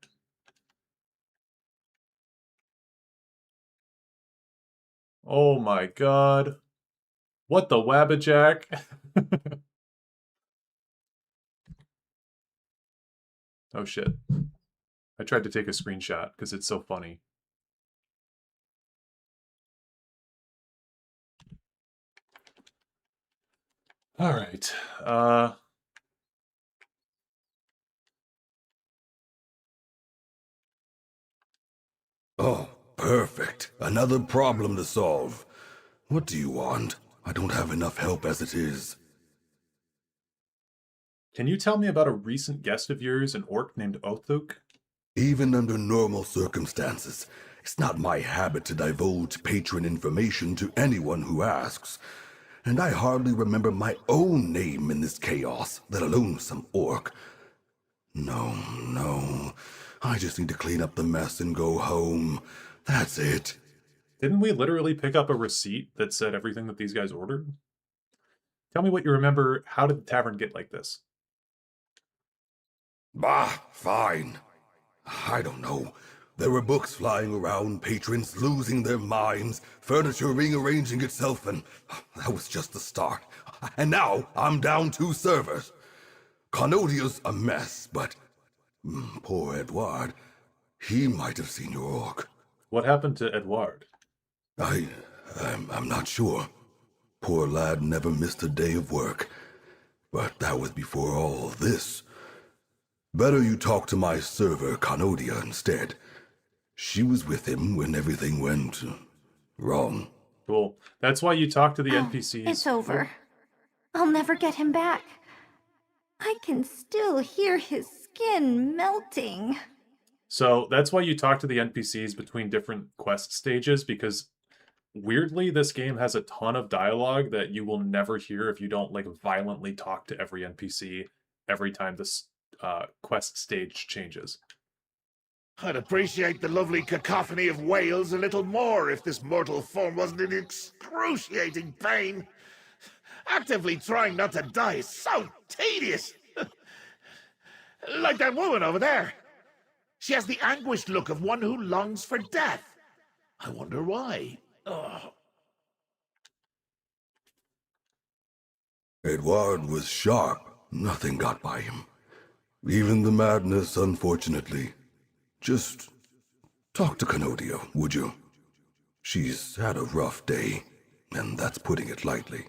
Oh my god. What the wabbajack? Oh shit. I tried to take a screenshot because it's so funny. All right. Oh, perfect. Another problem to solve. What do you want? I don't have enough help as it is. Can you tell me about a recent guest of yours, an orc named Othuk? Even under normal circumstances, it's not my habit to divulge patron information to anyone who asks. And I hardly remember my own name in this chaos, let alone some orc. No. I just need to clean up the mess and go home. That's it. Didn't we literally pick up a receipt that said everything that these guys ordered? Tell me what you remember. How did the tavern get like this? Bah, fine. I don't know. There were books flying around, patrons losing their minds, furniture rearranging itself, and that was just the start. And now I'm down 2 servers. Conodia's a mess, but poor Edward, he might have seen your orc. What happened to Edward? I'm not sure. Poor lad never missed a day of work. But that was before all this. Better you talk to my server, Conodia, instead. She was with him when everything went wrong. Cool. That's why you talk to the NPCs. It's over. I'll never get him back. I can still hear his skin melting. So that's why you talk to the NPCs between different quest stages, because weirdly, this game has a ton of dialogue that you will never hear if you don't like violently talk to every NPC every time this quest stage changes. I'd appreciate the lovely cacophony of wails a little more if this mortal form wasn't in excruciating pain. Actively trying not to die is so tedious. Like that woman over there. She has the anguished look of one who longs for death. I wonder why. Ugh. Edward was sharp. Nothing got by him. Even the madness, unfortunately. Just talk to Conodia, would you? She's had a rough day, and that's putting it lightly.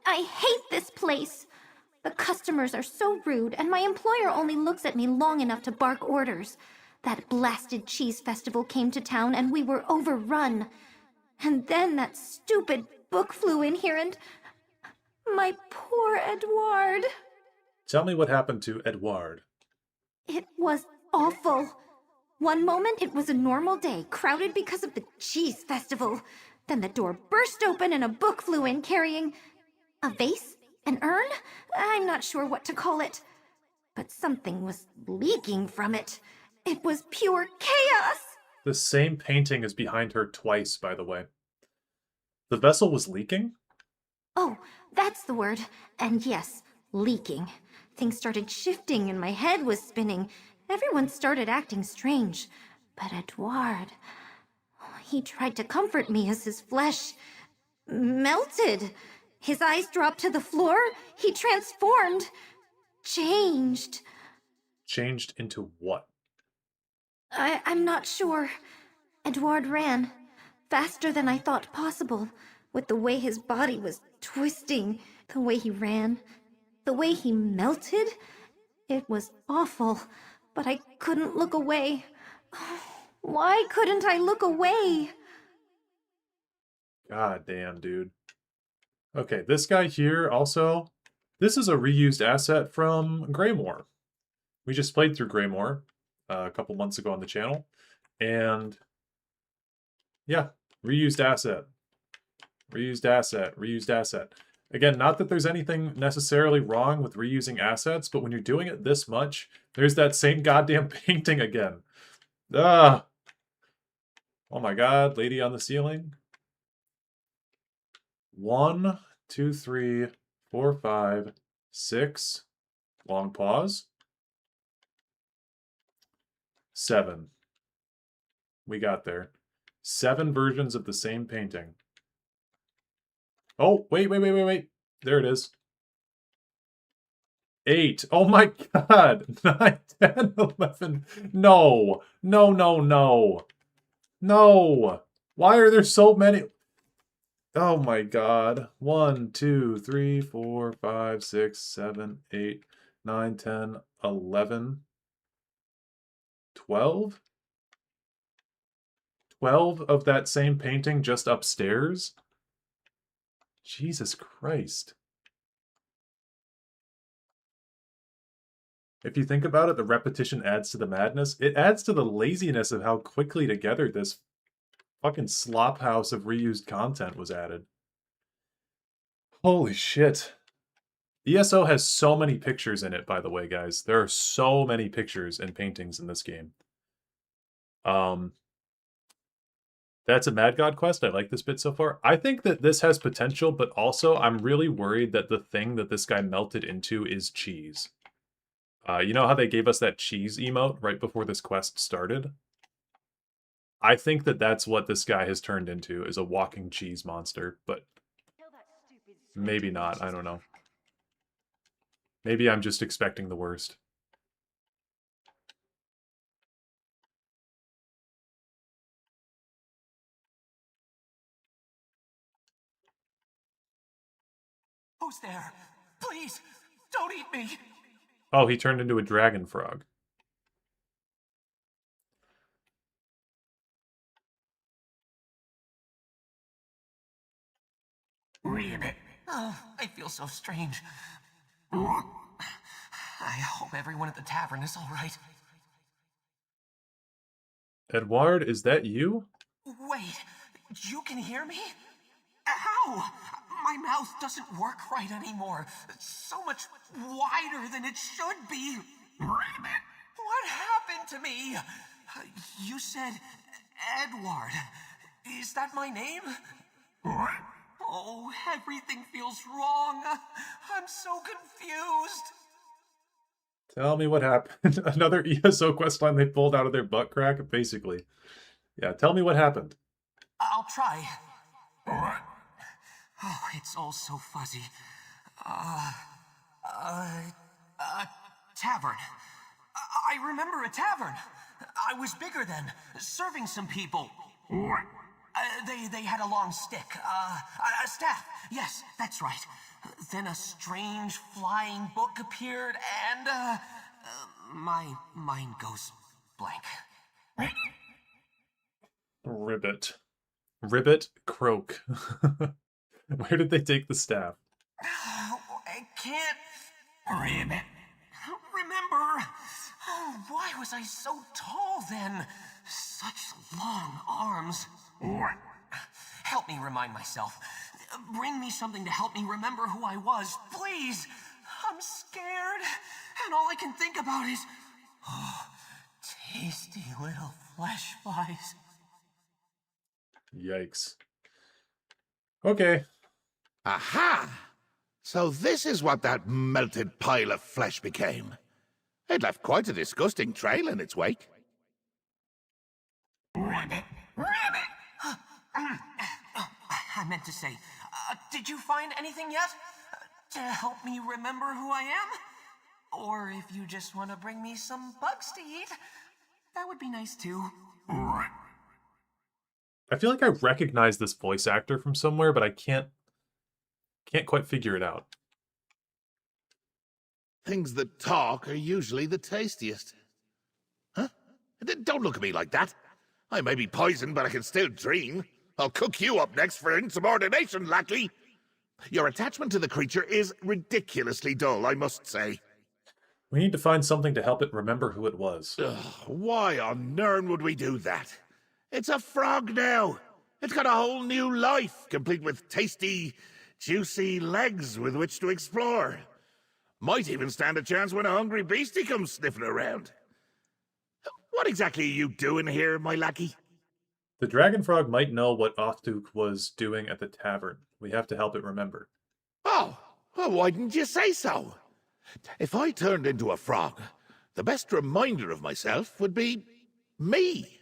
I hate this place. The customers are so rude, and my employer only looks at me long enough to bark orders. That blasted cheese festival came to town, and we were overrun. And then that stupid book flew in here, and my poor Edward. Tell me what happened to Edward. It was awful. One moment it was a normal day, crowded because of the cheese festival. Then the door burst open and a book flew in carrying a vase? An urn? I'm not sure what to call it. But something was leaking from it. It was pure chaos! The same painting is behind her twice, by the way. The vessel was leaking? Oh, that's the word. And yes, leaking. Things started shifting and my head was spinning. Everyone started acting strange. But Edward, he tried to comfort me as his flesh melted. His eyes dropped to the floor. He transformed. Changed. Changed into what? I'm not sure. Edward ran. Faster than I thought possible. With the way his body was twisting. The way he ran. The way he melted. It was awful. But I couldn't look away. Why couldn't I look away? God damn, dude. Okay, this guy here also, this is a reused asset from Greymoor. We just played through Greymoor a couple months ago on the channel, and yeah, reused asset. Reused asset, reused asset. Again, not that there's anything necessarily wrong with reusing assets, but when you're doing it this much, there's that same goddamn painting again. Ah! Oh my god, lady on the ceiling. 1, 2, 3, 4, 5, 6. Long pause. 7. We got there. 7 versions of the same painting. Oh, wait. There it is. 8. Oh my god. 9, 10, 11. No. No. Why are there so many? Oh my god. 1, 2, 3, 4, 5, 6, 7, 8, 9, 10, 11. 12? 12 of that same painting just upstairs? Jesus Christ. If you think about it, the repetition adds to the madness. It adds to the laziness of how quickly together this fucking slop house of reused content was added. Holy shit. ESO has so many pictures in it, by the way, guys. There are so many pictures and paintings in this game. That's a Mad God quest. I like this bit so far. I think that this has potential, but also I'm really worried that the thing that this guy melted into is cheese. You know how they gave us that cheese emote right before this quest started? I think that that's what this guy has turned into, is a walking cheese monster, but maybe not. I don't know. Maybe I'm just expecting the worst. Who's there? Please, don't eat me! Oh, he turned into a dragon frog. Ribbit. Oh, I feel so strange. I hope everyone at the tavern is all right. Edward, is that you? Wait, you can hear me? Ow! My mouth doesn't work right anymore. It's so much wider than it should be. Ribbit. What happened to me? You said Edward. Is that my name? Oh, everything feels wrong. I'm so confused. Tell me what happened. Another ESO questline they pulled out of their butt crack, basically. Yeah, tell me what happened. I'll try. Oh, it's all so fuzzy. Tavern. I remember a tavern. I was bigger then, serving some people. They had a long stick. A staff. Yes, that's right. Then a strange flying book appeared, and my mind goes blank. Ribbit croak. Where did they take the staff? I can't remember. Oh, why was I so tall then? Such long arms. Help me remind myself. Bring me something to help me remember who I was, please. I'm scared, and all I can think about is, oh, tasty little flesh flies. Yikes. Okay. Aha! So this is what that melted pile of flesh became. It left quite a disgusting trail in its wake. Rabbit! I meant to say, did you find anything yet? To help me remember who I am? Or if you just want to bring me some bugs to eat, that would be nice too. I feel like I recognize this voice actor from somewhere, but I can't quite figure it out. Things that talk are usually the tastiest. Huh? Don't look at me like that. I may be poisoned, but I can still dream. I'll cook you up next for insubordination, lackey. Your attachment to the creature is ridiculously dull, I must say. We need to find something to help it remember who it was. Ugh, why on Nirn would we do that? It's a frog now. It's got a whole new life, complete with tasty, juicy legs with which to explore. Might even stand a chance when a hungry beastie comes sniffing around. What exactly are you doing here, my lackey? The dragon frog might know what Othtuk was doing at the tavern. We have to help it remember. Oh, well, why didn't you say so? If I turned into a frog, the best reminder of myself would be me.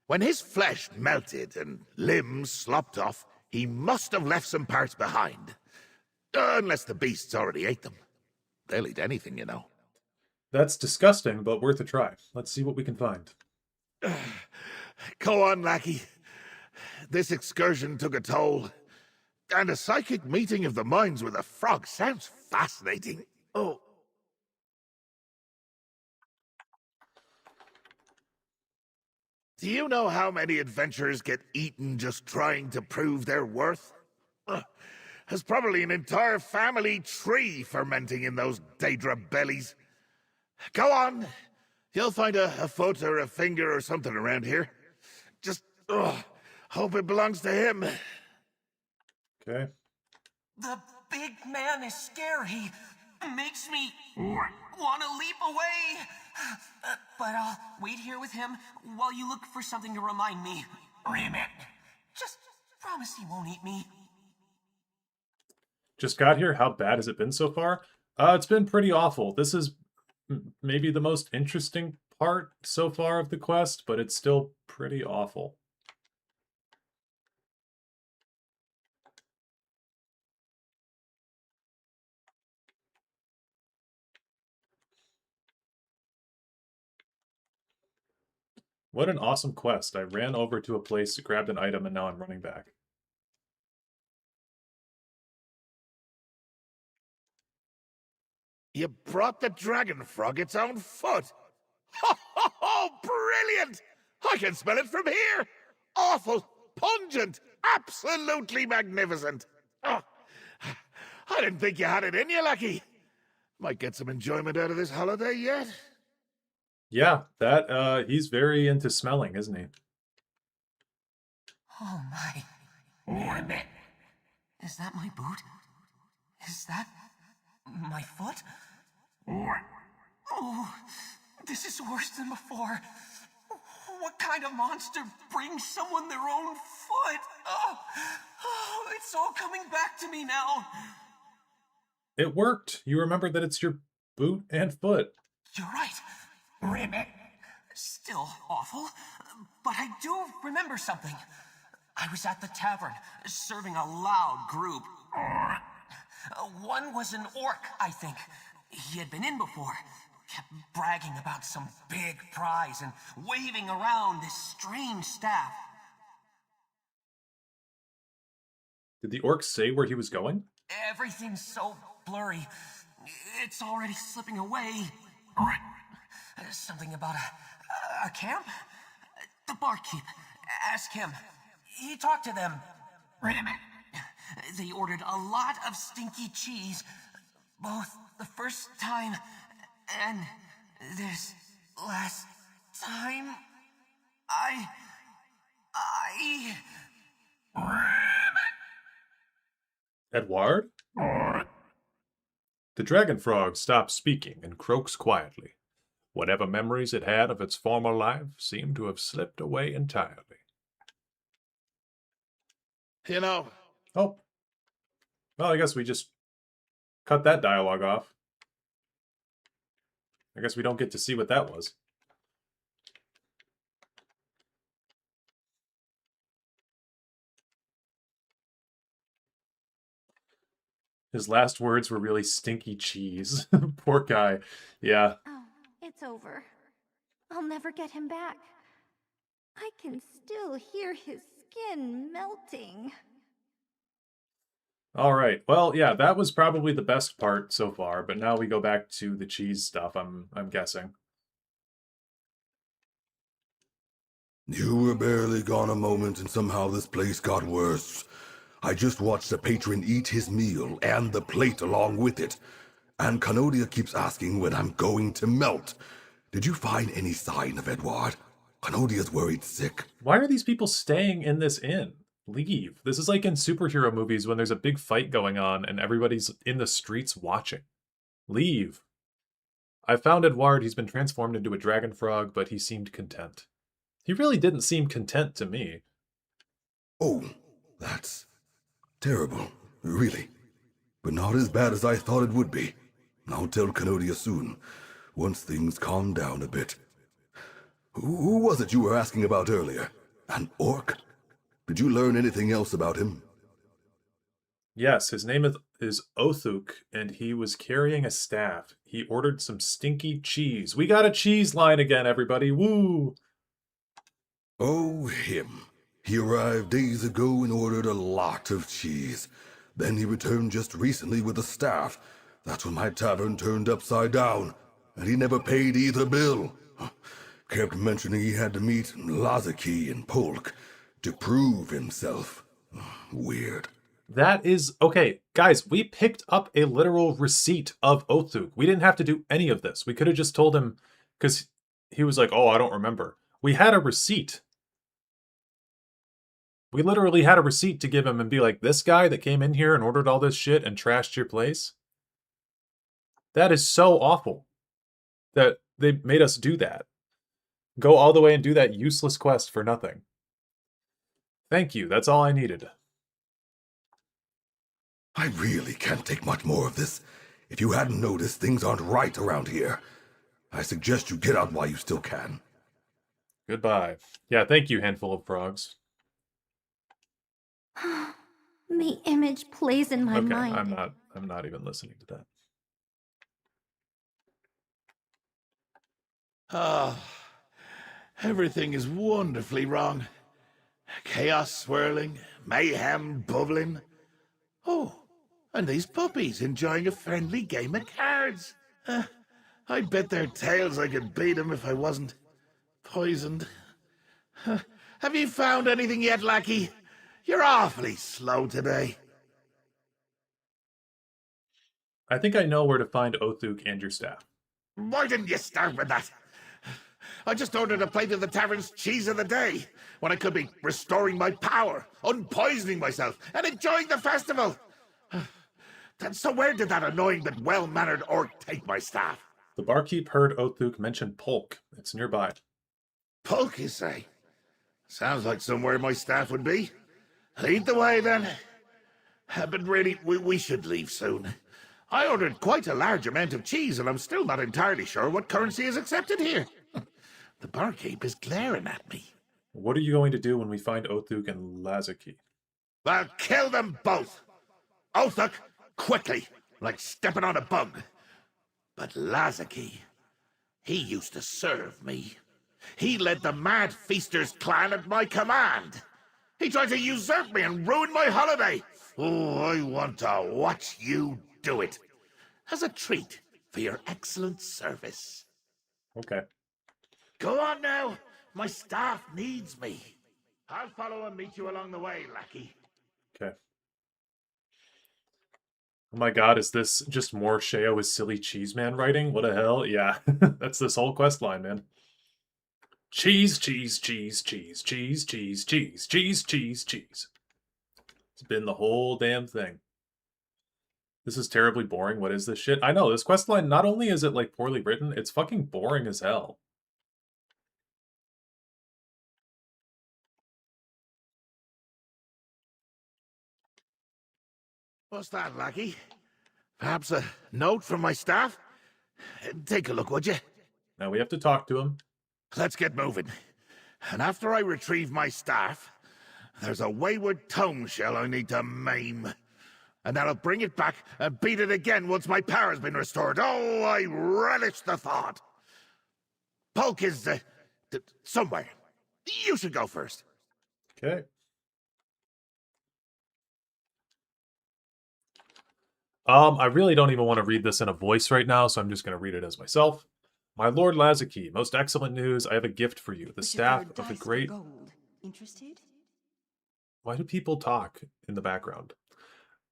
When his flesh melted and limbs slopped off, he must have left some parts behind. Unless the beasts already ate them. They'll eat anything, you know. That's disgusting, but worth a try. Let's see what we can find. Go on, lackey. This excursion took a toll. And a psychic meeting of the minds with a frog sounds fascinating. Oh. Do you know how many adventurers get eaten just trying to prove their worth? There's probably an entire family tree fermenting in those Daedra bellies. Go on. You'll find a foot or a finger or something around here. Just hope it belongs to him. Okay. The big man is scary. Makes me want to leap away. But I'll wait here with him while you look for something to remind me. Just promise he won't eat me. Just got here. How bad has it been so far? It's been pretty awful. This is maybe the most interesting part so far of the quest, but it's still pretty awful. What an awesome quest. I ran over to a place, grabbed an item, and now I'm running back. You brought the dragon frog its own foot. Ho, ho, ho! Brilliant! I can smell it from here. Awful, pungent, absolutely magnificent. Oh, I didn't think you had it in you, Lucky. Might get some enjoyment out of this holiday yet. Yeah, that, he's very into smelling, isn't he? Oh my. Is that my boot? Is that my foot? Oh, this is worse than before. What kind of monster brings someone their own foot? Oh, it's all coming back to me now. It worked. You remember that it's your boot and foot. You're right. Still awful, but I do remember something. I was at the tavern, serving a loud group. One was an orc, I think. He had been in before. Kept bragging about some big prize and waving around this strange staff. Did the orc say where he was going? Everything's so blurry. It's already slipping away. Something about a camp? The barkeep. Ask him. He talked to them. They ordered a lot of stinky cheese, both the first time and this last time. Edward? The dragon frog stops speaking and croaks quietly. Whatever memories it had of its former life seem to have slipped away entirely. You know. Oh. Well, I guess we just cut that dialogue off. I guess we don't get to see what that was. His last words were really stinky cheese. Poor guy. Yeah. Oh, it's over. I'll never get him back. I can still hear his skin melting. All right. Well, yeah, that was probably the best part so far, but now we go back to the cheese stuff, I'm guessing. You were barely gone a moment, and somehow this place got worse. I just watched a patron eat his meal and the plate along with it. And Canodia keeps asking when I'm going to melt. Did you find any sign of Edward? Canodia's worried sick. Why are these people staying in this inn? Leave. This is like in superhero movies when there's a big fight going on and everybody's in the streets watching. Leave. I found Edward. He's been transformed into a dragon frog, but he seemed content. He really didn't seem content to me. Oh, that's terrible, really. But not as bad as I thought it would be. I'll tell Canodia soon, once things calm down a bit. Who was it you were asking about earlier? An orc? Did you learn anything else about him? Yes, his name is Othuk, and he was carrying a staff. He ordered some stinky cheese. We got a cheese line again, everybody. Woo! Oh, him. He arrived days ago and ordered a lot of cheese. Then he returned just recently with a staff. That's when my tavern turned upside down, and he never paid either bill. Kept mentioning he had to meet Lazaki and Polk to prove himself. Weird. That is... Okay, guys, we picked up a literal receipt of Othuk. We didn't have to do any of this. We could have just told him, because he was like, oh, I don't remember. We had a receipt. We literally had a receipt to give him and be like, this guy that came in here and ordered all this shit and trashed your place? That is so awful that they made us do that. Go all the way and do that useless quest for nothing. Thank you, that's all I needed. I really can't take much more of this. If you hadn't noticed, things aren't right around here. I suggest you get out while you still can. Goodbye. Yeah, thank you, handful of frogs. The image plays in my mind. I'm not even listening to that. Ah, everything is wonderfully wrong. Chaos swirling, mayhem bubbling. Oh, and these puppies enjoying a friendly game of cards. I bet their tails I could beat them if I wasn't poisoned. Have you found anything yet, lackey? You're awfully slow today. I think I know where to find Othuk and your staff. Why didn't you start with that? I just ordered a plate of the tavern's cheese of the day, when I could be restoring my power, unpoisoning myself, and enjoying the festival. So where did that annoying but well-mannered orc take my staff? The barkeep heard Othuk mention Polk. It's nearby. Polk, you say? Sounds like somewhere my staff would be. Lead the way, then. But really, we should leave soon. I ordered quite a large amount of cheese, and I'm still not entirely sure what currency is accepted here. The barkeep is glaring at me. What are you going to do when we find Othuk and Lazaki? I'll kill them both. Othuk, quickly, like stepping on a bug. But Lazaki, he used to serve me. He led the Mad Feasters clan at my command. He tried to usurp me and ruin my holiday. Oh, I want to watch you do it. As a treat for your excellent service. Okay. Go on now. My staff needs me. I'll follow and meet you along the way, lackey. Okay. Oh my god, is this just more Sheo is silly cheese man writing? What the hell? Yeah, that's this whole quest line, man. Cheese, cheese, cheese, cheese, cheese, cheese, cheese, cheese, cheese, cheese. It's been the whole damn thing. This is terribly boring. What is this shit? I know, this quest line, not only is it, like, poorly written, it's fucking boring as hell. What's that, lackey? Perhaps a note from my staff? Take a look, would you? Now we have to talk to him. Let's get moving. And after I retrieve my staff, there's a wayward tome shell I need to maim. And then I'll bring it back and beat it again once my power's been restored. Oh, I relish the thought. Polk is somewhere. You should go first. Okay. I really don't even want to read this in a voice right now, so I'm just going to read it as myself. My Lord Lazaki, most excellent news. I have a gift for you. The staff of the great... Interested? Why do people talk in the background?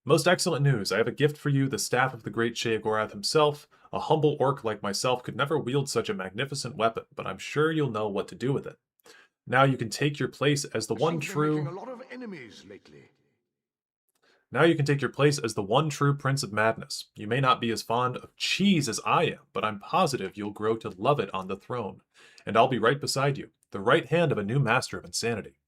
Most excellent news. I have a gift for you. The staff of the great Sheogorath himself. A humble orc like myself could never wield such a magnificent weapon, but I'm sure you'll know what to do with it. Now you can take your place as the one true... A lot of enemies lately. Now you can take your place as the one true Prince of Madness. You may not be as fond of cheese as I am, but I'm positive you'll grow to love it on the throne. And I'll be right beside you, the right hand of a new master of insanity.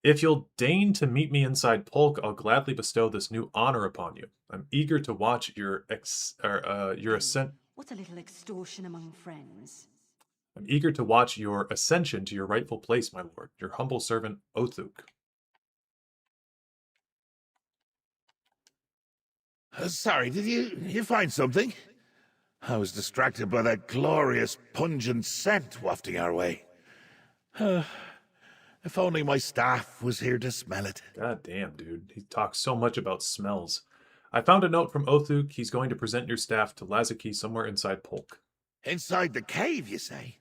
If you'll deign to meet me inside Polk, I'll gladly bestow this new honor upon you. I'm eager to watch your ascent. What's a little extortion among friends? I'm eager to watch your ascension to your rightful place, my lord. Your humble servant, Othuk. Sorry, did you find something? I was distracted by that glorious, pungent scent wafting our way. If only my staff was here to smell it. God damn, dude. He talks so much about smells. I found a note from Othuk. He's going to present your staff to Lazaki somewhere inside Polk. Inside the cave, you say?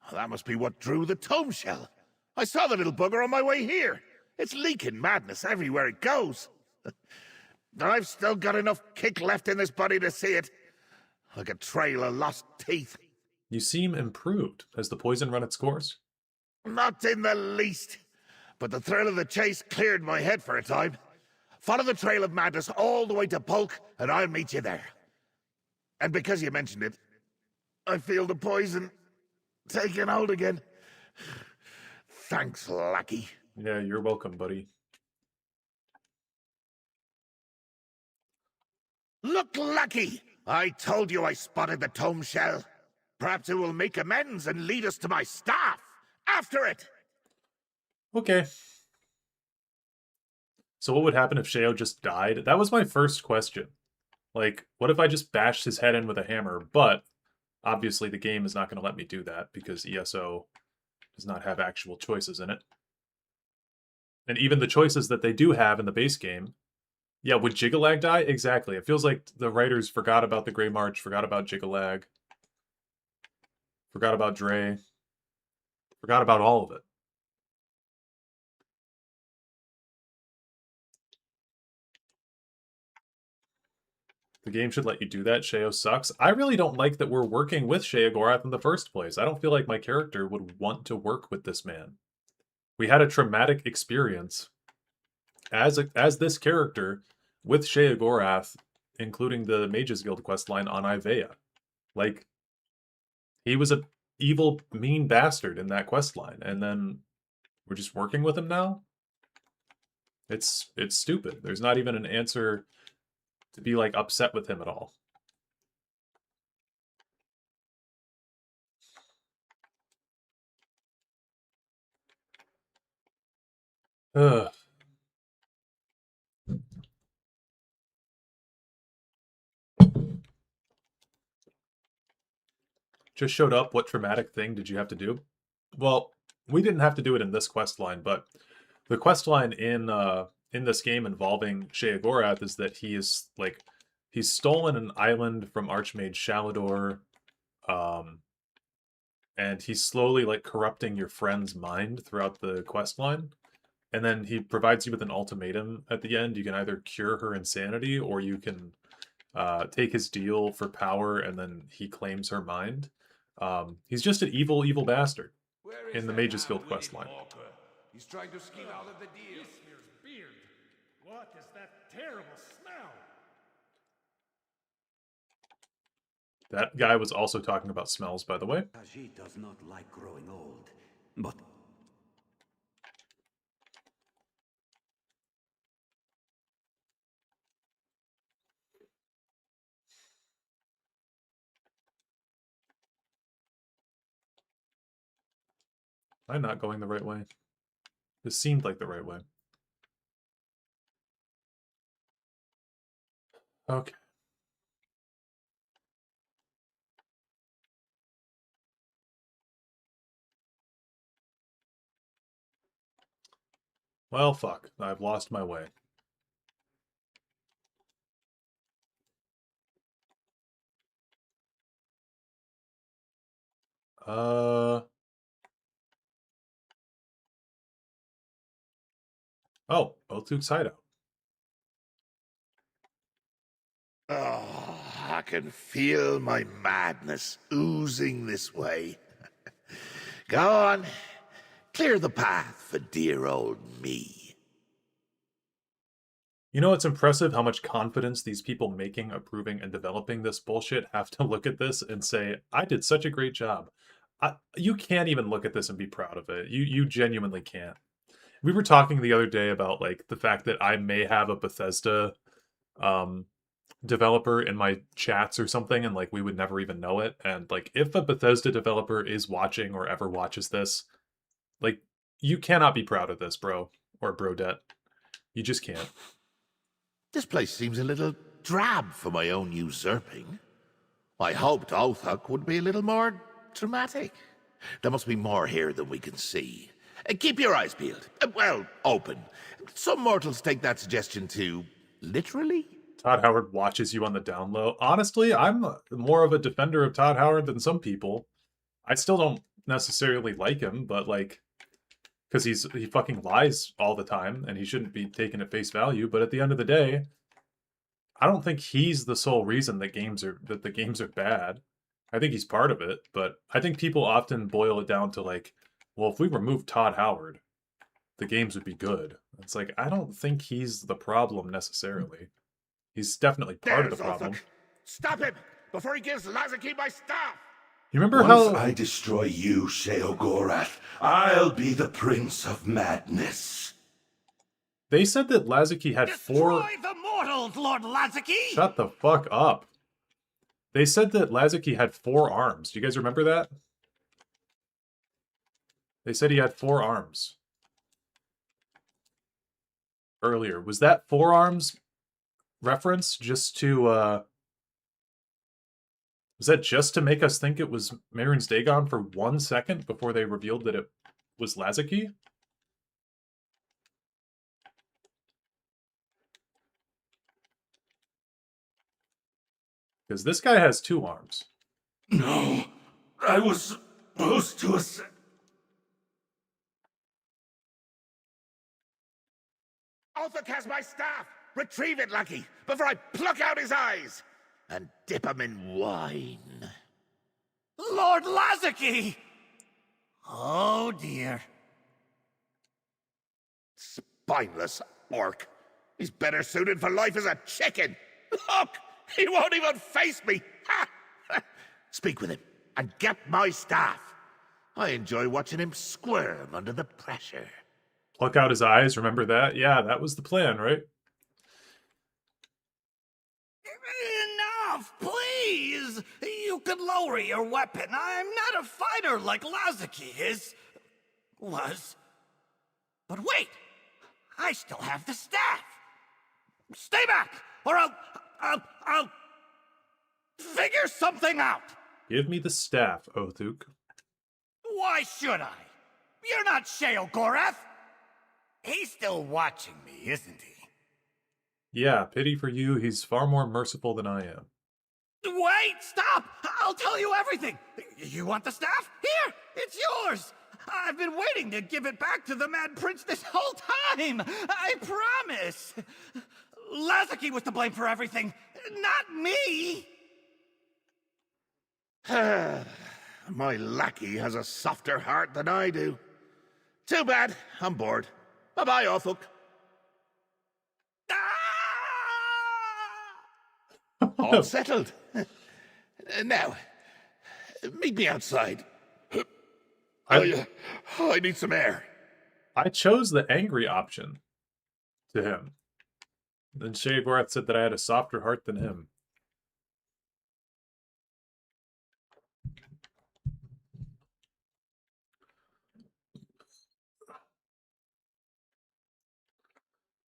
Well, that must be what drew the tome shell. I saw the little bugger on my way here. It's leaking madness everywhere it goes. I've still got enough kick left in this body to see it. Like a trail of lost teeth. You seem improved. Has the poison run its course? Not in the least. But the thrill of the chase cleared my head for a time. Follow the trail of madness all the way to Polk, and I'll meet you there. And because you mentioned it, I feel the poison taking hold again. Thanks, Lucky. Yeah, you're welcome, buddy. Look, Lucky! I told you I spotted the tome shell. Perhaps it will make amends and lead us to my staff. After it! Okay. So what would happen if Sheo just died? That was my first question. Like, what if I just bashed his head in with a hammer? But obviously the game is not going to let me do that because ESO does not have actual choices in it. And even the choices that they do have in the base game, yeah, would Jigalag die? Exactly. It feels like the writers forgot about the Grey March, forgot about Jigalag, forgot about Dre, forgot about all of it. The game should let you do that. Sheo sucks. I really don't like that we're working with Sheogorath in the first place. I don't feel like my character would want to work with this man. We had a traumatic experience as this character with Sheogorath, including the Mages Guild questline on Ivea. Like, he was a evil, mean bastard in that questline, and then we're just working with him now? It's stupid. There's not even an answer to be, like, upset with him at all. Ugh. Just showed up. What traumatic thing did you have to do? Well, we didn't have to do it in this quest line, but the quest line in this game involving Sheogorath is that he's stolen an island from Archmage Shalador, and he's slowly like corrupting your friend's mind throughout the quest line. And then he provides you with an ultimatum at the end. You can either cure her insanity, or you can take his deal for power, and then he claims her mind. He's just an evil, evil bastard in the Mages Guild questline. He's trying to scheme out of the deal. Beard. What is that terrible smell? That guy was also talking about smells, by the way. She does not like growing old, but I'm not going the right way. This seemed like the right way. Okay. Well, fuck. I've lost my way. Oh, Othuk's hideout. Oh, I can feel my madness oozing this way. Go on. Clear the path for dear old me. You know, it's impressive how much confidence these people making, approving, and developing this bullshit have to look at this and say, I did such a great job. You can't even look at this and be proud of it. You genuinely can't. We were talking the other day about like the fact that I may have a Bethesda developer in my chats or something, and like we would never even know it. And like if a Bethesda developer is watching or ever watches this, like you cannot be proud of this, bro or brodette. You just can't. This place seems a little drab for my own usurping. I hoped Othuk would be a little more dramatic. There must be more here than we can see. Keep your eyes peeled. Well, open. Some mortals take that suggestion too literally. Todd Howard watches you on the down low. Honestly, I'm more of a defender of Todd Howard than some people. I still don't necessarily like him, but like, because he fucking lies all the time, and he shouldn't be taken at face value. But at the end of the day, I don't think he's the sole reason that the games are bad. I think he's part of it, but I think people often boil it down to like, well, if we removed Todd Howard, the games would be good. It's like, I don't think he's the problem necessarily. He's definitely part of the problem. Stop him before he gives Lazarki my staff! You remember Once how I destroy you, Sheogorath, I'll be the Prince of Madness. They said that Lazarki had Destroy the mortals, Lord Lazarki! Shut the fuck up. They said that Lazarki had 4 arms. Do you guys remember that? They said he had 4 arms. Earlier. Was that 4 arms reference just to, was that just to make us think it was Marin's Dagon for 1 second before they revealed that it was Lazarki? Because this guy has 2 arms. No, I was supposed to ascend. Othuk has my staff! Retrieve it, Lucky, before I pluck out his eyes and dip him in wine. Lord Lazarki! Oh dear. Spineless orc. He's better suited for life as a chicken. Look, he won't even face me. Ha! Speak with him and get my staff. I enjoy watching him squirm under the pressure. Pluck out his eyes, remember that? Yeah, that was the plan, right? Enough, please! You could lower your weapon. I'm not a fighter like Lazarki was. But wait! I still have the staff! Stay back, or I'll figure something out! Give me the staff, Othuk. Why should I? You're not Sheogorath! He's still watching me, isn't he? Yeah, pity for you, he's far more merciful than I am. Wait, stop! I'll tell you everything! You want the staff? Here, it's yours! I've been waiting to give it back to the Mad Prince this whole time! I promise! Lazarki was to blame for everything, not me! My lackey has a softer heart than I do. Too bad, I'm bored. Bye-bye, Othuk. All settled. Now, meet me outside. I need some air. I chose the angry option to him. Then Sheogorath said that I had a softer heart than him.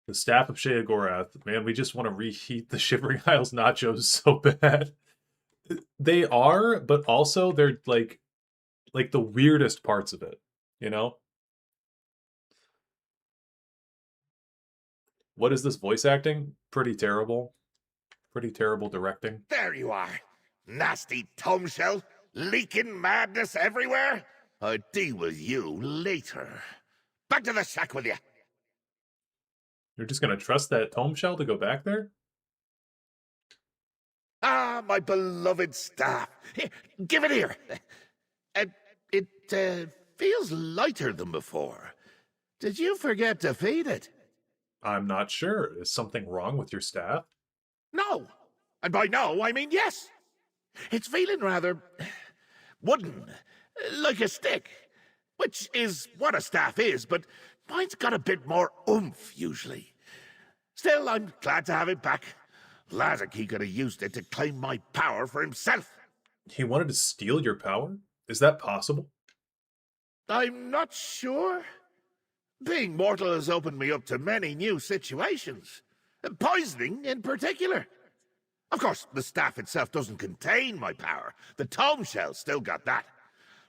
The staff of Sheogorath. Man, we just want to reheat the Shivering Isles nachos so bad. They are, but also they're like the weirdest parts of it, you know? What is this voice acting? Pretty terrible. Pretty terrible directing. There you are. Nasty tomshell. Leaking madness everywhere? I'll deal with you later. Back to the shack with you. You're just gonna trust that tome shell to go back there? Ah, my beloved staff. Here, give it here. It feels lighter than before. Did you forget to feed it? I'm not sure. Is something wrong with your staff? No. And by no, I mean yes. It's feeling rather wooden, like a stick, which is what a staff is, but mine's got a bit more oomph usually. Still, I'm glad to have it back. Lazarky could have used it to claim my power for himself. He wanted to steal your power? Is that possible? I'm not sure. Being mortal has opened me up to many new situations. Poisoning in particular. Of course, the staff itself doesn't contain my power. The tome shell still got that.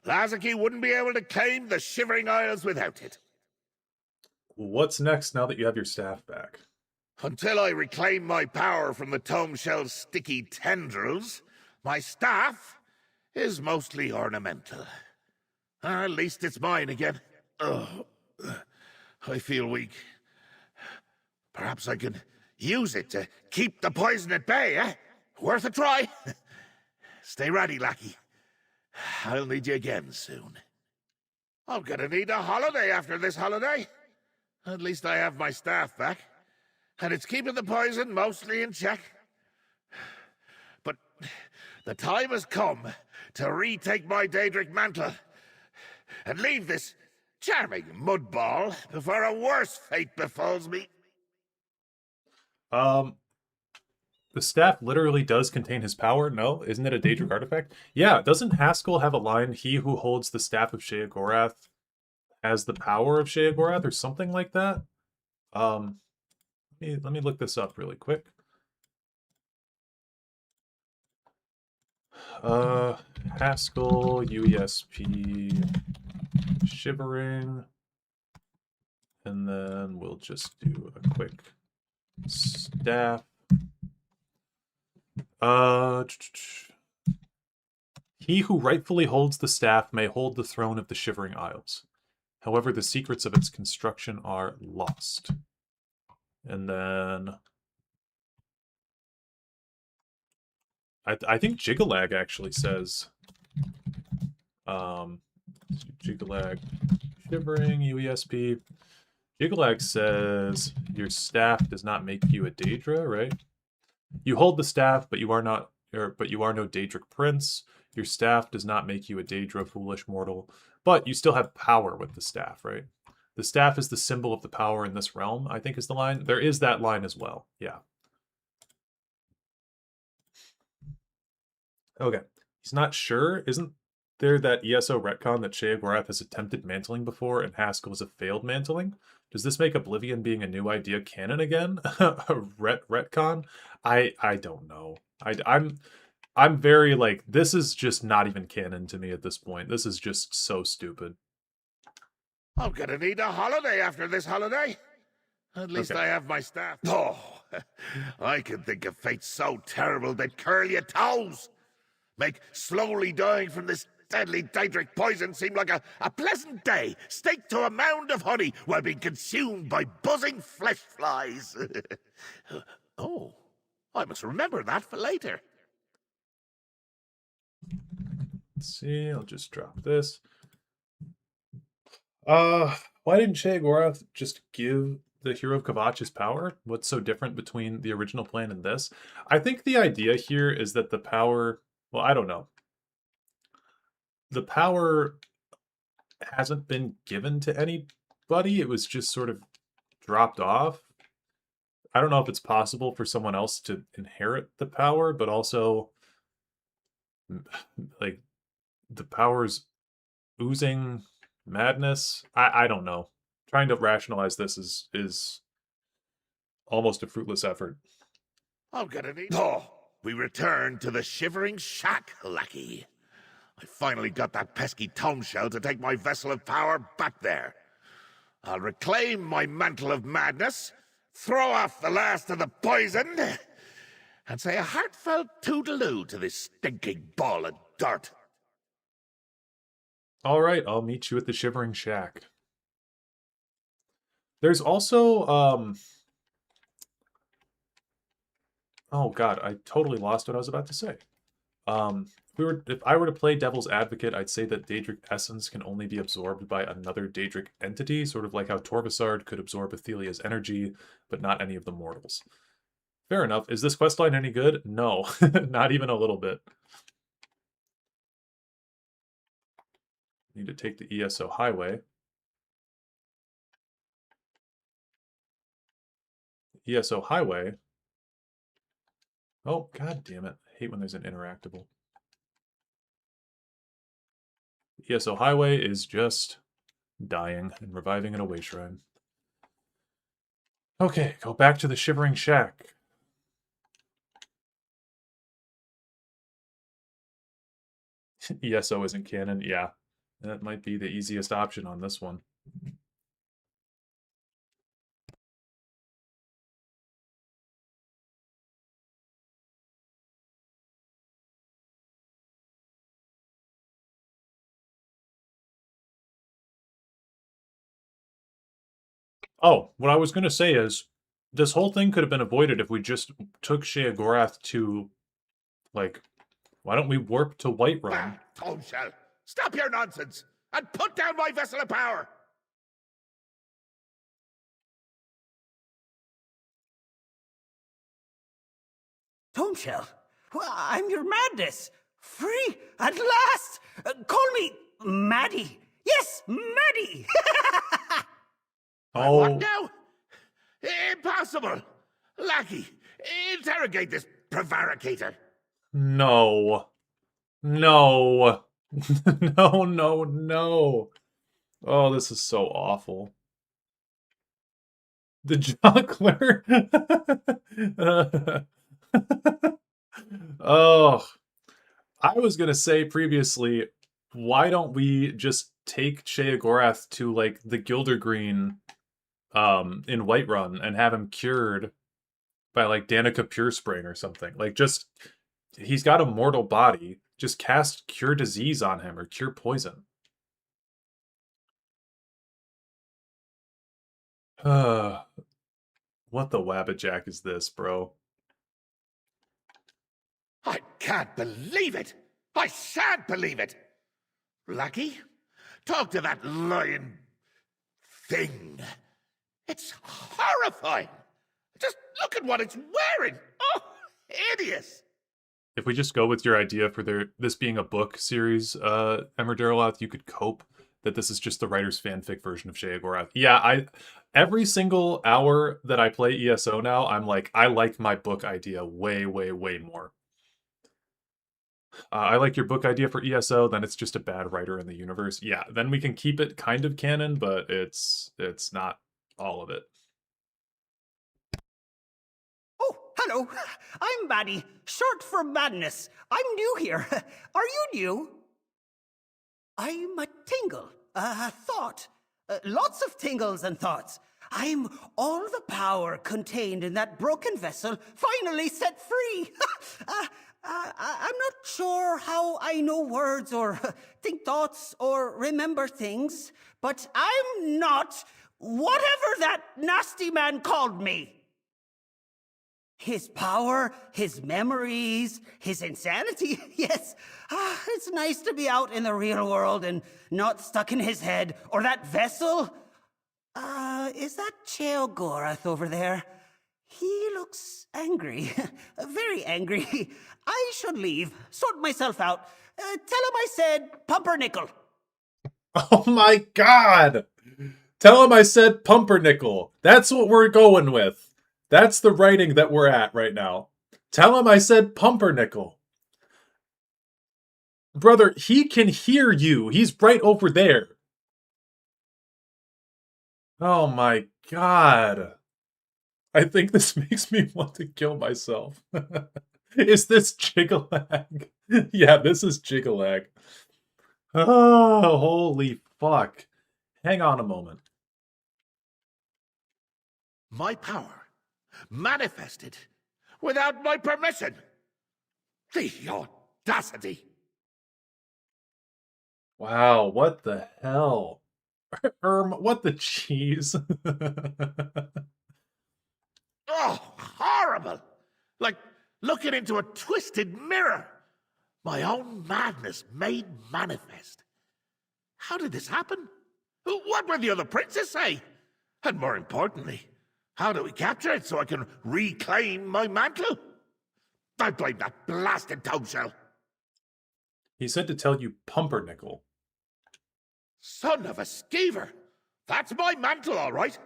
Lazarky wouldn't be able to claim the Shivering Isles without it. What's next now that you have your staff back? Until I reclaim my power from the tome shell's sticky tendrils, my staff is mostly ornamental. At least it's mine again. Oh, I feel weak. Perhaps I can use it to keep the poison at bay, eh? Worth a try. Stay ready, lackey. I'll need you again soon. I'm gonna need a holiday after this holiday. At least I have my staff back. And it's keeping the poison mostly in check. But the time has come to retake my Daedric mantle and leave this charming mudball before a worse fate befalls me. The staff literally does contain his power? No? Isn't it a Daedric artifact? Yeah, doesn't Haskell have a line, he who holds the staff of Sheogorath has the power of Sheogorath, or something like that? Let me look this up really quick. Haskell, UESP, Shivering, and then we'll just do a quick staff. He who rightfully holds the staff may hold the throne of the Shivering Isles. However, the secrets of its construction are lost. And then I think Jigalag actually says Jigalag Shivering UESP. Jigalag says your staff does not make you a Daedra, right? You hold the staff, but you are no Daedric prince. Your staff does not make you a Daedra, foolish mortal, but you still have power with the staff, right? The staff is the symbol of the power in this realm, I think is the line. There is that line as well, yeah. Okay, he's not sure. Isn't there that ESO retcon that Sheogorath has attempted mantling before and Haskell was a failed mantling? Does this make Oblivion being a new idea canon again? A retcon? I don't know. I'm very like, this is just not even canon to me at this point. This is just so stupid. I'm gonna need a holiday after this holiday. At least I have my staff. Oh, I can think of fates so terrible they'd curl your toes. Make slowly dying from this deadly Daedric poison seem like a pleasant day, staked to a mound of honey while being consumed by buzzing flesh flies. Oh, I must remember that for later. Let's see, I'll just drop this. Why didn't Sheogorath just give the Hero of Kvatch his power? What's so different between the original plan and this? I think the idea here is that the power, well, I don't know. The power hasn't been given to anybody. It was just sort of dropped off. I don't know if it's possible for someone else to inherit the power, but also, like, the power's oozing madness. I don't know. Trying to rationalize this is almost a fruitless effort. I'm gonna need... Oh, we return to the Shivering Shack, lackey. I finally got that pesky tome shell to take my vessel of power back there. I'll reclaim my mantle of madness, throw off the last of the poison, and say a heartfelt toodaloo to this stinking ball of dirt. All right, I'll meet you at the Shivering Shack. There's also, oh god, I totally lost what I was about to say. If I were to play Devil's Advocate, I'd say that Daedric Essence can only be absorbed by another Daedric entity, sort of like how Torvasard could absorb Athelia's energy, but not any of the mortals. Fair enough. Is this questline any good? No, not even a little bit. Need to take the ESO highway. ESO highway. Oh, god damn it. I hate when there's an interactable. ESO highway is just dying and reviving an away shrine. Okay, go back to the Shivering Shack. ESO isn't canon, yeah. That might be the easiest option on this one. Oh, what I was going to say is, this whole thing could have been avoided if we just took Sheogorath to, like, why don't we warp to Whiterun? Tomeshell, stop your nonsense and put down my vessel of power! Tomeshell, I'm your madness. Free at last. Call me Maddie. Yes, Maddie. Oh. What now? Impossible! Lackey, interrogate this prevaricator. No. No. No, no, no. Oh, this is so awful. The juggler? Oh. I was going to say previously, why don't we just take Sheogorath to, like, the Gildergreen in Whiterun and have him cured by, like, Danica Pure Spring or something. Like, just, he's got a mortal body. Just cast Cure Disease on him or Cure Poison. What the wabbajack is this, bro? I can't believe it! I shan't believe it! Lackey, talk to that lying thing. It's horrifying! Just look at what it's wearing! Oh, hideous! If we just go with your idea for this being a book series, Emmer Dareloth, you could cope that this is just the writer's fanfic version of Sheogorath. Yeah, every single hour that I play ESO now, I'm like, I like my book idea way, way, way more. I like your book idea for ESO, then it's just a bad writer in the universe. Yeah, then we can keep it kind of canon, but it's not all of it. Oh, hello. I'm Maddie, short for Madness. I'm new here. Are you new? I'm a tingle, a thought. Lots of tingles and thoughts. I'm all the power contained in that broken vessel finally set free. I'm not sure how I know words or think thoughts or remember things, but I'm not whatever that nasty man called me. His power, his memories, his insanity. Yes, it's nice to be out in the real world and not stuck in his head or that vessel. Is that Sheogorath over there? He looks angry. Very angry. I should leave. Sort myself out. Tell him I said pumpernickel. Oh my god! Tell him I said pumpernickel. That's what we're going with. That's the writing that we're at right now. Tell him I said pumpernickel. Brother, he can hear you. He's right over there. Oh my god. I think this makes me want to kill myself. Is this Jigalag? Yeah, this is Jigalag. Oh, holy fuck. Hang on a moment. My power manifested without my permission. The audacity. Wow, what the hell? What the cheese? Oh, horrible! Like looking into a twisted mirror. My own madness made manifest. How did this happen? What will the other princes say? And more importantly, how do we capture it so I can reclaim my mantle? I blame that blasted toadshell. He said to tell you Pumpernickel. Son of a skeever! That's my mantle, all right.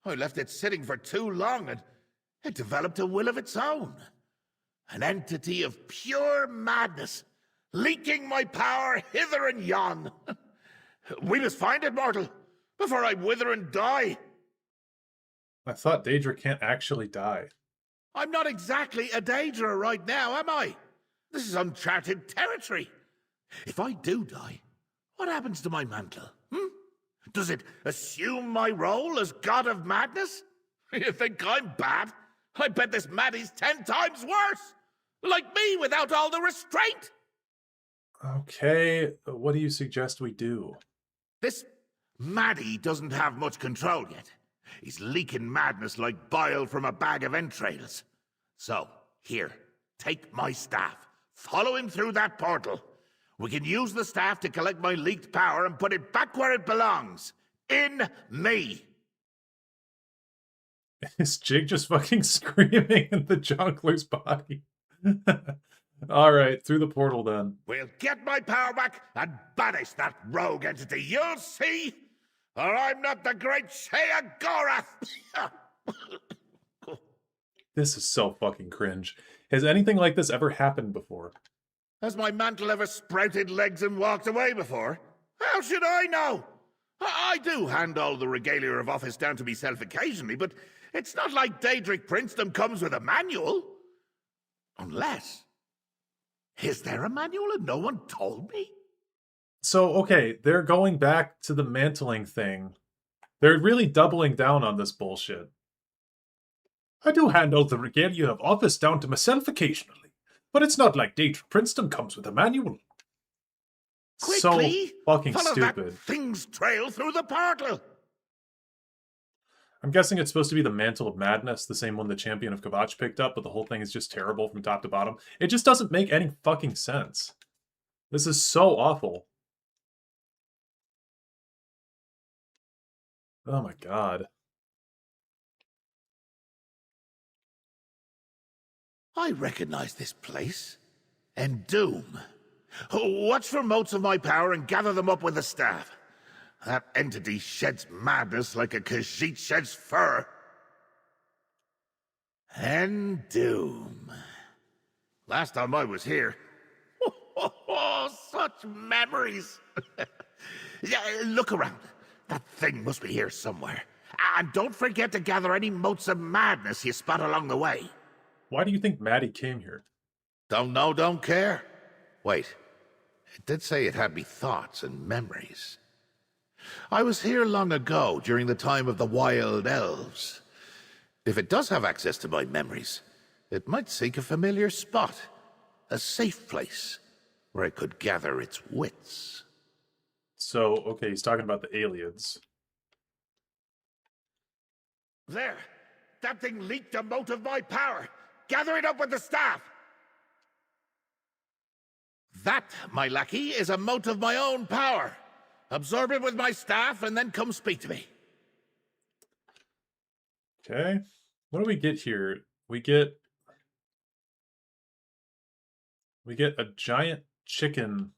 I left it sitting for too long and it developed a will of its own. An entity of pure madness, leaking my power hither and yon. We must find it, mortal, before I wither and die. I thought Daedra can't actually die. I'm not exactly a Daedra right now, am I? This is uncharted territory. If I do die, what happens to my mantle? Does it assume my role as god of madness? You think I'm bad? I bet this Maddie's 10 times worse! Like me without all the restraint! Okay, what do you suggest we do? This Maddie doesn't have much control yet. He's leaking madness like bile from a bag of entrails. So, here, take my staff. Follow him through that portal. We can use the staff to collect my leaked power and put it back where it belongs. In me. Is Jig just fucking screaming in the Jonkler's body? Alright, through the portal then. We'll get my power back and banish that rogue entity, you'll see! Or I'm not the great Sheogorath! This is so fucking cringe. Has anything like this ever happened before? Has my mantle ever sprouted legs and walked away before? How should I know? I do hand all the regalia of office down to myself occasionally, but it's not like Daedric princedom comes with a manual. Unless... Is there a manual and no one told me? So, okay, they're going back to the mantling thing. They're really doubling down on this bullshit. I do hand all the regalia of office down to myself occasionally, but it's not like Daedric princedom comes with a manual. Quickly, so fucking follow stupid. That thing's trail through the portal. I'm guessing it's supposed to be the Mantle of Madness, the same one the Champion of Kvatch picked up, but the whole thing is just terrible from top to bottom. It just doesn't make any fucking sense. This is so awful. Oh my god. I recognize this place. And Doom. Watch for motes of my power and gather them up with the staff. That entity sheds madness like a Khajiit sheds fur. And Doom. Last time I was here. Such memories. Yeah, look around. That thing must be here somewhere. And don't forget to gather any motes of madness you spot along the way. Why do you think Maddie came here? Don't know, don't care. Wait. It did say it had me thoughts and memories. I was here long ago, during the time of the Wild Elves. If it does have access to my memories, it might seek a familiar spot. A safe place, where it could gather its wits. So, okay, he's talking about the aliens. There! That thing leaked a mote of my power! Gather it up with the staff! That, my lackey, is a mote of my own power. Absorb it with my staff, and then come speak to me. Okay. What do we get here? We get a giant chicken.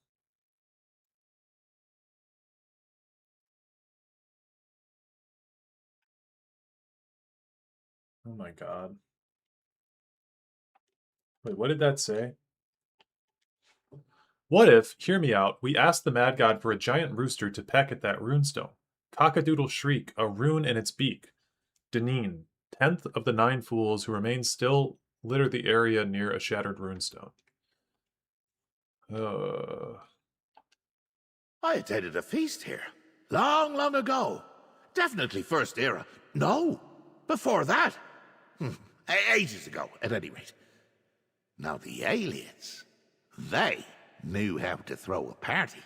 Oh my god. Wait, what did that say? What if, hear me out, we ask the Mad God for a giant rooster to peck at that runestone? Cockadoodle shriek, a rune in its beak. Deneen, 10th of the 9 fools who remain still litter the area near a shattered runestone. I attended a feast here. Long, long ago. Definitely first era. No, before that. Ages ago, at any rate. Now the aliens, they knew how to throw a party.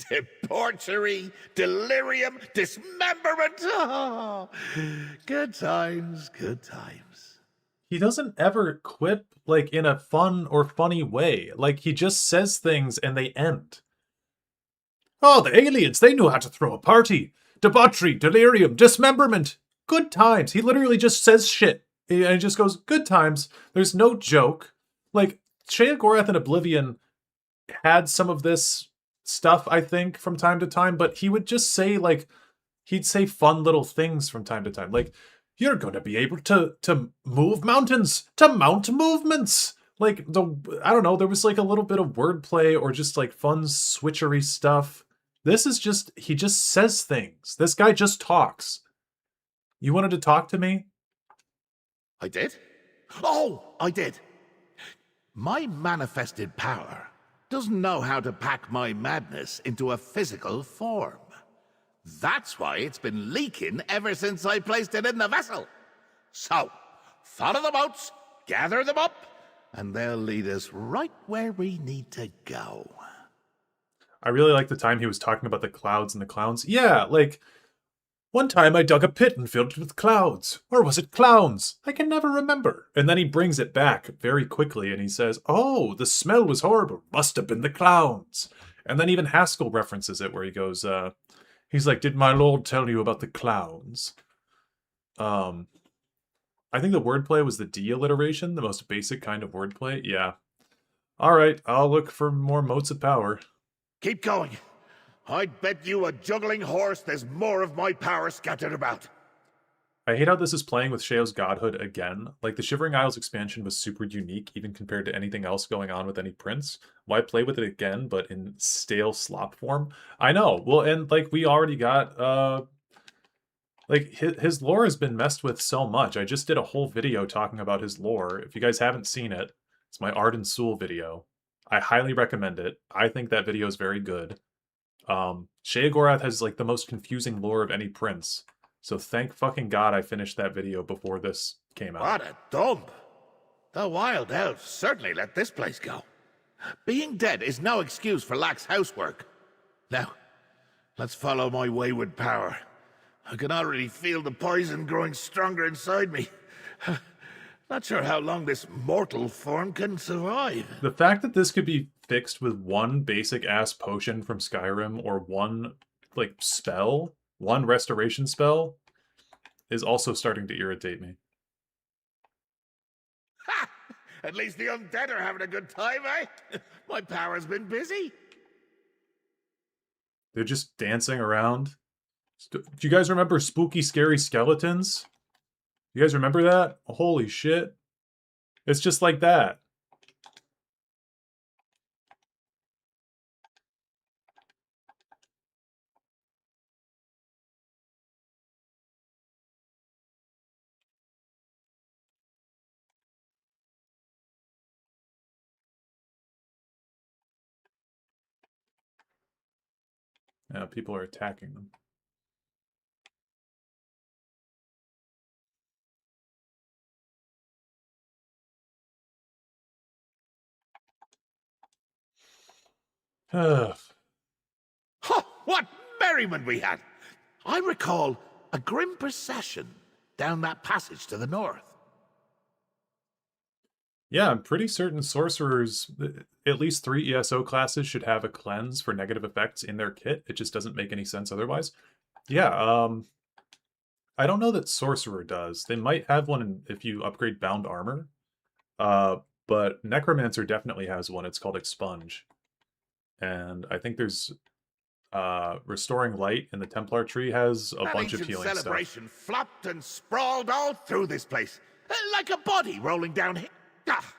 Debauchery, delirium, dismemberment. Oh, good times, good times. He doesn't ever quip, like, in a fun or funny way. Like, he just says things and they end. Oh, the aliens, they knew how to throw a party. Debauchery, delirium, dismemberment. Good times. He literally just says shit. And he just goes, good times. There's no joke. Like, Sheogorath and Oblivion had some of this stuff, I think, from time to time, but he would just say, like, he'd say fun little things from time to time. Like, you're going to be able to move mountains, to mount movements. Like, I don't know, there was like a little bit of wordplay or just like fun switchery stuff. This is just, he just says things. This guy just talks. You wanted to talk to me? I did? Oh, I did. My manifested power doesn't know how to pack my madness into a physical form. That's why it's been leaking ever since I placed it in the vessel. So, follow the boats, gather them up, and they'll lead us right where we need to go. I really like the time he was talking about the clouds and the clowns. Yeah, like, one time I dug a pit and filled it with clouds. Or was it clowns? I can never remember. And then he brings it back very quickly and he says, oh, the smell was horrible. Must have been the clowns. And then even Haskell references it where he goes, he's like, did my lord tell you about the clowns? I think the wordplay was the de-alliteration, the most basic kind of wordplay. Yeah. All right, I'll look for more motes of power. Keep going. I'd bet you a juggling horse there's more of my power scattered about. I hate how this is playing with Sheo's godhood again. Like, the Shivering Isles expansion was super unique, even compared to anything else going on with any prince. Why play with it again, but in stale slop form? I know. Well, and, like, we already got, like, his lore has been messed with so much. I just did a whole video talking about his lore. If you guys haven't seen it, it's my Arden-Sul video. I highly recommend it. I think that video is very good. Sheogorath has, like, the most confusing lore of any prince. So thank fucking God I finished that video before this came out. What a dump. The wild elves certainly let this place go. Being dead is no excuse for lax housework. Now, let's follow my wayward power. I can already feel the poison growing stronger inside me. Not sure how long this mortal form can survive. The fact that this could be fixed with one basic-ass potion from Skyrim or one, like, spell, one restoration spell, is also starting to irritate me. Ha! At least the undead are having a good time, eh? My power's been busy. They're just dancing around. Do you guys remember spooky, scary skeletons? You guys remember that? Holy shit. It's just like that. Yeah, people are attacking them. Huh, what merriment we had! I recall a grim procession down that passage to the north. Yeah, I'm pretty certain sorcerers, at least 3 ESO classes, should have a cleanse for negative effects in their kit. It just doesn't make any sense otherwise. Yeah, I don't know that sorcerer does. They might have one if you upgrade bound armor. But necromancer definitely has one. It's called expunge. And I think there's restoring light, and the Templar tree has a bunch of healing celebration stuff. Flopped and sprawled all through this place, like a body rolling down here. Ah,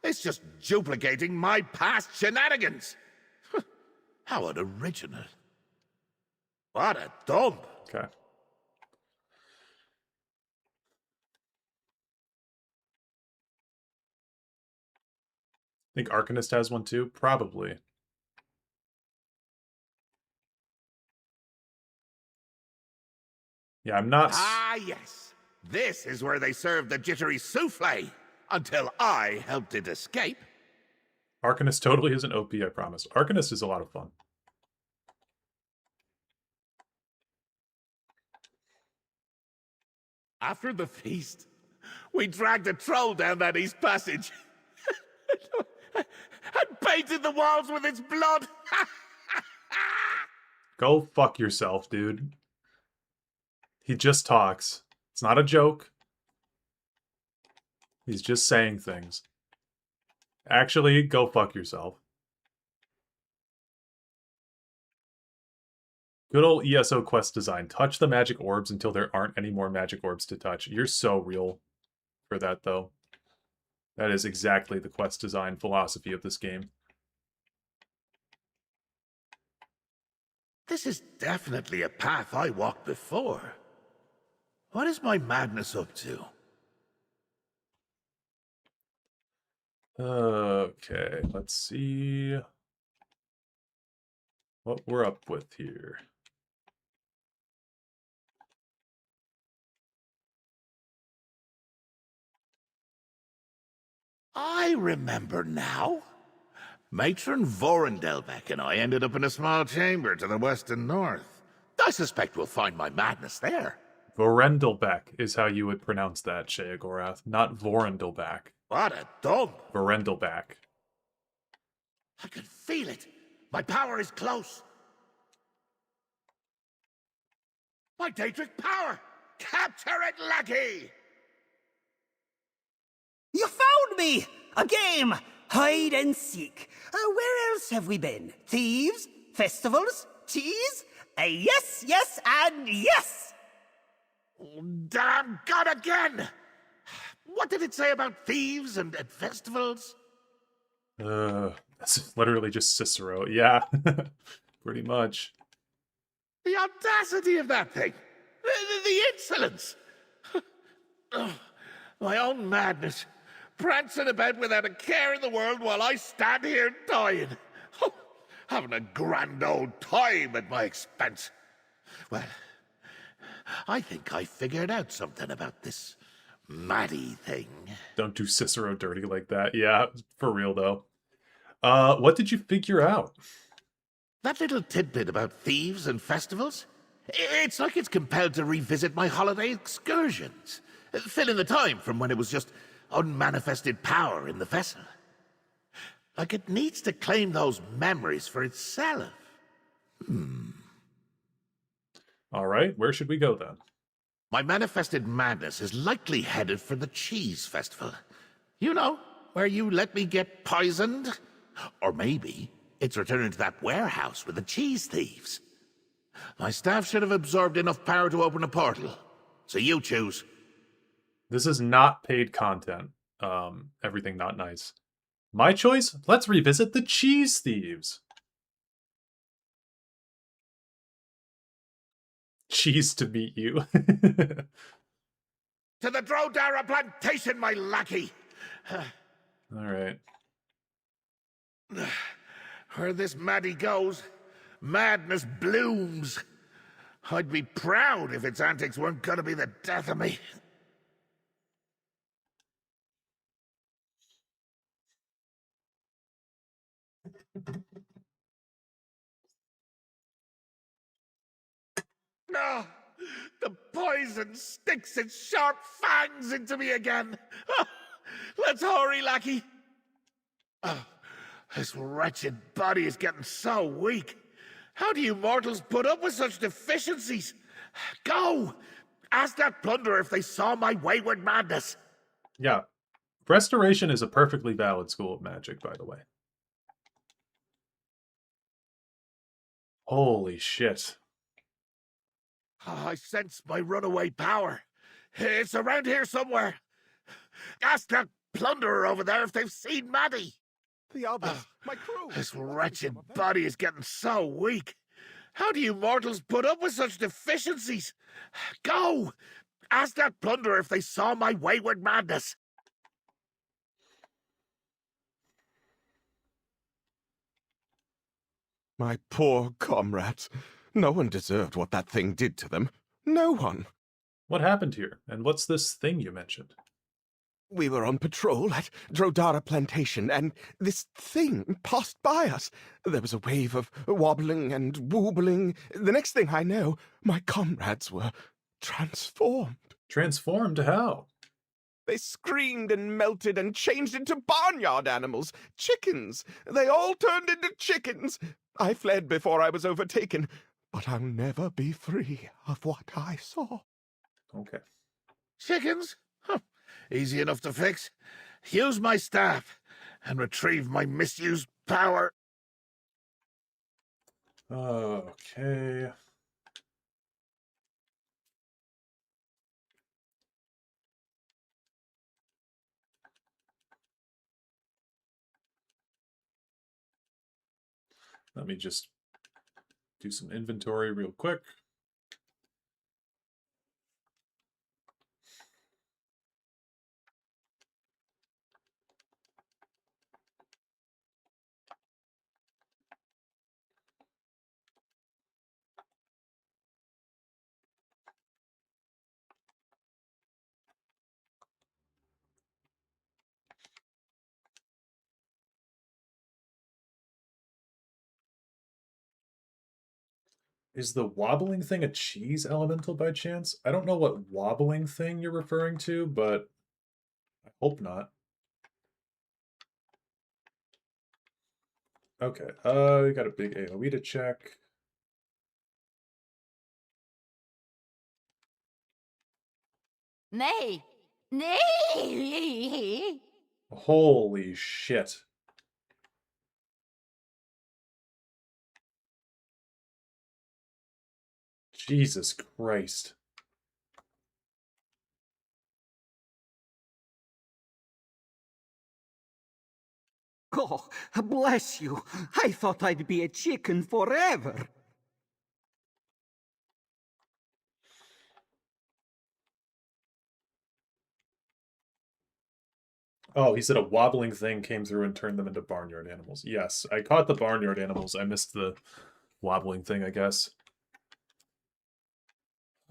it's just duplicating my past shenanigans. How unoriginal. What a dump. Okay. Think Arcanist has one too? Probably. Yeah, I'm not... Ah, yes. This is where they serve the jittery souffle, until I helped it escape. Arcanist totally isn't OP, I promise. Arcanist is a lot of fun. After the feast, we dragged a troll down that east passage and painted the walls with its blood. Go fuck yourself, dude. He just talks. It's not a joke. He's just saying things. Actually, go fuck yourself. Good old ESO quest design. Touch the magic orbs until there aren't any more magic orbs to touch. You're so real for that, though. That is exactly the quest design philosophy of this game. This is definitely a path I walked before. What is my madness up to? Okay, let's see what we're up with here. I remember now. Matron Vorendelbeck and I ended up in a small chamber to the west and north. I suspect we'll find my madness there. Vorendelbeck is how you would pronounce that, Sheogorath, not Vorendelbeck. What a dump! Vorendelbeck. I can feel it. My power is close. My Daedric power! Capture it, lackey! You found me! A game! Hide and seek. Where else have we been? Thieves? Festivals? Cheese? Yes, yes, and yes! Oh, damn God again! What did it say about thieves and festivals? That's literally just Cicero. Yeah, pretty much. The audacity of that thing! The insolence! Oh, my own madness. Prancing about without a care in the world while I stand here dying. Oh, having a grand old time at my expense. Well, I think I figured out something about this Maddie thing. Don't do Cicero dirty like that. Yeah, for real though. What did you figure out? That little tidbit about thieves and festivals? It's like it's compelled to revisit my holiday excursions. Fill in the time from when it was just unmanifested power in the vessel. Like it needs to claim those memories for itself. Alright, where should we go then? My manifested madness is likely headed for the cheese festival. You know, where you let me get poisoned? Or maybe it's returning to that warehouse with the cheese thieves. My staff should have absorbed enough power to open a portal. So you choose. This is not paid content. Everything not nice. My choice? Let's revisit the cheese thieves. Cheese to meet you. To the Drodara plantation, my lackey! Alright. Where this Maddie goes, madness blooms. I'd be proud if its antics weren't gonna be the death of me. No! The poison sticks its sharp fangs into me again! Oh, let's hurry, lackey! Oh, this wretched body is getting so weak. How do you mortals put up with such deficiencies? Go! Ask that plunderer if they saw my wayward madness. Yeah. Restoration is a perfectly valid school of magic, by the way. Holy shit. Oh, I sense my runaway power. It's around here somewhere. Ask that plunderer over there if they've seen Maddie. The others, my crew. This wretched body is getting so weak. How do you mortals put up with such deficiencies? Go! Ask that plunderer if they saw my wayward madness. My poor comrades. No one deserved what that thing did to them. No one. What happened here? And what's this thing you mentioned? We were on patrol at Drodara Plantation, and this thing passed by us. There was a wave of wobbling and wobbling. The next thing I know, my comrades were transformed. Transformed? How? They screamed and melted and changed into barnyard animals, chickens. They all turned into chickens. I fled before I was overtaken, but I'll never be free of what I saw. Okay. Chickens? Huh. Easy enough to fix. Use my staff and retrieve my misused power. Okay. Let me just do some inventory real quick. Is the wobbling thing a cheese elemental by chance? I don't know what wobbling thing you're referring to, but I hope not. Okay, we got a big AoE to check. Nay! Nay! Holy shit. Jesus Christ. Oh, bless you. I thought I'd be a chicken forever. Oh, he said a wobbling thing came through and turned them into barnyard animals. Yes, I caught the barnyard animals. I missed the wobbling thing, I guess.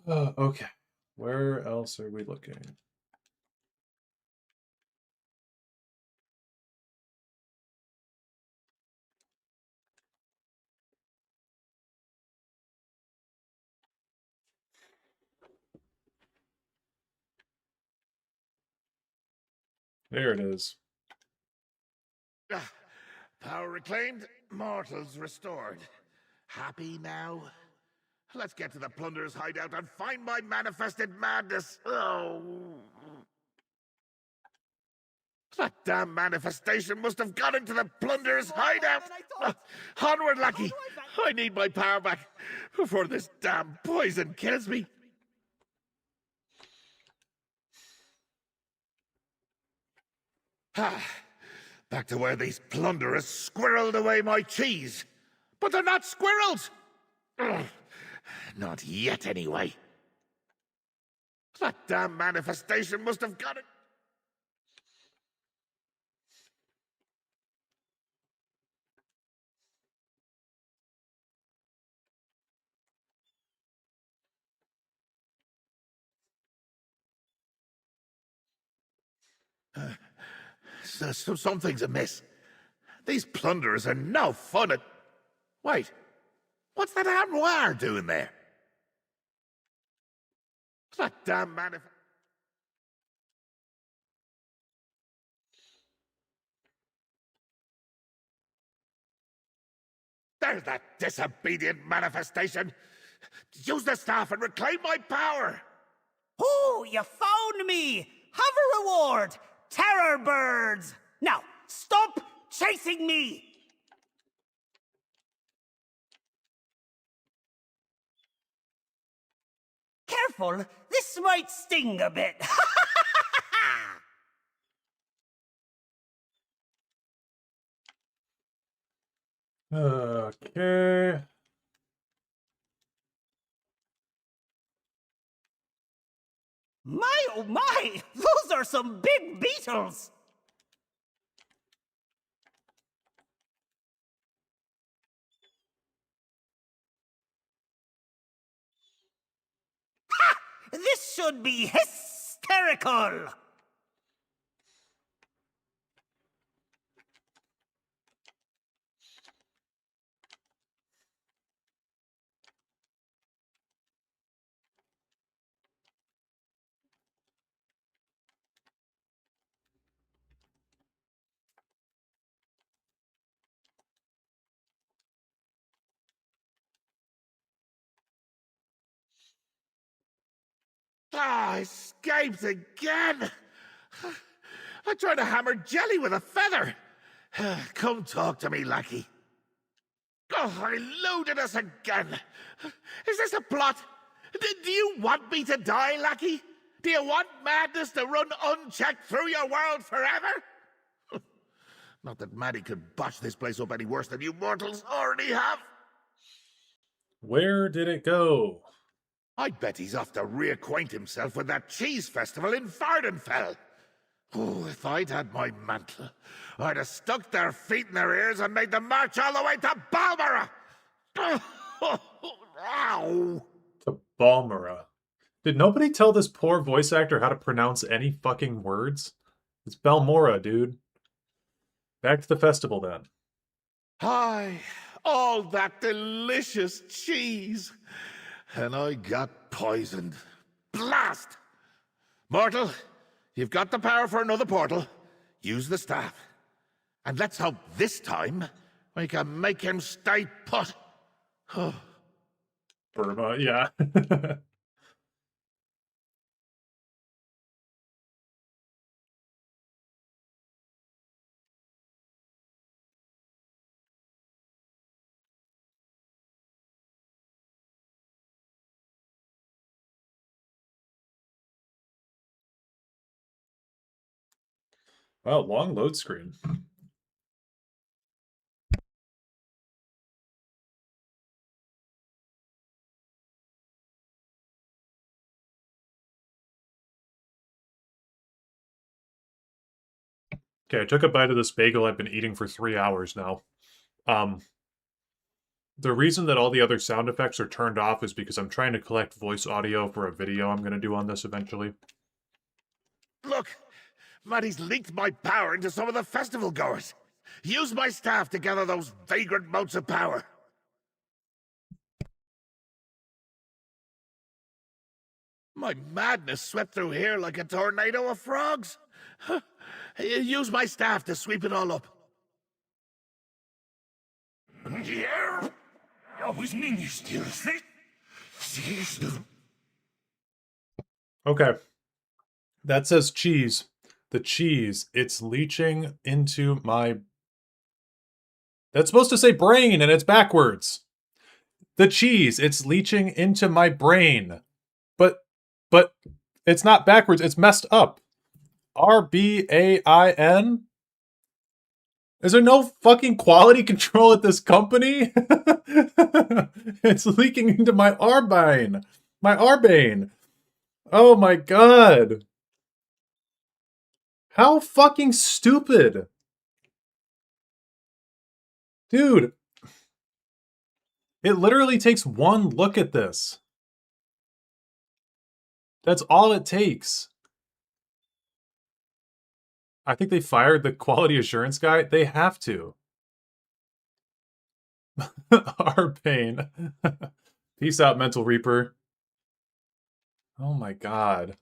Okay. Where else are we looking? There it is. Power reclaimed, mortals restored. Happy now? Let's get to the Plunderer's hideout and find my manifested madness. Oh. That damn manifestation must have got into the Plunderer's hideout. Onward, lackey. I need my power back before this damn poison kills me. Back to where these plunderers squirreled away my cheese. But they're not squirrels! Ugh. Not yet, anyway. That damn manifestation must have got it. So something's amiss. These plunderers are no fun at... Wait, what's that armoire doing there? That damn There's that disobedient manifestation! Use the staff and reclaim my power! Oh, you found me! Have a reward! Terror birds! Now, stop chasing me! Careful, this might sting a bit. Okay. My oh my! Those are some big beetles! Ha! This should be hysterical! Ah, escaped again! I tried to hammer jelly with a feather! Come talk to me, lackey. Oh, I eluded us again! Is this a plot? Do you want me to die, lackey? Do you want madness to run unchecked through your world forever? Not that Maddie could botch this place up any worse than you mortals already have. Where did it go? I bet he's off to reacquaint himself with that cheese festival in Arden-Sul. Oh, if I'd had my mantle, I'd have stuck their feet in their ears and made them march all the way to Balmora! Ow! To Balmora. Did nobody tell this poor voice actor how to pronounce any fucking words? It's Balmora, dude. Back to the festival, then. Hi, all that delicious cheese. And I got poisoned. Blast! Mortal, you've got the power for another portal. Use the staff. And let's hope this time we can make him stay put. Burma, yeah. Wow, long load screen. Okay, I took a bite of this bagel I've been eating for 3 hours now. The reason that all the other sound effects are turned off is because I'm trying to collect voice audio for a video I'm going to do on this eventually. Look, Maddie's leaked my power into some of the festival goers. Use my staff to gather those vagrant motes of power. My madness swept through here like a tornado of frogs. Use my staff to sweep it all up. Okay. That says cheese. The cheese, it's leaching into my... That's supposed to say brain, and it's backwards. The cheese, it's leaching into my brain. But it's not backwards, it's messed up. R-B-A-I-N? Is there no fucking quality control at this company? It's leaking into my Arbine. My Arbane. Oh my god. How fucking stupid. Dude. It literally takes one look at this. That's all it takes. I think they fired the quality assurance guy. They have to. Our pain. Peace out, Mental Reaper. Oh my god.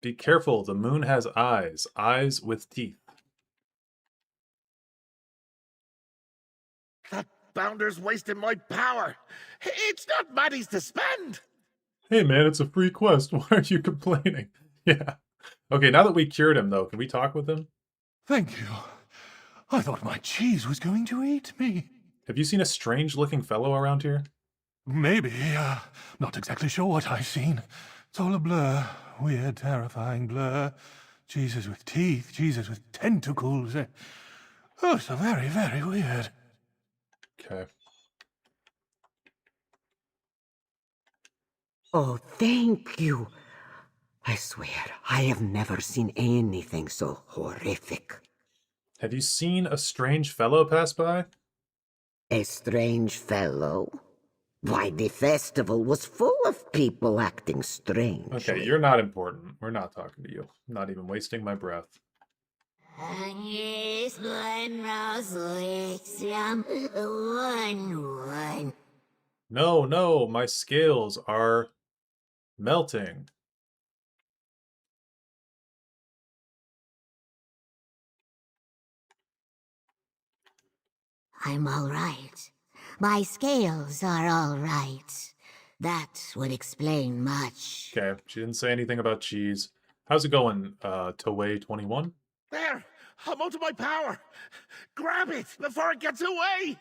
Be careful, the moon has eyes. Eyes with teeth. That bounder's wasting my power. It's not Maddie's to spend. Hey man, it's a free quest. Why are you complaining? Yeah. Okay, now that we cured him though, can we talk with him? Thank you. I thought my cheese was going to eat me. Have you seen a strange looking fellow around here? Maybe. Not exactly sure what I've seen. It's all a blur. Weird, terrifying blur. Jesus with teeth, Jesus with tentacles. Oh, so very, very weird. Okay. Oh, thank you. I swear, I have never seen anything so horrific. Have you seen a strange fellow pass by? A strange fellow? Why, the festival was full of people acting strange. Okay, you're not important. We're not talking to you. I'm not even wasting my breath. No, my scales are melting. I'm all right. My scales are all right. That would explain much. Okay, she didn't say anything about cheese. How's it going, Toei21? There! I'm out of my power! Grab it before it gets away!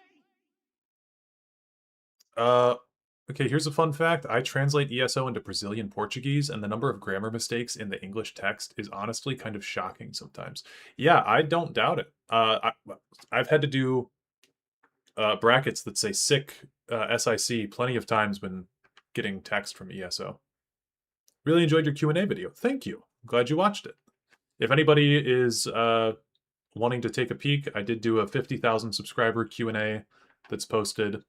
Okay, here's a fun fact. I translate ESO into Brazilian Portuguese, and the number of grammar mistakes in the English text is honestly kind of shocking sometimes. Yeah, I don't doubt it. I've had to do brackets that say sick, SIC plenty of times when getting text from ESO. Really enjoyed your Q&A video. Thank you. I'm glad you watched it. If anybody is wanting to take a peek, I did do a 50,000 subscriber Q&A that's posted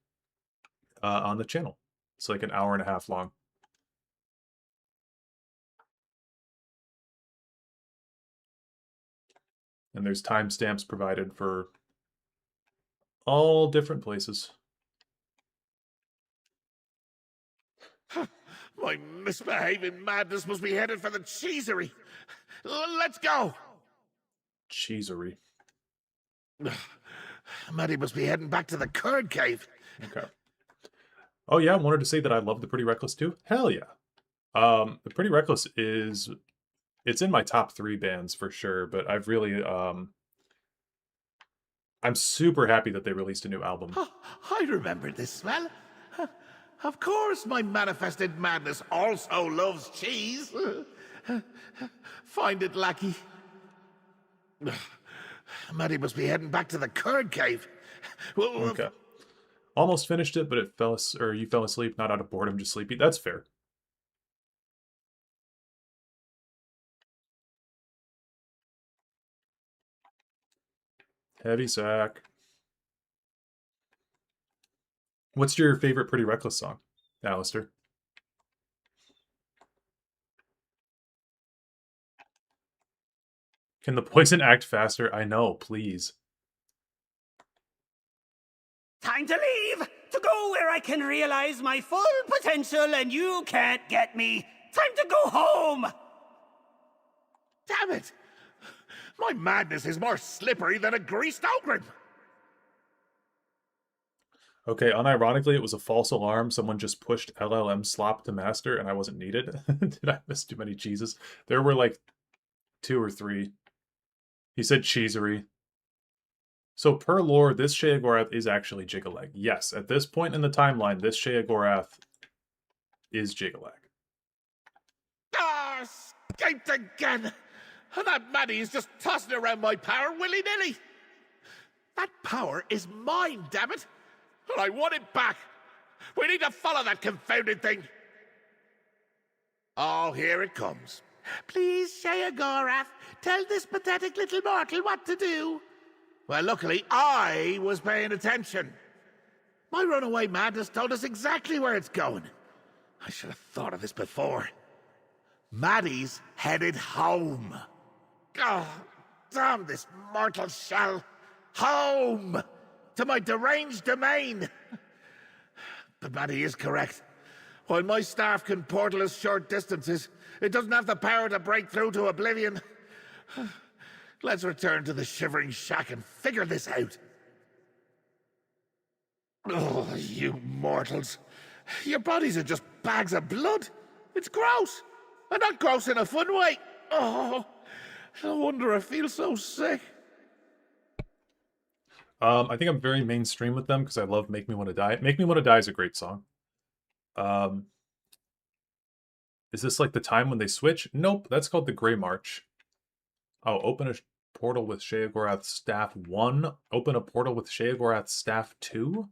on the channel. It's like an hour and a half long. And there's timestamps provided for all different places. My misbehaving madness must be headed for the cheesery. Let's go! Cheesery. Maddie must be heading back to the curd cave. Okay. Oh yeah, I wanted to say that I love The Pretty Reckless too. Hell yeah. The Pretty Reckless it's in my top 3 bands for sure, but I've really I'm super happy that they released a new album. I remember this smell. Of course, my manifested madness also loves cheese. Find it, lackey. Maddie must be heading back to the curd cave. Okay. Almost finished it, but you fell asleep, not out of boredom, just sleepy. That's fair. Heavy sack. What's your favorite Pretty Reckless song, Alistair? Can the poison act faster? I know, please. Time to leave! To go where I can realize my full potential and you can't get me! Time to go home! Damn it! My madness is more slippery than a greased ogre. Okay, unironically, it was a false alarm. Someone just pushed LLM slop to master and I wasn't needed. Did I miss too many cheeses? There were like 2 or 3. He said cheesery. So per lore, this Sheogorath is actually Jigaleg. Yes, at this point in the timeline, this Sheogorath is Jigaleg. Ah, escaped again! And that Maddie is just tossing around my power willy-nilly! That power is mine, damn it! And I want it back! We need to follow that confounded thing! Oh, here it comes. Please, Sheogorath, tell this pathetic little mortal what to do. Well, luckily, I was paying attention. My runaway madness told us exactly where it's going. I should have thought of this before. Maddie's headed home. Oh, damn this mortal shell. Home! To my deranged domain! But Maddie is correct. While my staff can portal as short distances, it doesn't have the power to break through to oblivion. Let's return to the Shivering Shack and figure this out. Oh, you mortals. Your bodies are just bags of blood. It's gross. And not gross in a fun way. Oh, no wonder I feel so sick. I think I'm very mainstream with them because I love Make Me Want to Die. Make Me Want to Die is a great song. Is this like the time when they switch? Nope, that's called the Grey March. Oh, open a portal with Sheogorath Staff 1. Open a portal with Sheogorath Staff 2?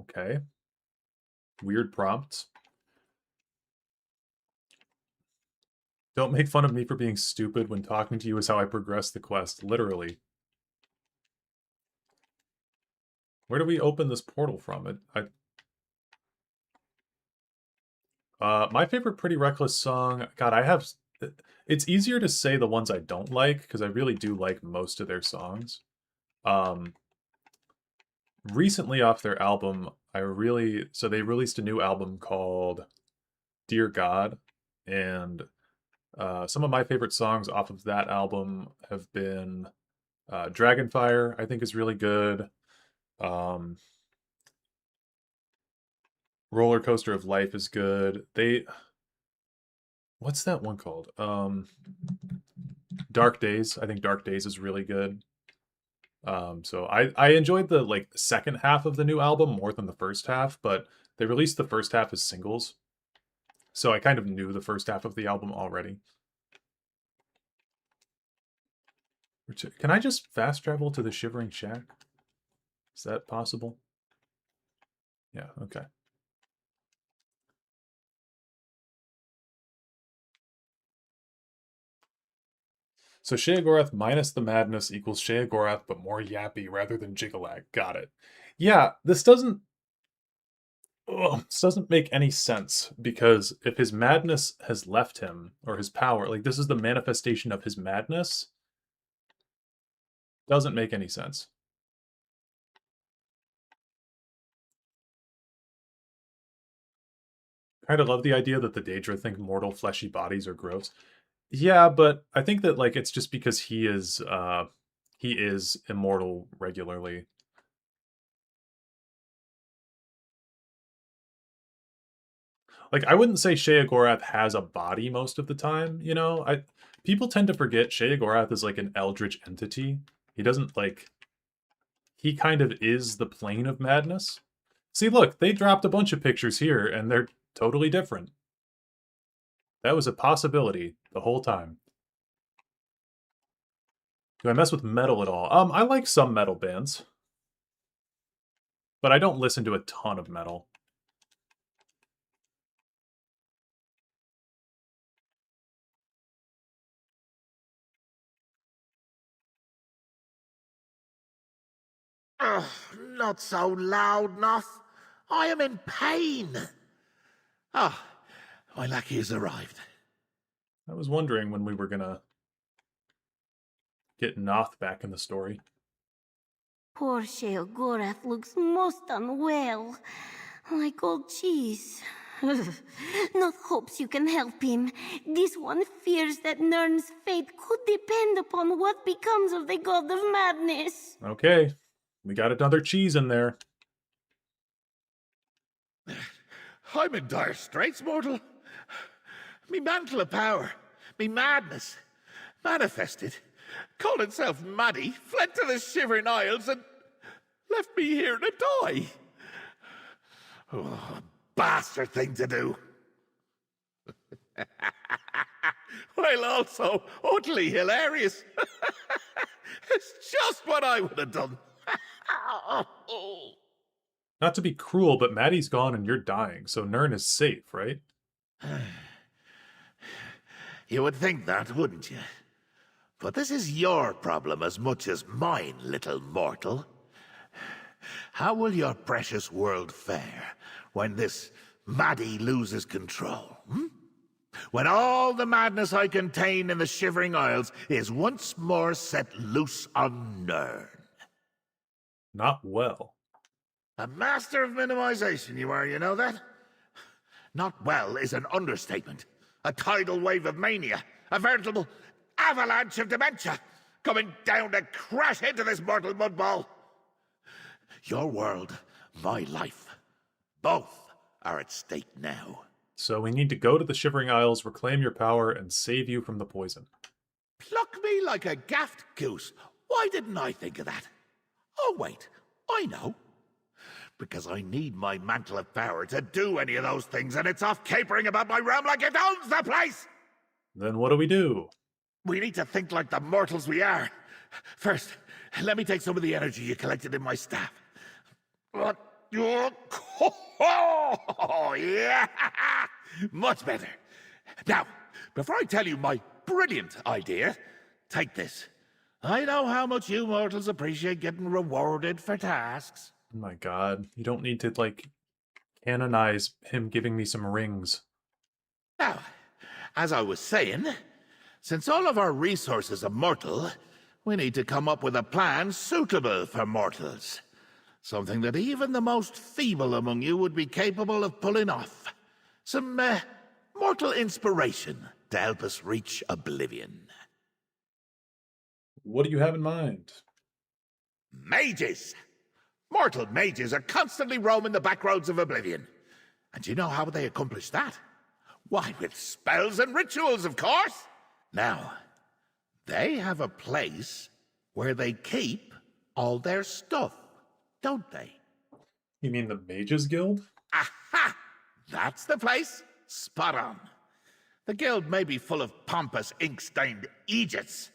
Okay. Weird prompts. Don't make fun of me for being stupid when talking to you is how I progress the quest. Literally. Where do we open this portal from? My favorite Pretty Reckless song... God, I have... It's easier to say the ones I don't like, because I really do like most of their songs. Recently off their album, So they released a new album called Dear God, and Some of my favorite songs off of that album have been Dragonfire, I think is really good. Roller Coaster of Life is good. What's that one called? Dark Days. I think Dark Days is really good. So I enjoyed the like second half of the new album more than the first half, but they released the first half as singles. So I kind of knew the first half of the album already. Can I just fast travel to the Shivering Shack? Is that possible? Yeah, okay. So Sheogorath minus the madness equals Sheogorath, but more yappy rather than Jiggalag. Got it. Yeah, this doesn't make any sense, because if his madness has left him, or his power, like this is the manifestation of his madness, doesn't make any sense. Kind of love the idea that the Daedra think mortal fleshy bodies are gross. Yeah, but I think that like it's just because he is immortal regularly. Like, I wouldn't say Sheogorath has a body most of the time, you know? People tend to forget Sheogorath is like an eldritch entity. He doesn't like... He kind of is the plane of madness. See, look, they dropped a bunch of pictures here, and they're totally different. That was a possibility the whole time. Do I mess with metal at all? I like some metal bands. But I don't listen to a ton of metal. Ugh, not so loud, Noth. I am in pain. Ah, my lackey has arrived. I was wondering when we were gonna get Noth back in the story. Poor Sheogorath looks most unwell, like old cheese. Noth hopes you can help him. This one fears that Nirn's fate could depend upon what becomes of the God of Madness. Okay, we got another cheese in there. I'm in dire straits, mortal. Me mantle of power, me madness, manifested, called itself Maddie, fled to the Shivering Isles and left me here to die. Oh, bastard thing to do. While also utterly hilarious. It's just what I would have done. Not to be cruel, but Maddie's gone and you're dying, so Nirn is safe, right? You would think that, wouldn't you? But this is your problem as much as mine, little mortal. How will your precious world fare when this Maddie loses control? When all the madness I contain in the Shivering Isles is once more set loose on Nirn? Not well. A master of minimization you are, you know that? Not well is an understatement. A tidal wave of mania. A veritable avalanche of dementia. Coming down to crash into this mortal mudball. Your world, my life. Both are at stake now. So we need to go to the Shivering Isles, reclaim your power, and save you from the poison. Pluck me like a gaffed goose. Why didn't I think of that? Oh, wait. I know. Because I need my mantle of power to do any of those things, and it's off capering about my realm like it owns the place! Then what do we do? We need to think like the mortals we are. First, let me take some of the energy you collected in my staff. What? Oh, yeah! Much better. Now, before I tell you my brilliant idea, take this. I know how much you mortals appreciate getting rewarded for tasks. Oh my god, you don't need to, like, canonize him giving me some rings. Now, as I was saying, since all of our resources are mortal, we need to come up with a plan suitable for mortals. Something that even the most feeble among you would be capable of pulling off. Some mortal inspiration, to help us reach oblivion. What do you have in mind? Mages! Mortal mages are constantly roaming the back roads of oblivion. And do you know how they accomplish that? Why, with spells and rituals, of course! Now, they have a place where they keep all their stuff, don't they? You mean the Mages Guild? Aha! That's the place. Spot on. The guild may be full of pompous, ink-stained Aegis,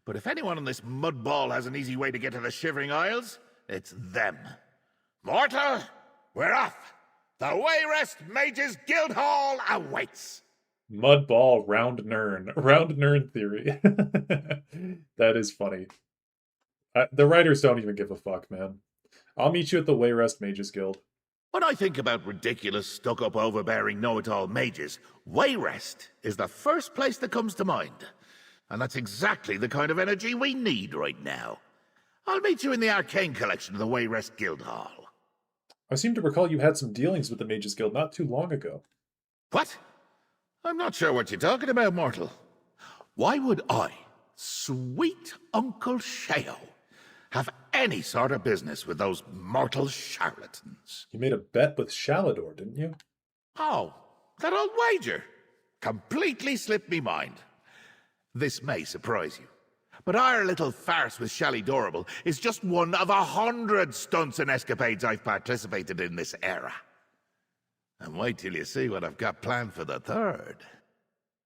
but if anyone on this mud ball has an easy way to get to the Shivering Isles, it's them. Mortal, we're off. The Wayrest Mages Guild Hall awaits. Mudball round Nern theory. That is funny. The writers don't even give a fuck, man. I'll meet you at the Wayrest Mages Guild. When I think about ridiculous, stuck-up, overbearing, know-it-all mages, Wayrest is the first place that comes to mind. And that's exactly the kind of energy we need right now. I'll meet you in the Arcane Collection of the Wayrest Guild Hall. I seem to recall you had some dealings with the Mages Guild not too long ago. What? I'm not sure what you're talking about, mortal. Why would I, sweet Uncle Sheo, have any sort of business with those mortal charlatans? You made a bet with Shalador, didn't you? Oh, that old wager. Completely slipped me mind. This may surprise you, but our little farce with Shalidorable is just one of 100 stunts and escapades I've participated in this era. And wait till you see what I've got planned for the third.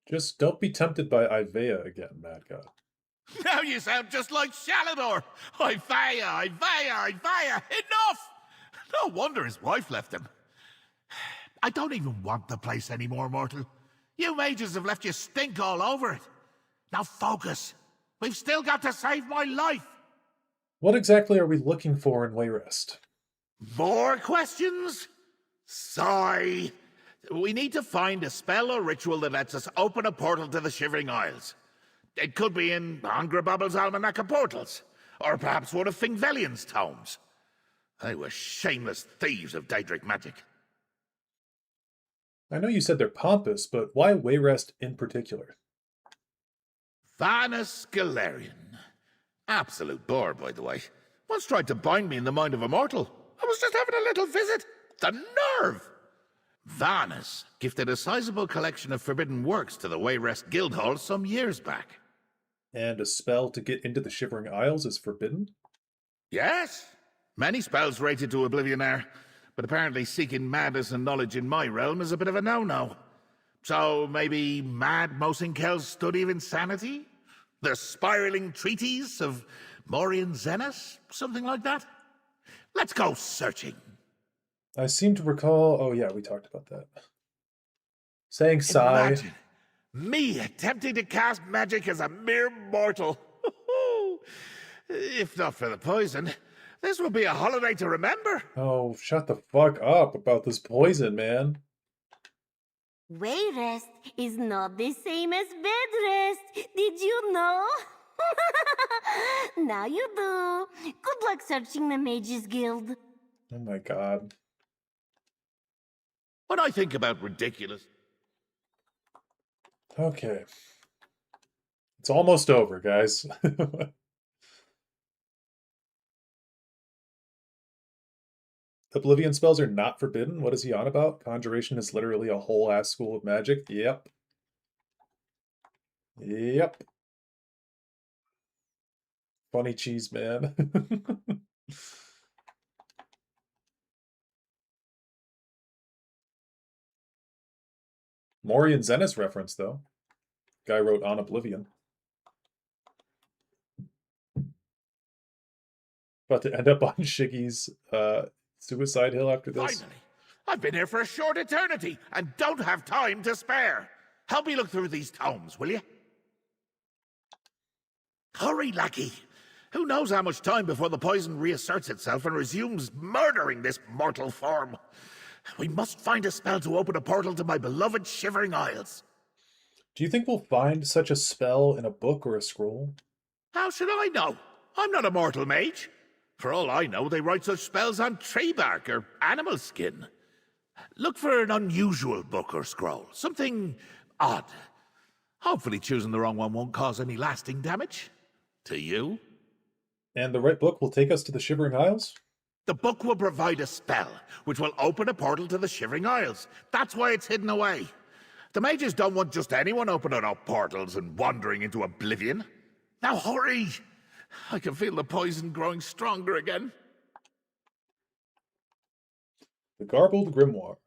Just don't be tempted by Ivea again, Mad God. Now you sound just like Shalador. Ivea. Enough! No wonder his wife left him. I don't even want the place anymore, mortal. You mages have left your stink all over it. Now focus. We've still got to save my life. What exactly are we looking for in Wayrest? More questions? Sigh. We need to find a spell or ritual that lets us open a portal to the Shivering Isles. It could be in Angrabobble's Almanac of Portals, or perhaps one of Fingvelion's tomes. They were shameless thieves of Daedric magic. I know you said they're pompous, but why Wayrest in particular? Vanus Galerian. Absolute bore, by the way. Once tried to bind me in the mind of a mortal. I was just having a little visit. The nerve! Vanus gifted a sizable collection of forbidden works to the Wayrest Guildhall some years back. And a spell to get into the Shivering Isles is forbidden? Yes. Many spells rated to oblivion are, but apparently seeking madness and knowledge in my realm is a bit of a no-no. So maybe Mad Mosinkel's Study of Insanity? The Spiraling Treatise of Morian Zenas? Something like that? Let's go searching. I seem to recall... Oh yeah, we talked about that. Saying sigh. Imagine me attempting to cast magic as a mere mortal. If not for the poison, this will be a holiday to remember. Oh, shut the fuck up about this poison, man. Wayrest is not the same as bedrest. Did you know? Now you do. Good luck searching the Mages Guild. Oh my god. When I think about ridiculous... Okay. It's almost over, guys. Oblivion spells are not forbidden? What is he on about? Conjuration is literally a whole ass school of magic? Yep. Yep. Funny cheese, man. Morian Zenas reference, though. Guy wrote on Oblivion. About to end up on Shiggy's Suicide Hill after this. Finally! I've been here for a short eternity and don't have time to spare. Help me look through these tomes, will you? Hurry, lackey. Who knows how much time before the poison reasserts itself and resumes murdering this mortal form. We must find a spell to open a portal to my beloved Shivering Isles. Do you think we'll find such a spell in a book or a scroll? How should I know? I'm not a mortal mage. For all I know, they write such spells on tree bark or animal skin. Look for an unusual book or scroll, something odd. Hopefully choosing the wrong one won't cause any lasting damage. To you. And the right book will take us to the Shivering Isles? The book will provide a spell, which will open a portal to the Shivering Isles. That's why it's hidden away. The mages don't want just anyone opening up portals and wandering into oblivion. Now hurry! I can feel the poison growing stronger again. The Garbled Grimoire.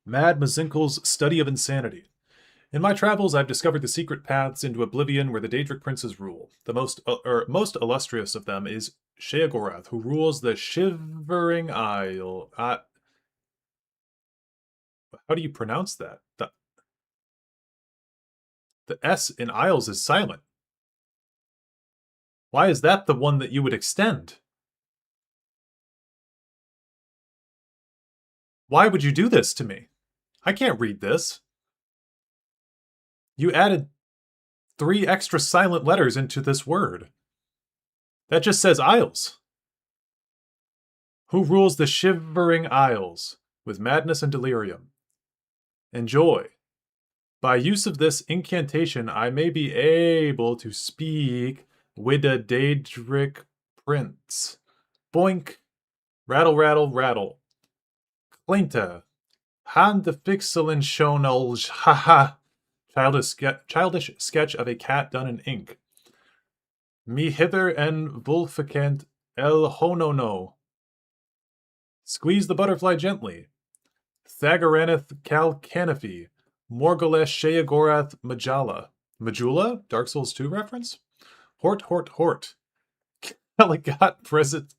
Mad Mazinkel's Study of Insanity. In my travels, I've discovered the secret paths into oblivion where the Daedric princes rule. The most illustrious of them is Sheogorath, who rules the Shivering Isle. How do you pronounce that? The S in Isles is silent. Why is that the one that you would extend? Why would you do this to me? I can't read this. You added 3 extra silent letters into this word. That just says Isles. Who rules the Shivering Isles with madness and delirium? Enjoy. By use of this incantation, I may be able to speak with the Daedric prince. Boink. Rattle, rattle, rattle. Clinta. Han the Fixelin Shonolj. Haha. Childish sketch of a cat done in ink. Me hither en vulficant el honono. Squeeze the butterfly gently. Thagoraneth Calcanifi. Morgalesh Sheogorath Majala. Majula? Dark Souls 2 reference? Hort, hort, hort. Caligot Present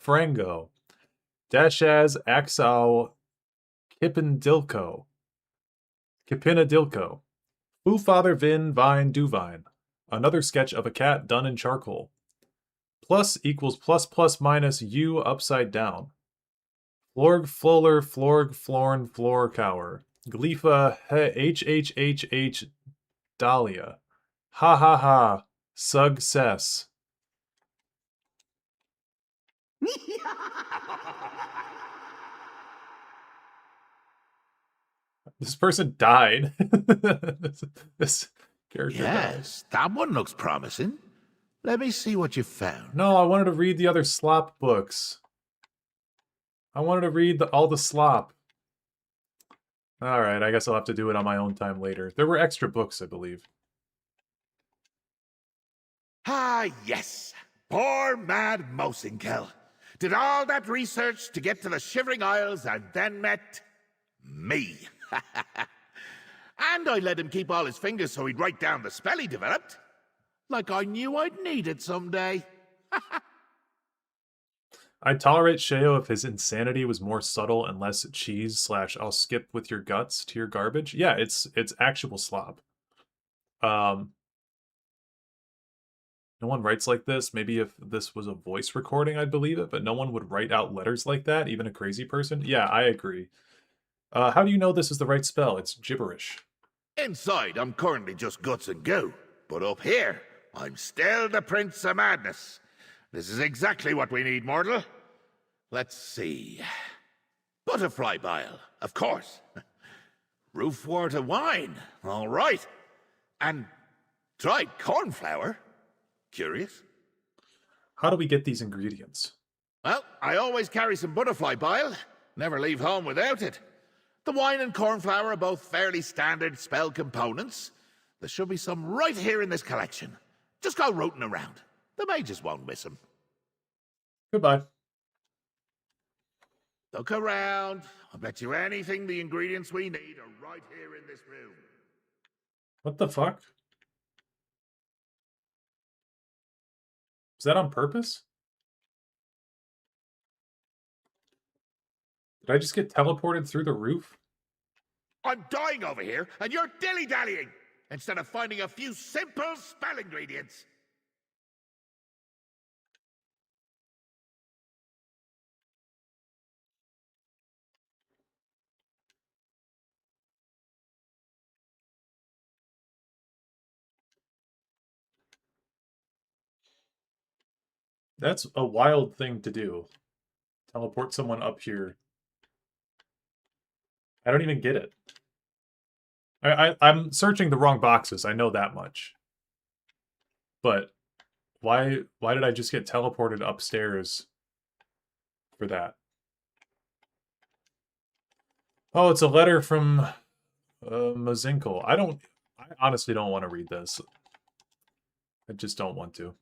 Frango. Dashaz Axau Kipindilko. Kipinadilko. Foo Father Vin Vine Duvine. Another sketch of a cat done in charcoal. Plus equals plus plus minus U upside down. Florg Floller Florg Florn Florcower. Gleefa HHHH Dahlia. Ha ha ha. Success. This person died. this character Yes, that one looks promising. Let me see what you found. No, I wanted to read the other slop books. I wanted to read all the slop. Alright, I guess I'll have to do it on my own time later. There were extra books, I believe. Ah, yes. Poor mad Mosinkel. Did all that research to get to the Shivering Isles and then met me. And I let him keep all his fingers so he'd write down the spell he developed. Like I knew I'd need it someday. I'd tolerate Sheo if his insanity was more subtle and less cheese / I'll skip with your guts to your garbage. Yeah, it's actual slop. No one writes like this. Maybe if this was a voice recording, I'd believe it, but no one would write out letters like that, even a crazy person. Yeah, I agree. How do you know this is the right spell? It's gibberish. Inside, I'm currently just guts and goo. But up here, I'm still the Prince of Madness. This is exactly what we need, mortal. Let's see. Butterfly bile, of course. Roof water wine, all right. And dried cornflower. Curious? How do we get these ingredients? Well, I always carry some butterfly bile. Never leave home without it. The wine and cornflower are both fairly standard spell components. There should be some right here in this collection. Just go rooting around. The mages won't miss them. Goodbye. Look around. I bet you anything the ingredients we need are right here in this room. What the fuck? Was that on purpose? Did I just get teleported through the roof? I'm dying over here, and you're dilly-dallying instead of finding a few simple spell ingredients. That's a wild thing to do. Teleport someone up here. I don't even get it. I'm searching the wrong boxes. I know that much. But why did I just get teleported upstairs for that? Oh, it's a letter from Mazinkle. I honestly don't want to read this. I just don't want to.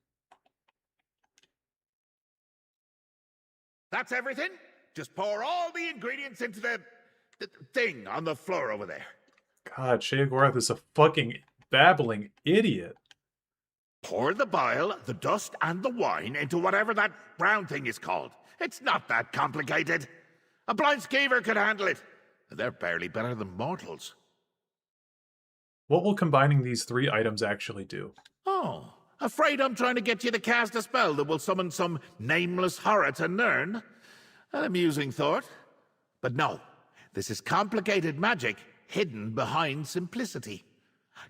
That's everything? Just pour all the ingredients into the thing on the floor over there. God, Sheogorath is a fucking babbling idiot. Pour the bile, the dust, and the wine into whatever that brown thing is called. It's not that complicated. A blind skeever could handle it. They're barely better than mortals. What will combining these 3 items actually do? Oh, afraid I'm trying to get you to cast a spell that will summon some nameless horror to Nirn? An amusing thought. But no, this is complicated magic hidden behind simplicity.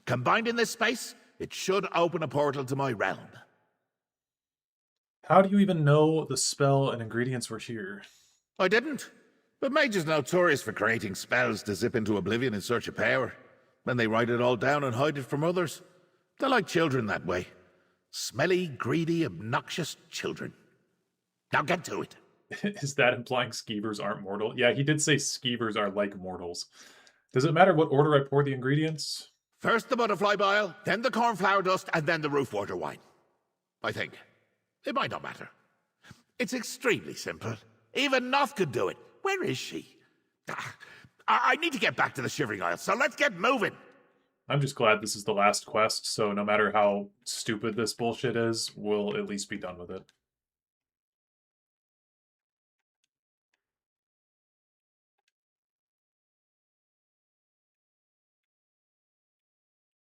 Combined in this space, it should open a portal to my realm. How do you even know the spell and ingredients were here? I didn't. But mages notorious for creating spells to zip into oblivion in search of power. Then they write it all down and hide it from others. They're like children that way. Smelly, greedy, obnoxious children. Now get to it. Is that implying skeevers aren't mortal? Yeah, he did say skeevers are like mortals. Does it matter what order I pour the ingredients? First the butterfly bile, then the cornflower dust, and then the roof water wine. I think. It might not matter. It's extremely simple. Even Noth could do it. Where is she? I need to get back to the Shivering Isles, so let's get moving. I'm just glad this is the last quest, so no matter how stupid this bullshit is, we'll at least be done with it.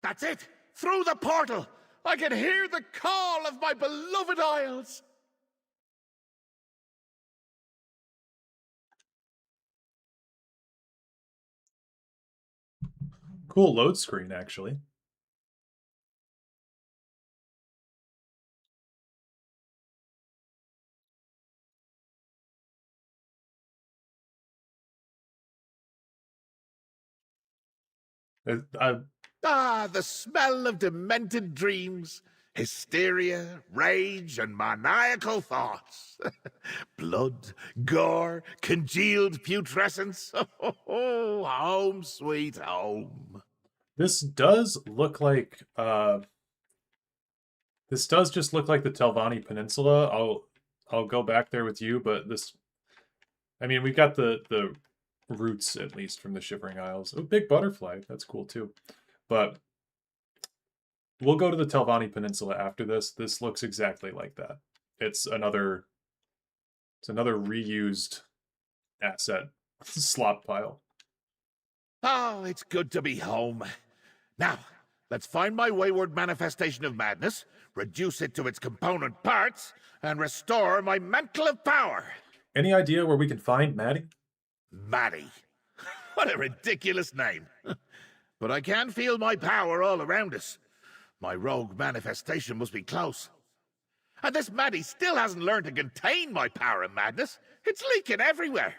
That's it! Through the portal! I can hear the call of my beloved Isles! Cool load screen, actually. The smell of demented dreams, hysteria, rage, and maniacal thoughts. Blood, gore, congealed putrescence. Oh, home sweet home. This does look like this does just look like the Telvanni Peninsula. I'll go back there with you, but this, I mean, we got the roots at least from the Shivering Isles. Oh, big butterfly. That's cool too. But we'll go to the Telvanni Peninsula after this. This looks exactly like that. It's another reused asset slop pile. Oh, it's good to be home. Now, let's find my wayward manifestation of madness, reduce it to its component parts, and restore my mantle of power. Any idea where we can find Maddie? Maddie. What a ridiculous name. But I can feel my power all around us. My rogue manifestation must be close. And this Maddie still hasn't learned to contain my power and madness. It's leaking everywhere.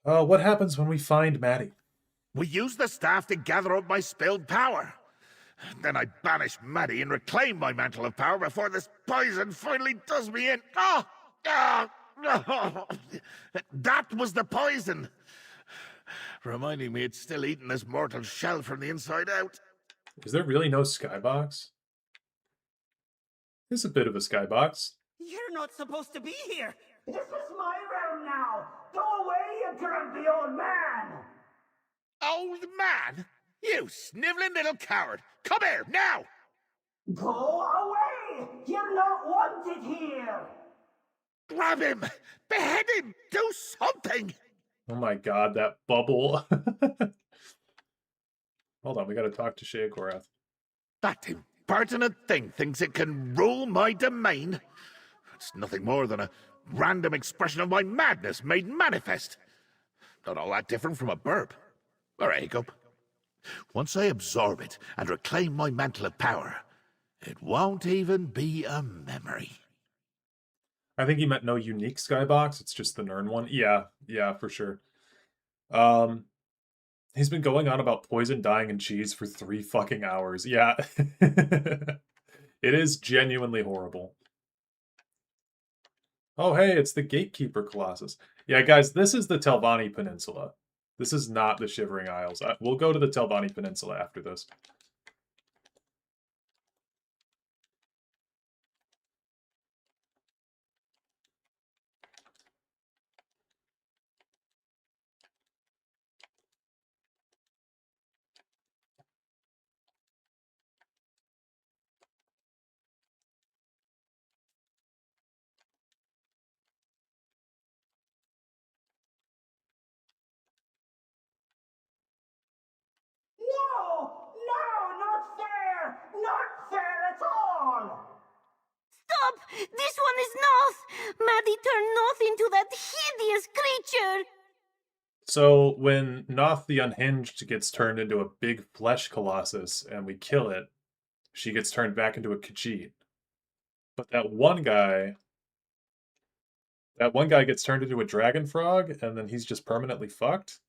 What happens when we find Maddie? We use the staff to gather up my spilled power. Then I banish Maddie and reclaim my mantle of power before this poison finally does me in. Oh! That was the poison. Reminding me it's still eating this mortal shell from the inside out. Is there really no skybox? There's a bit of a skybox. You're not supposed to be here. This is my realm now. Go away, you grumpy old man. Old man? You sniveling little coward. Come here, now! Go away. You're not wanted here. Grab him! Behead him! Do something! Oh my god, that bubble. Hold on, we gotta talk to Sheogorath. That impertinent thing thinks it can rule my domain. It's nothing more than a random expression of my madness made manifest. Not all that different from a burp. Or a hiccup. Once I absorb it and reclaim my mantle of power, it won't even be a memory. I think he meant no unique skybox, it's just the Nirn one. Yeah, for sure. He's been going on about poison, dying, and cheese for 3 fucking hours. Yeah. It is genuinely horrible. Oh, hey, it's the Gatekeeper Colossus. Yeah, guys, this is the Telvanni Peninsula. This is not the Shivering Isles. We'll go to the Telvanni Peninsula after this. No! No! Not fair! Not fair at all! Stop! This one is Noth! Maddie turned Noth into that hideous creature! So, when Noth the Unhinged gets turned into a big flesh colossus and we kill it, she gets turned back into a Khajiit. But that one guy gets turned into a dragon frog, and then he's just permanently fucked?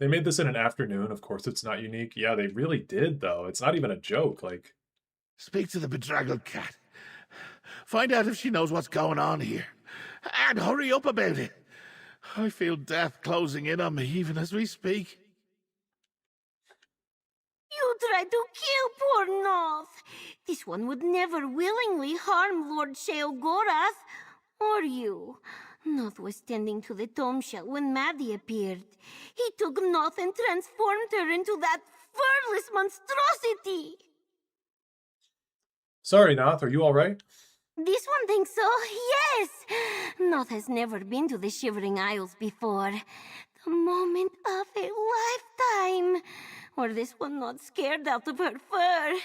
They made this in an afternoon. Of course, it's not unique. Yeah, they really did, though. It's not even a joke. Like, speak to the bedraggled cat. Find out if she knows what's going on here. And hurry up about it. I feel death closing in on me even as we speak. You tried to kill poor Noth. This one would never willingly harm Lord Sheogorath. Or you. Noth was tending to the tomb shell when Maddie appeared. He took Noth and transformed her into that furless monstrosity. sorry, Noth, are you alright? This one thinks so, yes. Noth has never been to the Shivering Isles before. The moment of a lifetime. Or this one not scared out of her fur.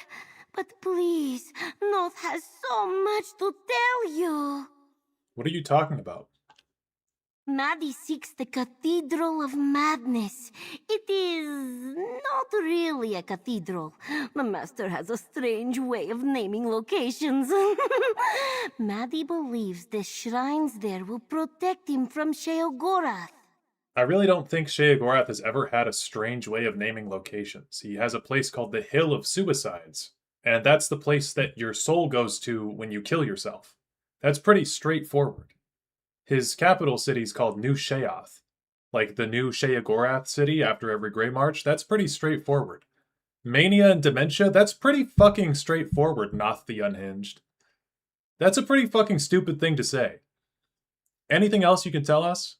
But please, Noth has so much to tell you. What are you talking about? Maddie seeks the Cathedral of Madness. It is not really a cathedral. The Master has a strange way of naming locations. Maddie believes the shrines there will protect him from Sheogorath. I really don't think Sheogorath has ever had a strange way of naming locations. He has a place called the Hill of Suicides, and that's the place that your soul goes to when you kill yourself. That's pretty straightforward. His capital city is called New Sheoth. Like the new Sheogorath city after every Grey March, that's pretty straightforward. Mania and dementia, that's pretty fucking straightforward, Noth the Unhinged. That's a pretty fucking stupid thing to say. Anything else you can tell us?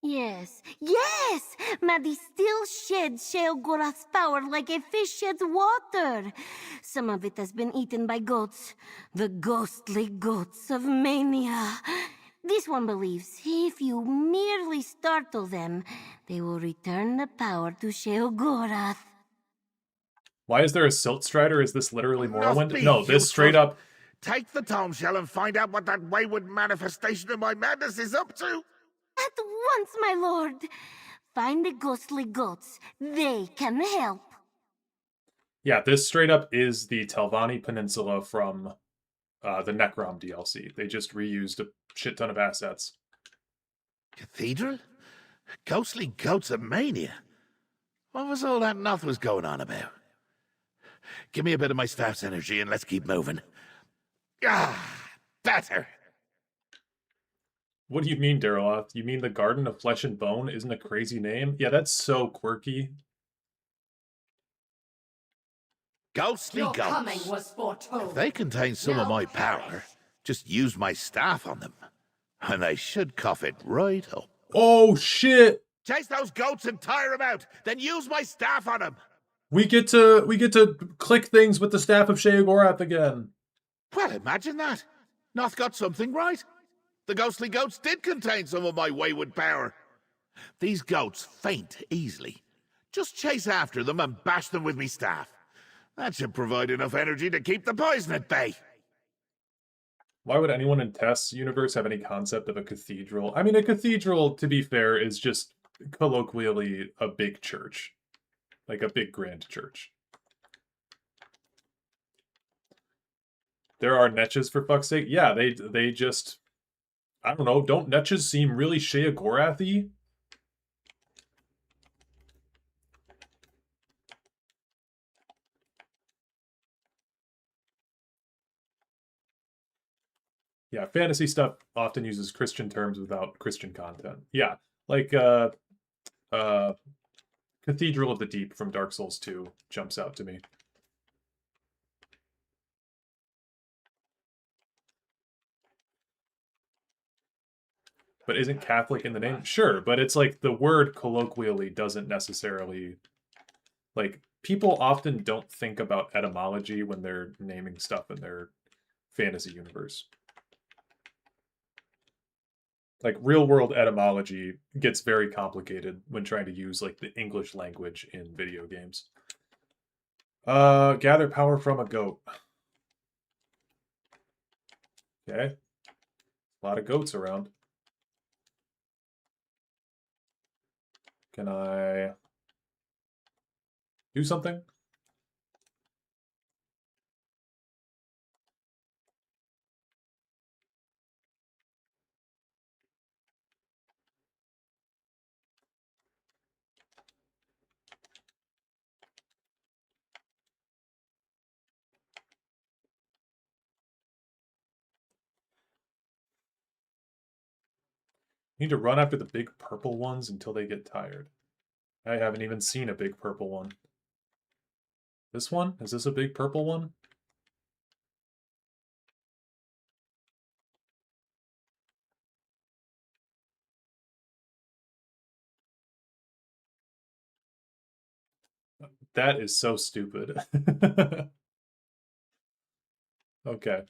Yes, yes! Maddie still sheds Sheogorath's power like a fish sheds water. Some of it has been eaten by goats. The ghostly goats of Mania. This one believes if you merely startle them, they will return the power to Sheogorath. Why is there a Silt Strider? Is this literally Morrowind? No, this straight up... Take the tomb shell and find out what that wayward manifestation of my madness is up to. At once, my lord. Find the ghostly goats. They can help. Yeah, this straight up is the Telvanni Peninsula from the Necrom DLC. They just reused a shit ton of assets. Cathedral? Ghostly goats of Mania? What was all that Noth was going on about? Give me a bit of my staff's energy and let's keep moving. Ah, better. What do you mean, Dareloth? You mean the Garden of Flesh and Bone isn't a crazy name? Yeah, that's so quirky. Ghostly Your goats. coming was foretold. If they contain some of my power, just use my staff on them, and they should cough it right up. Oh, shit! Chase those goats and tire them out, then use my staff on them. We get to click things with the Staff of Sheogorath again. Well, imagine that. Noth got something right. The ghostly goats did contain some of my wayward power. These goats faint easily. Just chase after them and bash them with me staff. That should provide enough energy to keep the poison at bay. Why would anyone in Tess' universe have any concept of a cathedral? I mean, a cathedral, to be fair, is just colloquially a big church. Like a big grand church. There are niches, for fuck's sake. Yeah, they just I don't know, don't netches seem really Sheogorath-y? Yeah, fantasy stuff often uses Christian terms without Christian content. Yeah, like Cathedral of the Deep from Dark Souls 2 jumps out to me. But isn't Catholic in the name? Sure, but it's like the word colloquially doesn't necessarily... Like, people often don't think about etymology when they're naming stuff in their fantasy universe. Like, real-world etymology gets very complicated when trying to use, like, the English language in video games. Gather power from a goat. Okay. A lot of goats around. Can I do something? Need to run after the big purple ones until they get tired. I haven't even seen a big purple one. This one? Is this a big purple one? That is so stupid. Okay.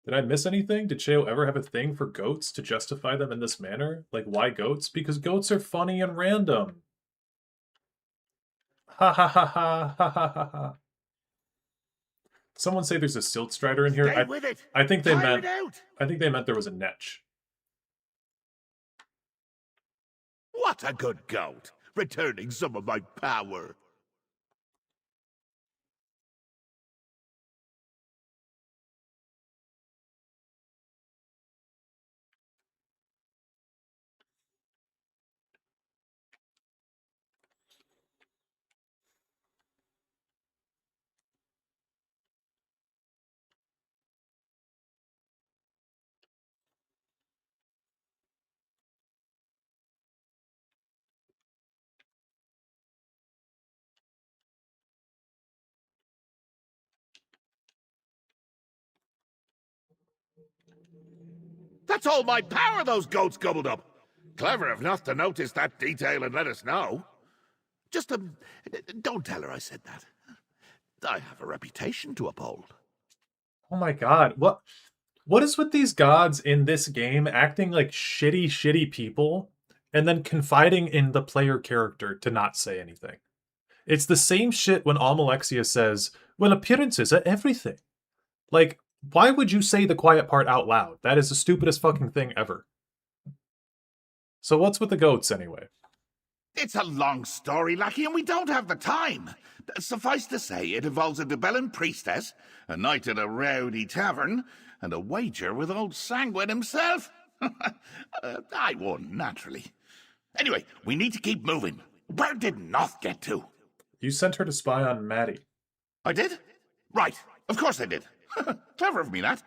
Did I miss anything? Did Cheo ever have a thing for goats to justify them in this manner? Like, why goats? Because goats are funny and random. Ha ha ha ha ha ha ha ha. Someone say there's a silt strider in here. Stay with it. I think they Tire meant. it out. I think they meant there was a netch. What a good goat, returning some of my power. That's all my power those goats gobbled up. Clever enough to notice that detail and let us know. Just, don't tell her I said that. I have a reputation to uphold. Oh my god, what is with these gods in this game acting like shitty people and then confiding in the player character to not say anything? It's the same shit when Almalexia says, well, appearances are everything. Like, why would you say the quiet part out loud? That is the stupidest fucking thing ever. So what's with the goats anyway? It's a long story, Lackey, and we don't have the time. Suffice to say, it involves a Debellan priestess, a night at a rowdy tavern, and a wager with old Sanguine himself. I won, naturally. Anyway, we need to keep moving. Where did Noth get to? You sent her to spy on Maddie. I did? Right, of course I did. Clever of me, that.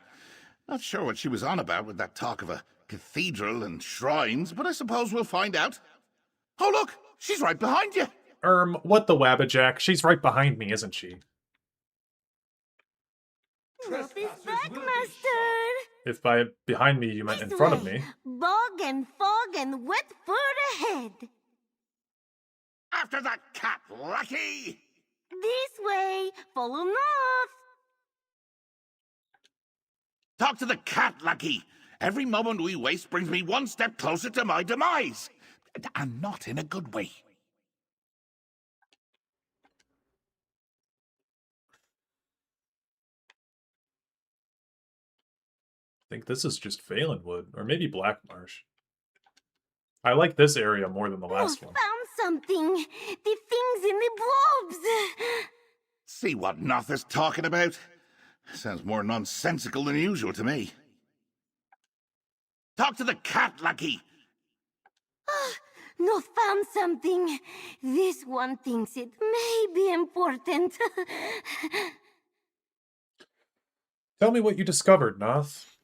Not sure what she was on about with that talk of a cathedral and shrines, but I suppose we'll find out. Oh, look! She's right behind you! What the wabbajack? She's right behind me, isn't she? Rope is back, master! If by behind me you meant in front of me. Bog and fog and wet fur ahead. After that cat, Lucky! This way, follow north. Talk to the cat, Lucky. Every moment we waste brings me one step closer to my demise. And not in a good way. I think this is just Phelanwood, or maybe Black Marsh. I like this area more than the last one. Found something. The things in the blobs. See what Noth is talking about? Sounds more nonsensical than usual to me. Talk to the cat, Lucky. Noth found something. This one thinks it may be important. Tell me what you discovered, Noth.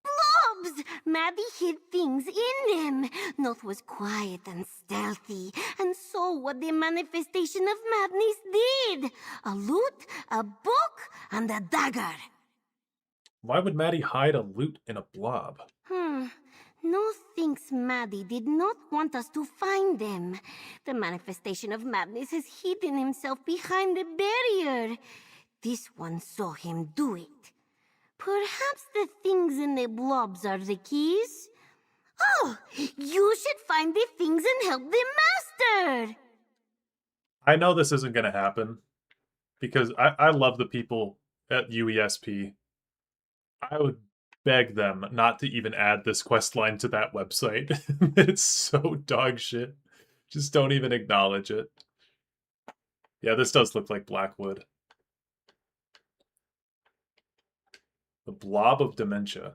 Blobs! Maddie hid things in them. Noth was quiet and stealthy, and saw what the manifestation of madness did. A lute, a book, and a dagger. Why would Maddie hide a loot in a blob? Noth thinks Maddie did not want us to find them. The manifestation of madness has hidden himself behind the barrier. This one saw him do it. Perhaps the things in the blobs are the keys? Oh, you should find the things and help the master! I know this isn't going to happen, because I love the people at UESP. I would beg them not to even add this quest line to that website. It's so dog shit. Just don't even acknowledge it. Yeah, this does look like Blackwood. The blob of dementia.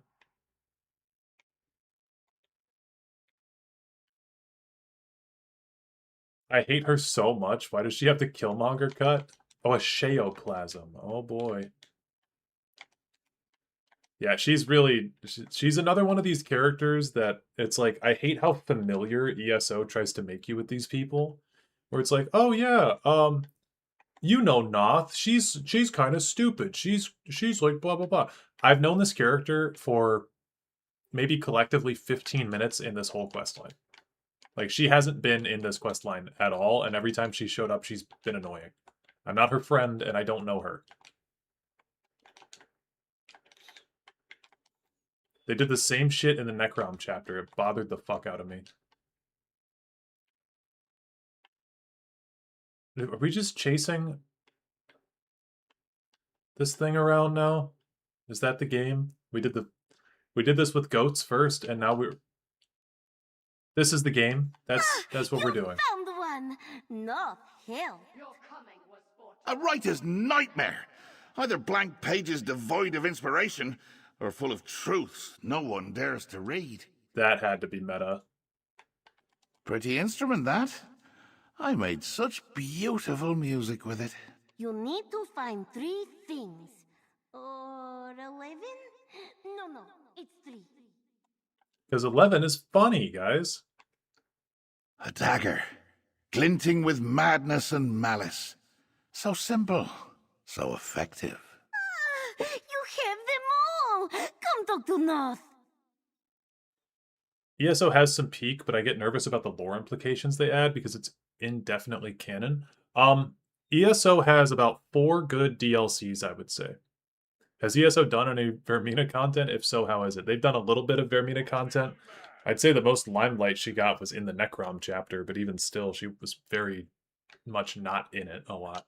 I hate her so much. Why does she have the Killmonger cut? Oh, a Sheoplasm. Oh boy. Yeah, she's another one of these characters that it's like, I hate how familiar ESO tries to make you with these people. Where it's like, oh yeah, you know Noth, she's kind of stupid. She's like blah blah blah. I've known this character for maybe collectively 15 minutes in this whole questline. Like, she hasn't been in this questline at all, and every time she showed up, she's been annoying. I'm not her friend, and I don't know her. They did the same shit in the Necrom chapter. It bothered the fuck out of me. Are we just chasing this thing around now? Is that the game? We did this with goats first, and now this is the game. That's what we're doing. Found one. Noth, help. A writer's nightmare. Either blank pages devoid of inspiration, or full of truths no one dares to read. That had to be meta. Pretty instrument, that. I made such beautiful music with it. You need to find 3 things. Or 11? No, it's 3. Because 11 is funny, guys. A dagger, glinting with madness and malice. So simple, so effective. You have them all! Come talk to Noth. ESO has some peak, but I get nervous about the lore implications they add because it's indefinitely canon. ESO has about 4 good DLCs, I would say. Has ESO done any Vermina content? If so, how is it? They've done a little bit of Vermina content. I'd say the most limelight she got was in the Necrom chapter, but even still, she was very much not in it a lot.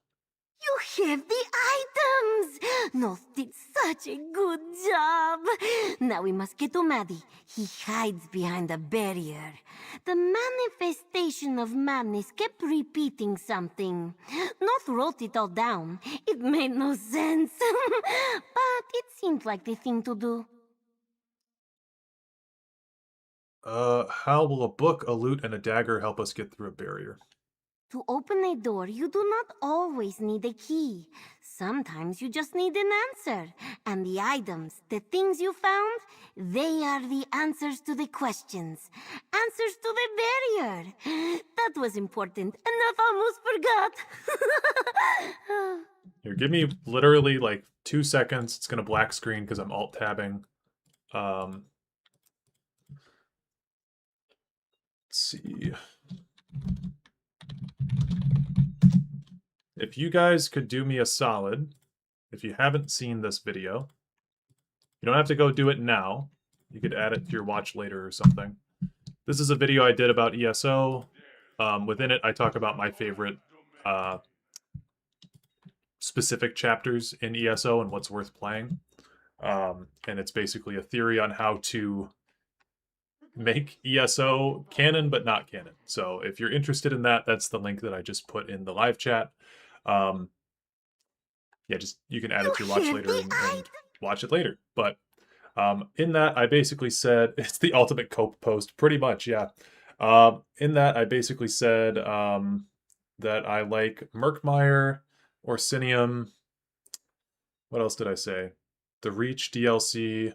You have the items! Noth did such a good job. Now we must get to Maddie. He hides behind a barrier. The manifestation of madness kept repeating something. Noth wrote it all down. It made no sense. But it seemed like the thing to do. How will a book, a lute, and a dagger help us get through a barrier? To open a door, you do not always need a key. Sometimes you just need an answer. And the items, the things you found, they are the answers to the questions. Answers to the barrier. That was important, and I almost forgot. Here, give me literally like 2 seconds. It's gonna black screen because I'm alt-tabbing. Let's see. If you guys could do me a solid, if you haven't seen this video, you don't have to go do it now. You could add it to your watch later or something. This is a video I did about ESO. Within it, I talk about my favorite specific chapters in ESO and what's worth playing. And it's basically a theory on how to make ESO canon but not canon. So if you're interested in that, that's the link that I just put in the live chat. Yeah, just you can add it to your watch later and watch it later. But in that, I basically said it's the ultimate cope post, pretty much. Yeah. In that, I basically said that I like Murkmire, Orsinium. What else did I say? The Reach DLC,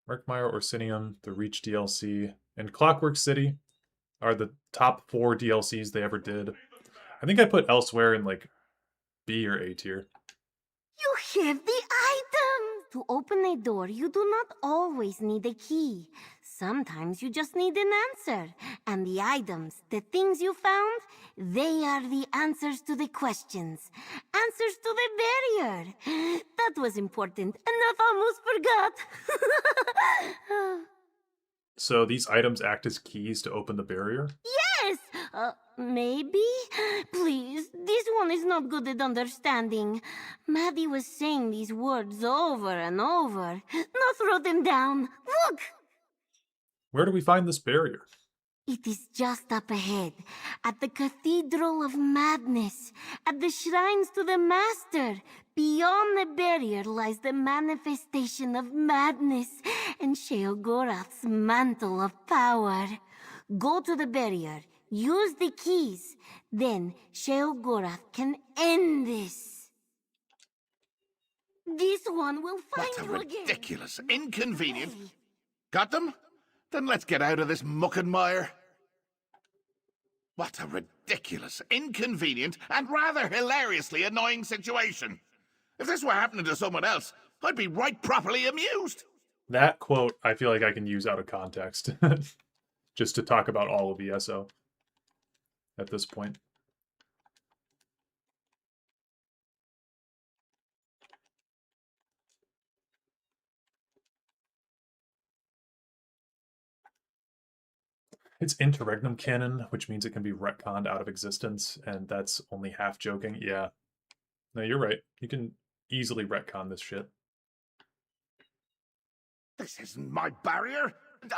Murkmire, Orsinium, the Reach DLC, and Clockwork City are the top 4 DLCs they ever did. I think I put Elsewhere in like B or A tier. You have the item! To open a door, you do not always need a key. Sometimes you just need an answer. And the items, the things you found, they are the answers to the questions. Answers to the barrier. That was important, and I almost forgot. So these items act as keys to open the barrier? Yes! Maybe? Please, this one is not good at understanding. Maddie was saying these words over and over. Now throw them down. Look! Where do we find this barrier? It is just up ahead, at the Cathedral of Madness, at the shrines to the Master. Beyond the barrier lies the manifestation of madness and Sheogorath's mantle of power. Go to the barrier, use the keys, then Sheogorath can end this. This one will find you again. Ridiculous, inconvenient. Got them? Then let's get out of this muck and mire. What a ridiculous, inconvenient, and rather hilariously annoying situation. If this were happening to someone else, I'd be right properly amused. That quote, I feel like I can use out of context. Just to talk about all of ESO at this point. It's interregnum canon, which means it can be retconned out of existence, and that's only half joking. Yeah. No, you're right. You can easily retcon this shit. This isn't my barrier.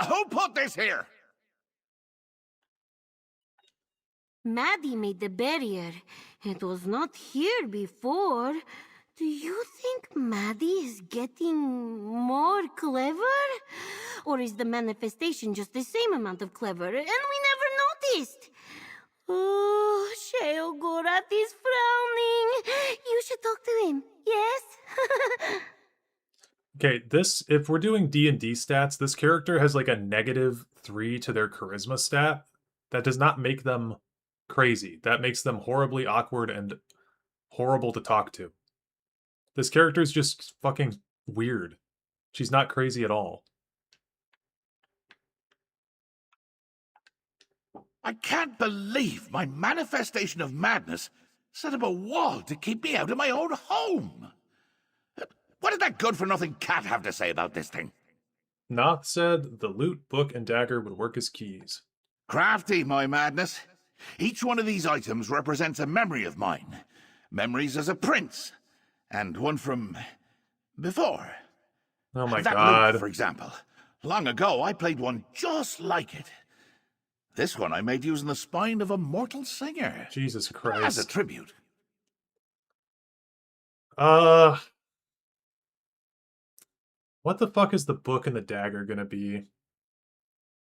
Who put this here? Maddie made the barrier. It was not here before. Do you think Maddie is getting more clever? Or is the manifestation just the same amount of clever and we never noticed? Oh, Sheogorath is frowning. You should talk to him, yes? Okay, if we're doing D&D stats, this character has like a -3 to their charisma stat. That does not make them crazy. That makes them horribly awkward and horrible to talk to. This character is just fucking weird. She's not crazy at all. I can't believe my manifestation of madness set up a wall to keep me out of my own home. What did that good-for-nothing cat have to say about this thing? Noth said the loot, book, and dagger would work as keys. Crafty, my madness. Each one of these items represents a memory of mine. Memories as a prince. And one from before. Oh my that god. Loop, for example. Long ago, I played one just like it. This one I made using the spine of a mortal singer. Jesus Christ. As a tribute. What the fuck is the book and the dagger gonna be?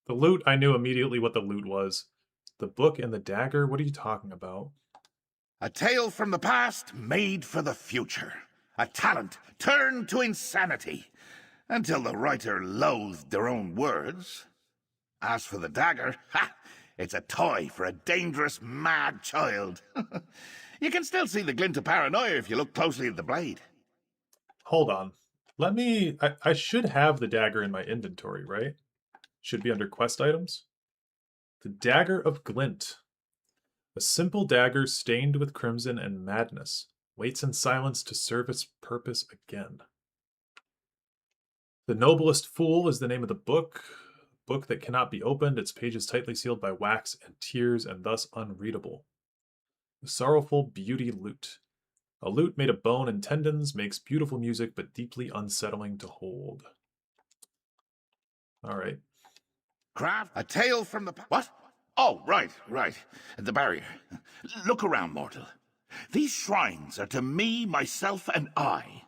The loot, I knew immediately what the loot was. The book and the dagger? What are you talking about? A tale from the past made for the future. A talent turned to insanity. Until the writer loathed their own words. As for the dagger, it's a toy for a dangerous, mad child. You can still see the glint of paranoia if you look closely at the blade. Hold on. I should have the dagger in my inventory, right? Should be under quest items. The Dagger of Glint. A simple dagger stained with crimson and madness. Waits in silence to serve its purpose again. The Noblest Fool is the name of the book. Book that cannot be opened, its pages tightly sealed by wax and tears and thus unreadable. The Sorrowful Beauty Lute. A lute made of bone and tendons makes beautiful music but deeply unsettling to hold. All right. Craft, a tale from the... What? Oh, right. The barrier. Look around, mortal. These shrines are to me, myself, and I.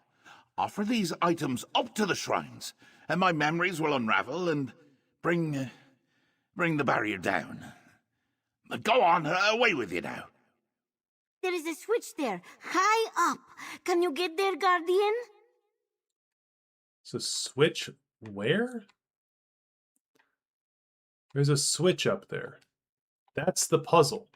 Offer these items up to the shrines, and my memories will unravel and bring the barrier down. Go on, away with you now. There is a switch there, high up. Can you get there, Guardian? So switch where? There's a switch up there. That's the puzzle.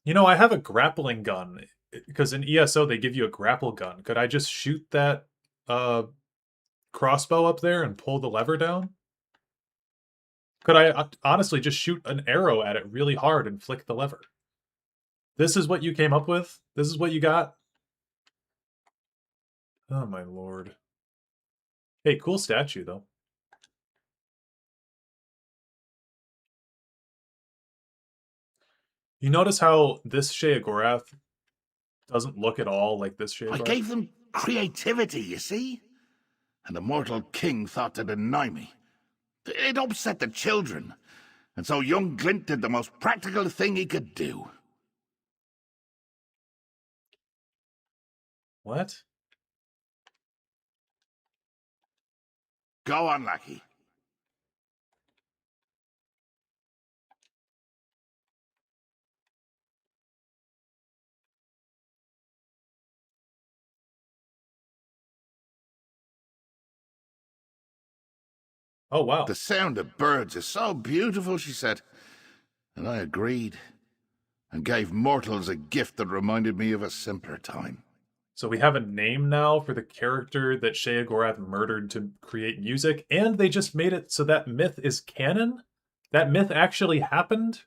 You know, I have a grappling gun, because in ESO they give you a grapple gun. Could I just shoot that crossbow up there and pull the lever down? Could I honestly just shoot an arrow at it really hard and flick the lever? This is what you came up with? This is what you got? Oh my lord. Hey, cool statue though. You notice how this Sheogorath doesn't look at all like this Sheogorath? I gave them creativity, you see? And the mortal king thought to deny me. It upset the children. And so young Glint did the most practical thing he could do. What? Go on, lackey. Oh, wow. The sound of birds is so beautiful, she said. And I agreed. And gave mortals a gift that reminded me of a simpler time. So we have a name now for the character that Sheogorath murdered to create music, and they just made it so that myth is canon? That myth actually happened?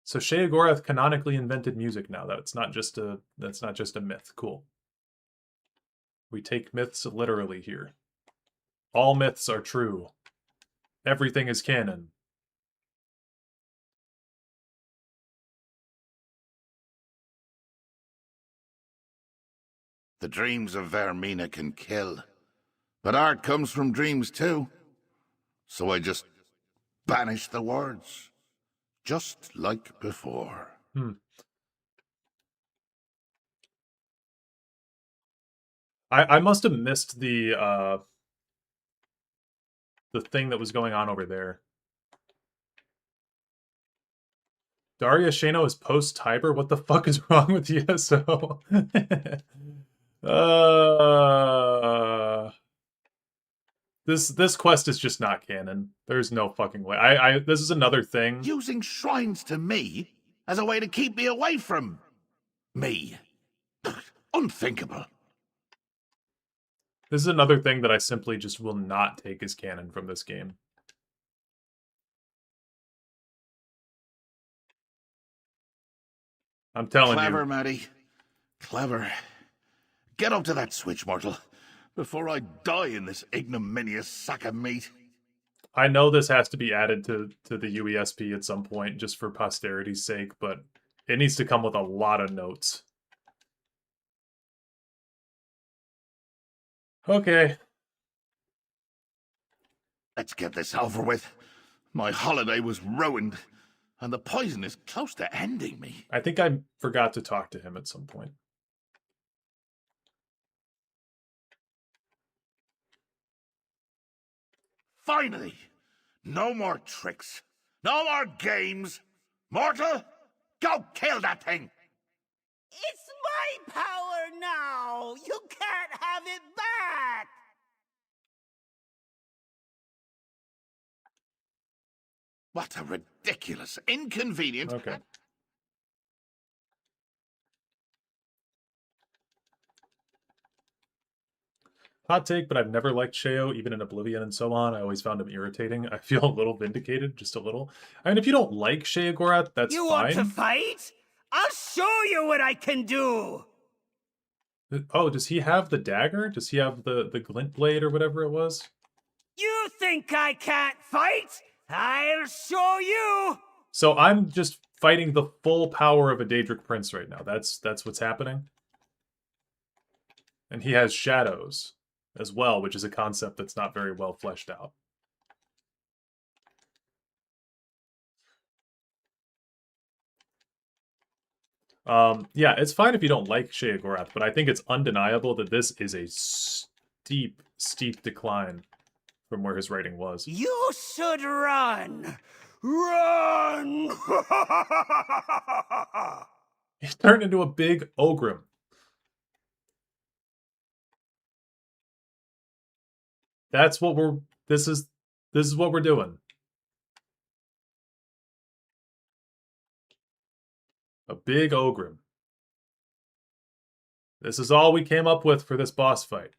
So Sheogorath canonically invented music now. That's not just a myth. Cool. We take myths literally here. All myths are true. Everything is canon. The dreams of Vermina can kill. But art comes from dreams too. So I just banish the words. Just like before. I must have missed the thing that was going on over there. Daria Shano is post-Tiber? What the fuck is wrong with ESO? This quest is just not canon. There's no fucking way. This is another thing. Using shrines to me as a way to keep me away from me. Unthinkable. This is another thing that I simply just will not take as canon from this game. I'm telling you. Clever, Maddie. Clever. Get up to that switch, mortal, before I die in this ignominious sack of meat. I know this has to be added to the UESP at some point, just for posterity's sake, but it needs to come with a lot of notes. Okay. Let's get this over with. My holiday was ruined, and the poison is close to ending me. I think I forgot to talk to him at some point. Finally! No more tricks. No more games. Mortal, go kill that thing! It's my power now! You can't have it back! What a ridiculous, inconvenient... Okay. Hot take, but I've never liked Sheo, even in Oblivion and so on. I always found him irritating. I feel a little vindicated, just a little. I mean, if you don't like Sheogorath, that's You fine. want to fight? I'll show you what I can do! Oh, does he have the dagger? Does he have the glint blade or whatever it was? You think I can't fight? I'll show you! So I'm just fighting the full power of a Daedric Prince right now. That's what's happening. And he has shadows as well, which is a concept that's not very well fleshed out. Yeah, it's fine if you don't like Sheogorath, but I think it's undeniable that this is a steep, steep decline from where his writing was. You should run! Run! He turned into a big ogre. That's what we're... This is what we're doing. A big ogre. This is all we came up with for this boss fight.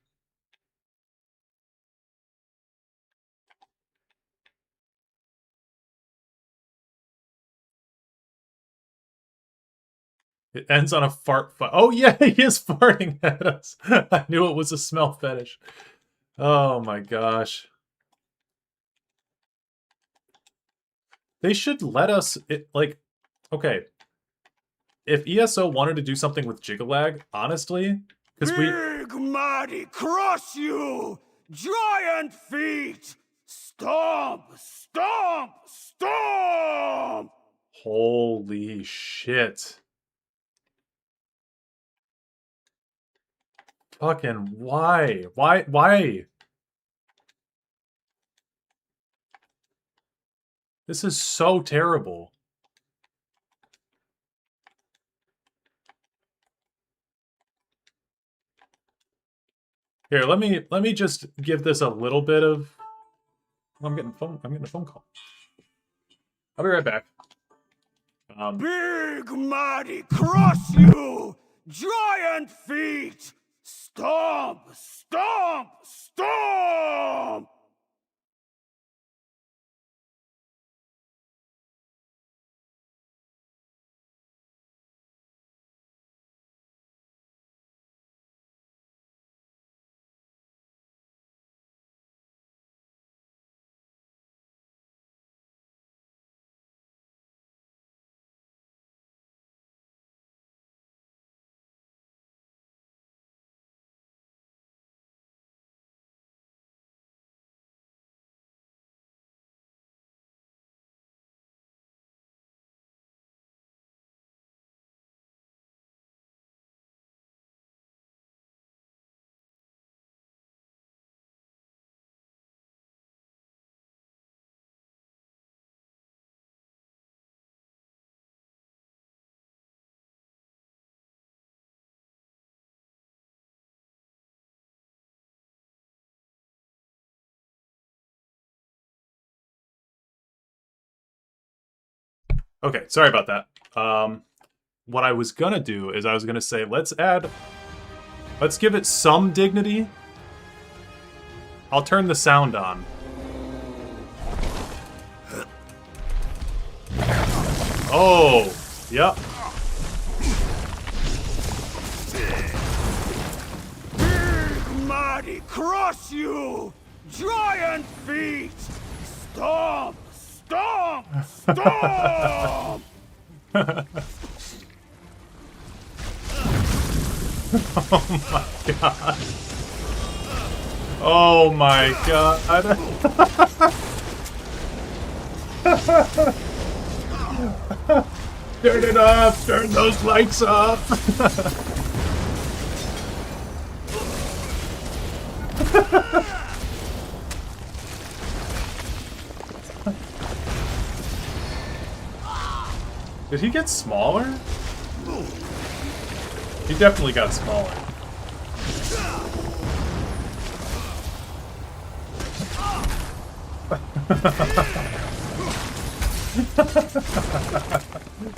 It ends on a fart fight. Oh yeah, he is farting at us. I knew it was a smell fetish. Oh my gosh. They should let us... okay. If ESO wanted to do something with Jiggalag, honestly, because Big mighty crush you! Giant feet! Stomp! Stomp! Stomp! Holy shit. Fucking why? Why? This is so terrible. Here, let me just give this a little bit of... I'm getting a phone call. I'll be right back. Big mighty crush you! Giant feet! Stomp! Stomp! Stomp! Okay, sorry about that. What I was gonna do is I was gonna say, let's give it some dignity. I'll turn the sound on. Oh, yep. Big mighty crush you! Giant feet! Stomp! Stomp! Stomp! Oh my god. Turn it off! Turn those lights off! Did he get smaller? He definitely got smaller.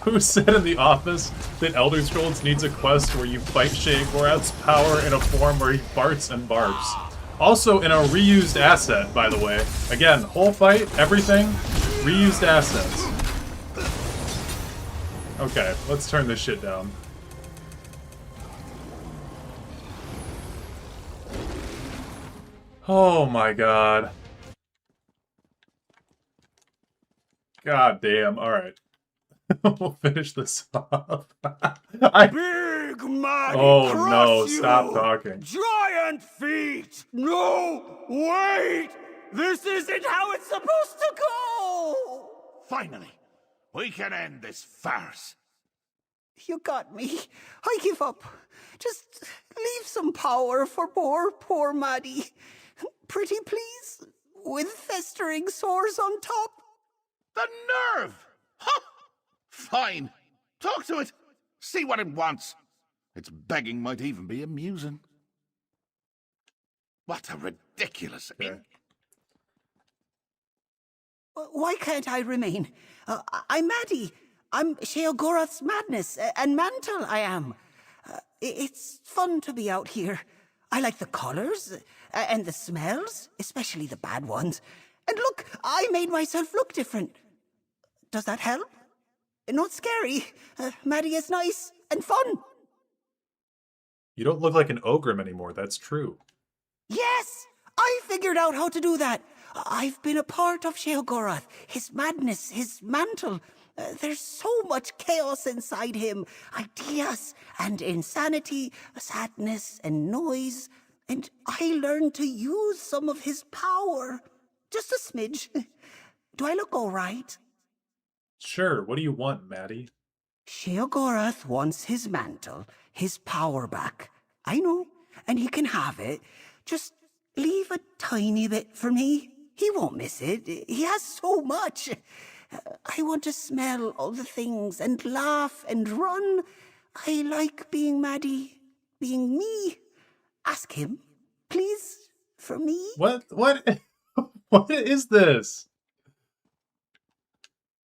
Who said in the office that Elder Scrolls needs a quest where you fight Sheogorath's power in a form where he farts and barfs? Also in a reused asset, by the way. Again, whole fight, everything, reused assets. Okay, let's turn this shit down. Oh my god. God damn, alright. We'll finish this off. Big mighty Oh crush no, you! stop talking. Giant feet! No! Wait! This isn't how it's supposed to go! Finally, we can end this farce. You got me. I give up. Just leave some power for poor Maddie. Pretty please, with festering sores on top. The nerve! Huh! Fine. Talk to it. See what it wants. Its begging might even be amusing. What a ridiculous... Why can't I remain? I'm Maddie. I'm Sheogorath's madness, and mantle I am. It's fun to be out here. I like the colors, and the smells, especially the bad ones. And look, I made myself look different. Does that help? Not scary. Maddie is nice and fun. You don't look like an ogre anymore, that's true. Yes! I figured out how to do that. I've been a part of Sheogorath, his madness, his mantle. There's so much chaos inside him. Ideas and insanity, sadness and noise. And I learned to use some of his power. Just a smidge. Do I look all right? Sure, what do you want, Maddie? Sheogorath wants his mantle, his power back. I know, and he can have it. Just leave a tiny bit for me. He won't miss it. He has so much. I want to smell all the things and laugh and run. I like being Maddie, being me. Ask him, please, for me. What? What is this?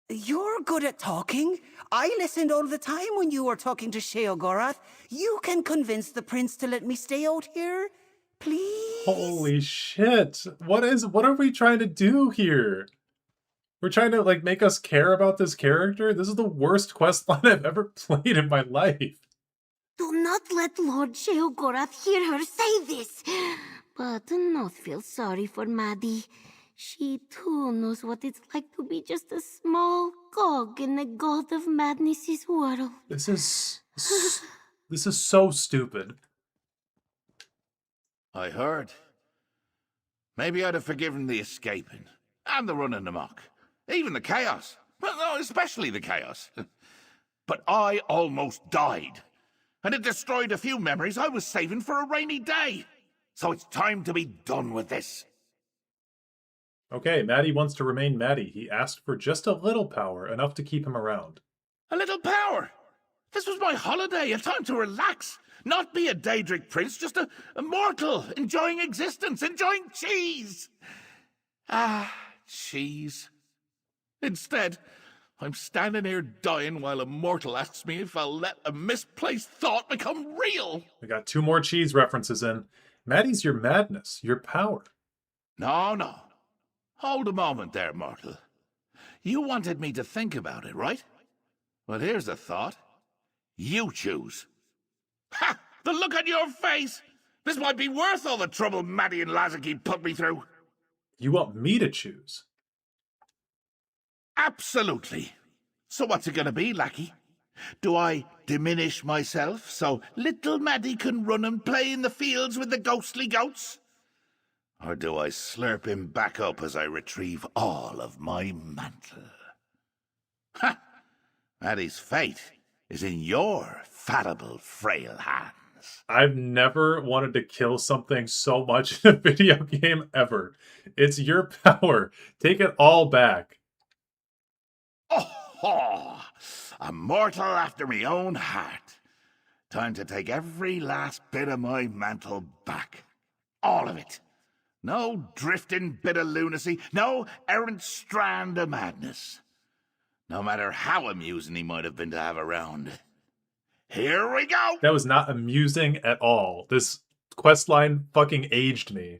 You're good at talking. I listened all the time when you were talking to Sheogorath. You can convince the prince to let me stay out here. Please? Holy shit. What are we trying to do here? We're trying to, like, make us care about this character? This is the worst questline I've ever played in my life. Do not let Lord Sheogorath hear her say this. But do not feel sorry for Maddie. She too knows what it's like to be just a small cog in the god of madness's world. This is so stupid. I heard. Maybe I'd have forgiven the escaping, and the running amok, even the chaos. Well, no, especially the chaos. But I almost died, and it destroyed a few memories I was saving for a rainy day. So it's time to be done with this. Okay, Maddie wants to remain Maddie. He asked for just a little power, enough to keep him around. A little power? This was my holiday, a time to relax. Not be a Daedric prince, just a mortal, enjoying existence, enjoying cheese. Ah, cheese. Instead, I'm standing here dying while a mortal asks me if I'll let a misplaced thought become real. We got 2 more cheese references in. Maddie's your madness, your power. No. Hold a moment there, mortal. You wanted me to think about it, right? Well, here's a thought. You choose. Ha! The look on your face! This might be worth all the trouble Maddie and Lazarky put me through. You want me to choose? Absolutely. So what's it gonna be, lackey? Do I diminish myself so little Maddie can run and play in the fields with the ghostly goats? Or do I slurp him back up as I retrieve all of my mantle? Ha! Maddie's fate is in your fallible, frail hands. I've never wanted to kill something so much in a video game ever. It's your power. Take it all back. Oh, a mortal after me own heart. Time to take every last bit of my mantle back. All of it. No drifting bit of lunacy, no errant strand of madness. No matter how amusing he might have been to have around. Here we go! That was not amusing at all. This questline fucking aged me.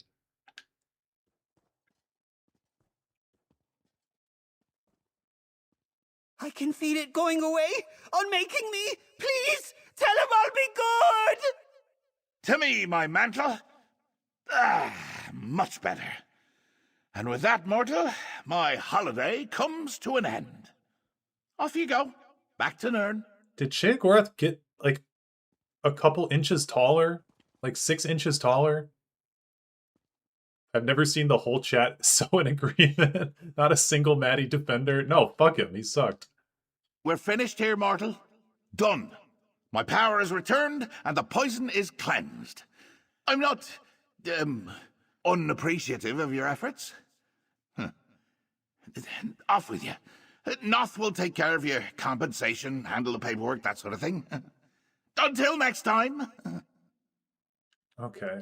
I can feel it going away, unmaking me. Please, tell him I'll be good. To me, my mantle. Much better. And with that, mortal, my holiday comes to an end. Off you go. Back to Nirn. Did Sheogorath get, like, a couple inches taller? Like 6 inches taller? I've never seen the whole chat so in agreement. Not a single Maddie defender. No, fuck him. He sucked. We're finished here, mortal. Done. My power is returned, and the poison is cleansed. I'm not, unappreciative of your efforts. Off with you. Noth will take care of your compensation, handle the paperwork, that sort of thing. Until next time. Okay.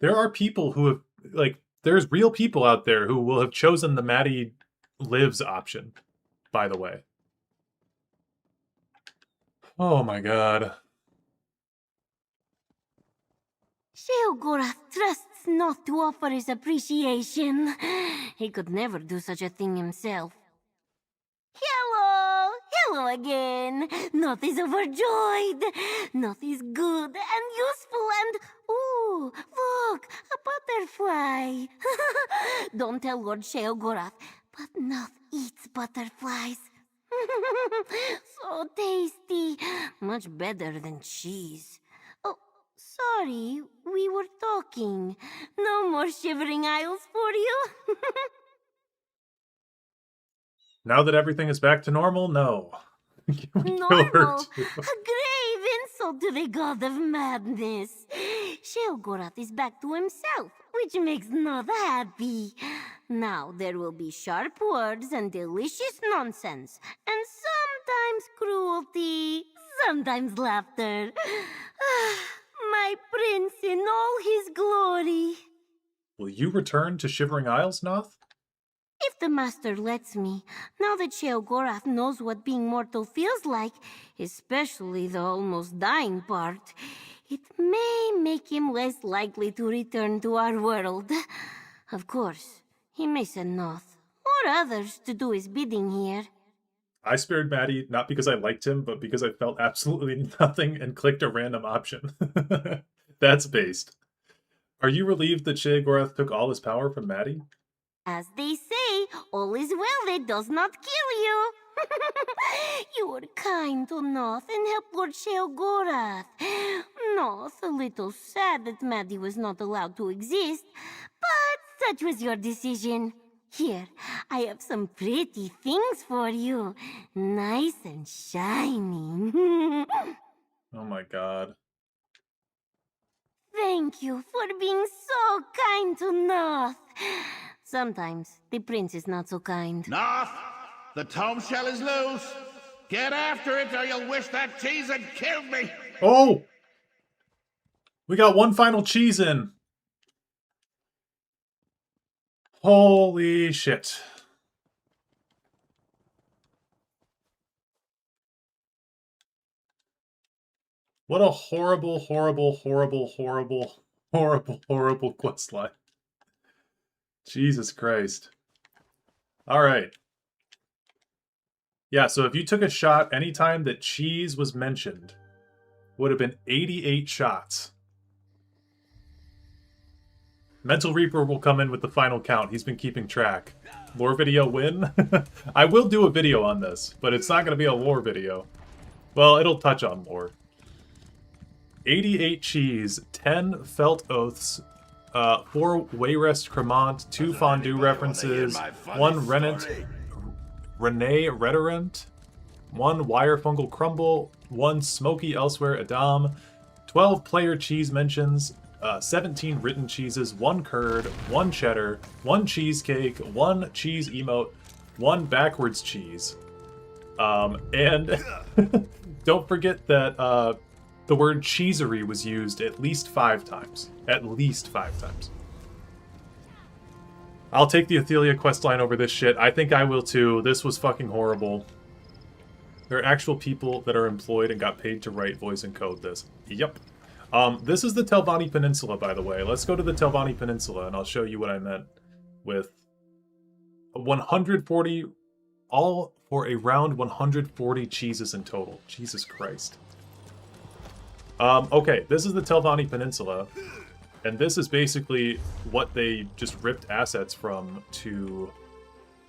There are people who have, like, there's real people out there who will have chosen the Maddie lives option, by the way. Oh my god. Sheogorath trusts not to offer his appreciation. He could never do such a thing himself. Hello! Hello again! Noth is overjoyed. Noth is good and useful and... Ooh, look! A butterfly! Don't tell Lord Sheogorath, but Noth eats butterflies. So tasty. Much better than cheese. Oh, sorry, we were talking. No more shivering isles for you. Now that everything is back to normal, no. Normal? A grave insult to the god of madness. Sheogorath is back to himself, which makes Noth happy. Now there will be sharp words and delicious nonsense, and sometimes cruelty, sometimes laughter. My prince in all his glory. Will you return to Shivering Isles, Noth? If the master lets me, now that Sheogorath knows what being mortal feels like, especially the almost dying part, it may make him less likely to return to our world. Of course, he may send Noth, or others, to do his bidding here. I spared Maddie not because I liked him, but because I felt absolutely nothing and clicked a random option. That's based. Are you relieved that Sheogorath took all his power from Maddie? As they say, all is well that does not kill you. You were kind to Noth and helped Lord Sheogorath. Noth a little sad that Maddie was not allowed to exist, but such was your decision. Here, I have some pretty things for you. Nice and shiny. Oh my god. Thank you for being so kind to Noth. Sometimes the prince is not so kind. Noth, the tome shell is loose. Get after it or you'll wish that cheese had killed me. Oh! We got one final cheese in. Holy shit. What a horrible, horrible, horrible, horrible, horrible, horrible questline. Jesus Christ. Alright. Yeah, so if you took a shot anytime that cheese was mentioned, would have been 88 shots. Mental Reaper will come in with the final count. He's been keeping track. Lore video win? I will do a video on this, but it's not going to be a lore video. Well, it'll touch on lore. 88 cheese, 10 felt oaths, 4 Wayrest Cremant, 2 fondue references, 1 Renee Redorant, 1 Wirefungal Crumble, 1 Smoky Elsewhere Adam, 12 player cheese mentions, 17 written cheeses, 1 curd, 1 cheddar, 1 cheesecake, 1 cheese emote, 1 backwards cheese. And don't forget that the word cheesery was used at least 5 times. At least 5 times. I'll take the Athelia questline over this shit. I think I will too. This was fucking horrible. There are actual people that are employed and got paid to write, voice, and code this. Yep. This is the Telvanni Peninsula, by the way. Let's go to the Telvanni Peninsula, and I'll show you what I meant with 140, all for around 140 cheeses in total. Jesus Christ. Okay, this is the Telvanni Peninsula, and this is basically what they just ripped assets from to,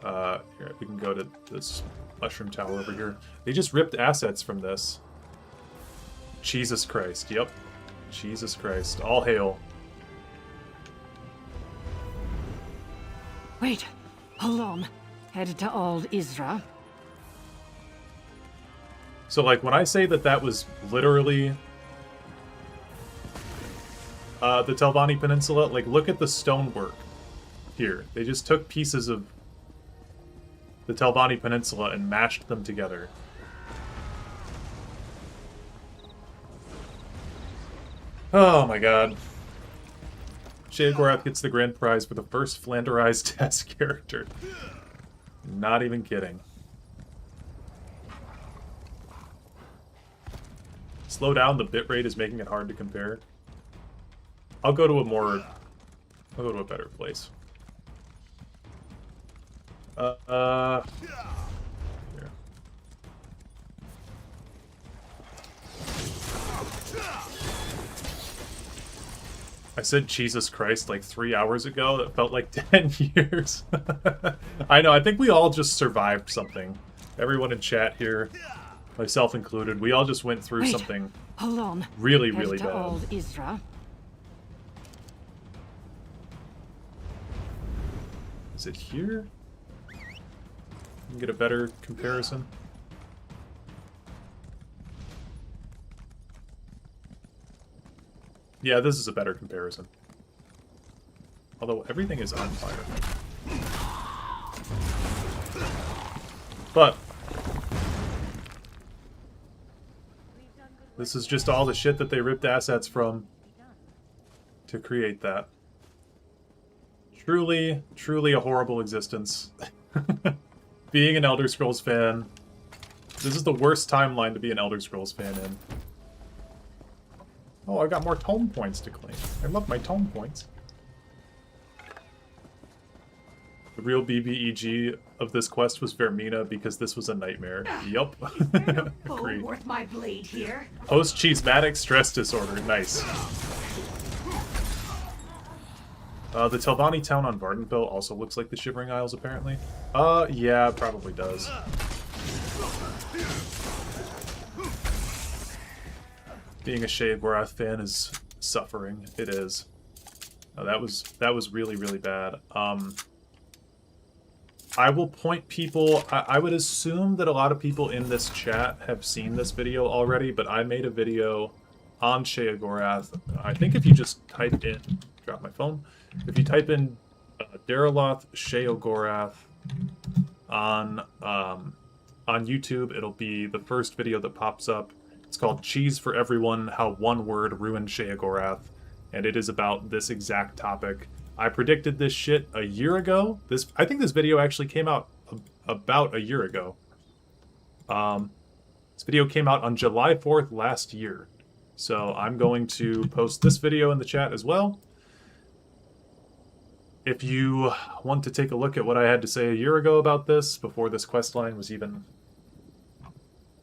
here, we can go to this mushroom tower over here. They just ripped assets from this. Jesus Christ, yep. Jesus Christ, all hail. Wait, hold on. Headed to Old Isra. So, like, when I say that that was literally the Telvanni Peninsula, like, look at the stonework here. They just took pieces of the Telvanni Peninsula and mashed them together. Oh my god. Sheogorath gets the grand prize for the first Flanderized test character. Not even kidding. Slow down, the bitrate is making it hard to compare. I'll go to a better place. Here. I said Jesus Christ like 3 hours ago. That felt like 10 years. I know, I think we all just survived something. Everyone in chat here, myself included, we all just went through something Hold on. really, Headed really to bad. Old Isra. Is it here? Can get a better comparison. Yeah, this is a better comparison. Although everything is on fire. But this is just all the shit that they ripped assets from to create that. Truly, truly a horrible existence. Being an Elder Scrolls fan, this is the worst timeline to be an Elder Scrolls fan in. Oh, I got more tome points to claim. I love my tome points. The real BBEG of this quest was Vermina because this was a nightmare. Yup. Agreed. Worth my blade here. Post-cheesematic stress disorder. Nice. The Telvanni town on Arden-Sul also looks like the Shivering Isles, apparently. Yeah, it probably does. Being a Sheogorath fan is suffering. It is. Oh, that was really, really bad. I will point people... I would assume that a lot of people in this chat have seen this video already, but I made a video on Sheogorath. I think if you just type in... Drop my phone. If you type in Dareloth Sheogorath on YouTube, it'll be the first video that pops up. It's called Cheese for Everyone, How One Word Ruined Sheogorath, and it is about this exact topic. I predicted this shit a year ago. I think this video actually came out about a year ago. This video came out on July 4th last year. So I'm going to post this video in the chat as well. If you want to take a look at what I had to say a year ago about this, before this questline was even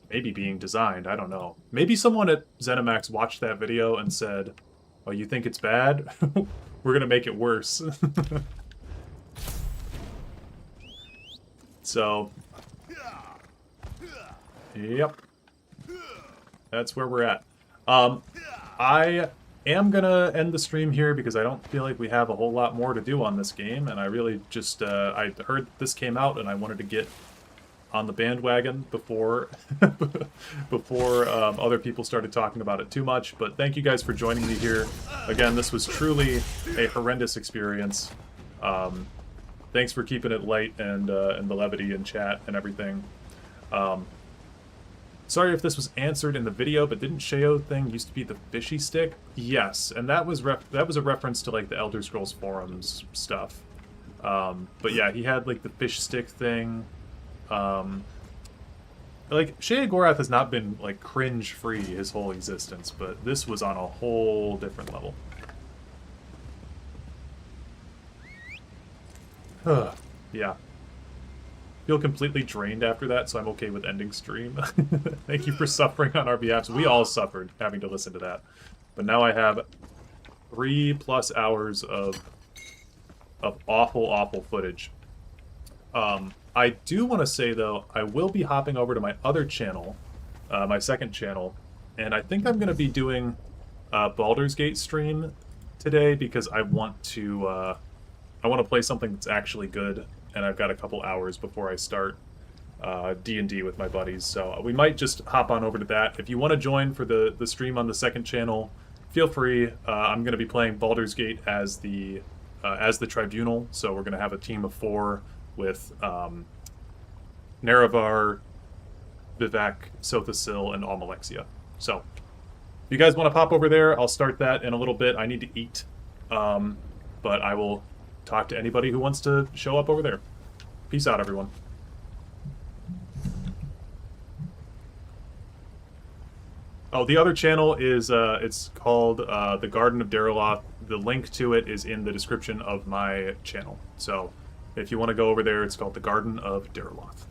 maybe being designed, I don't know. Maybe someone at ZeniMax watched that video and said, oh, you think it's bad? We're gonna make it worse. So, yep. That's where we're at. I am gonna end the stream here because I don't feel like we have a whole lot more to do on this game, and I really just, I heard this came out and I wanted to get on the bandwagon before other people started talking about it too much. But thank you guys for joining me here. Again, this was truly a horrendous experience. Thanks for keeping it light and the levity in chat and everything. Sorry if this was answered in the video, but didn't Sheo thing used to be the fishy stick? Yes, and that was a reference to like the Elder Scrolls forums stuff. But yeah, he had like the fish stick thing. Like, Sheogorath has not been, like, cringe-free his whole existence, but this was on a whole different level. Yeah. Feel completely drained after that, so I'm okay with ending stream. Thank you for suffering on our behalf. We all suffered having to listen to that. But now I have 3+ hours of awful, awful footage. I do want to say, though, I will be hopping over to my other channel, my second channel, and I think I'm going to be doing a Baldur's Gate stream today because I want to I want to play something that's actually good, and I've got a couple hours before I start D&D with my buddies, so we might just hop on over to that. If you want to join for the stream on the second channel, feel free. I'm going to be playing Baldur's Gate as the Tribunal, so we're going to have a team of 4 with Nerevar, Vivek, Sothasil, and Almalexia. So, if you guys want to pop over there, I'll start that in a little bit. I need to eat, but I will talk to anybody who wants to show up over there. Peace out, everyone. Oh, the other channel is, it's called The Garden of Dareloth. The link to it is in the description of my channel. So, if you want to go over there, it's called The Garden of Dareloth.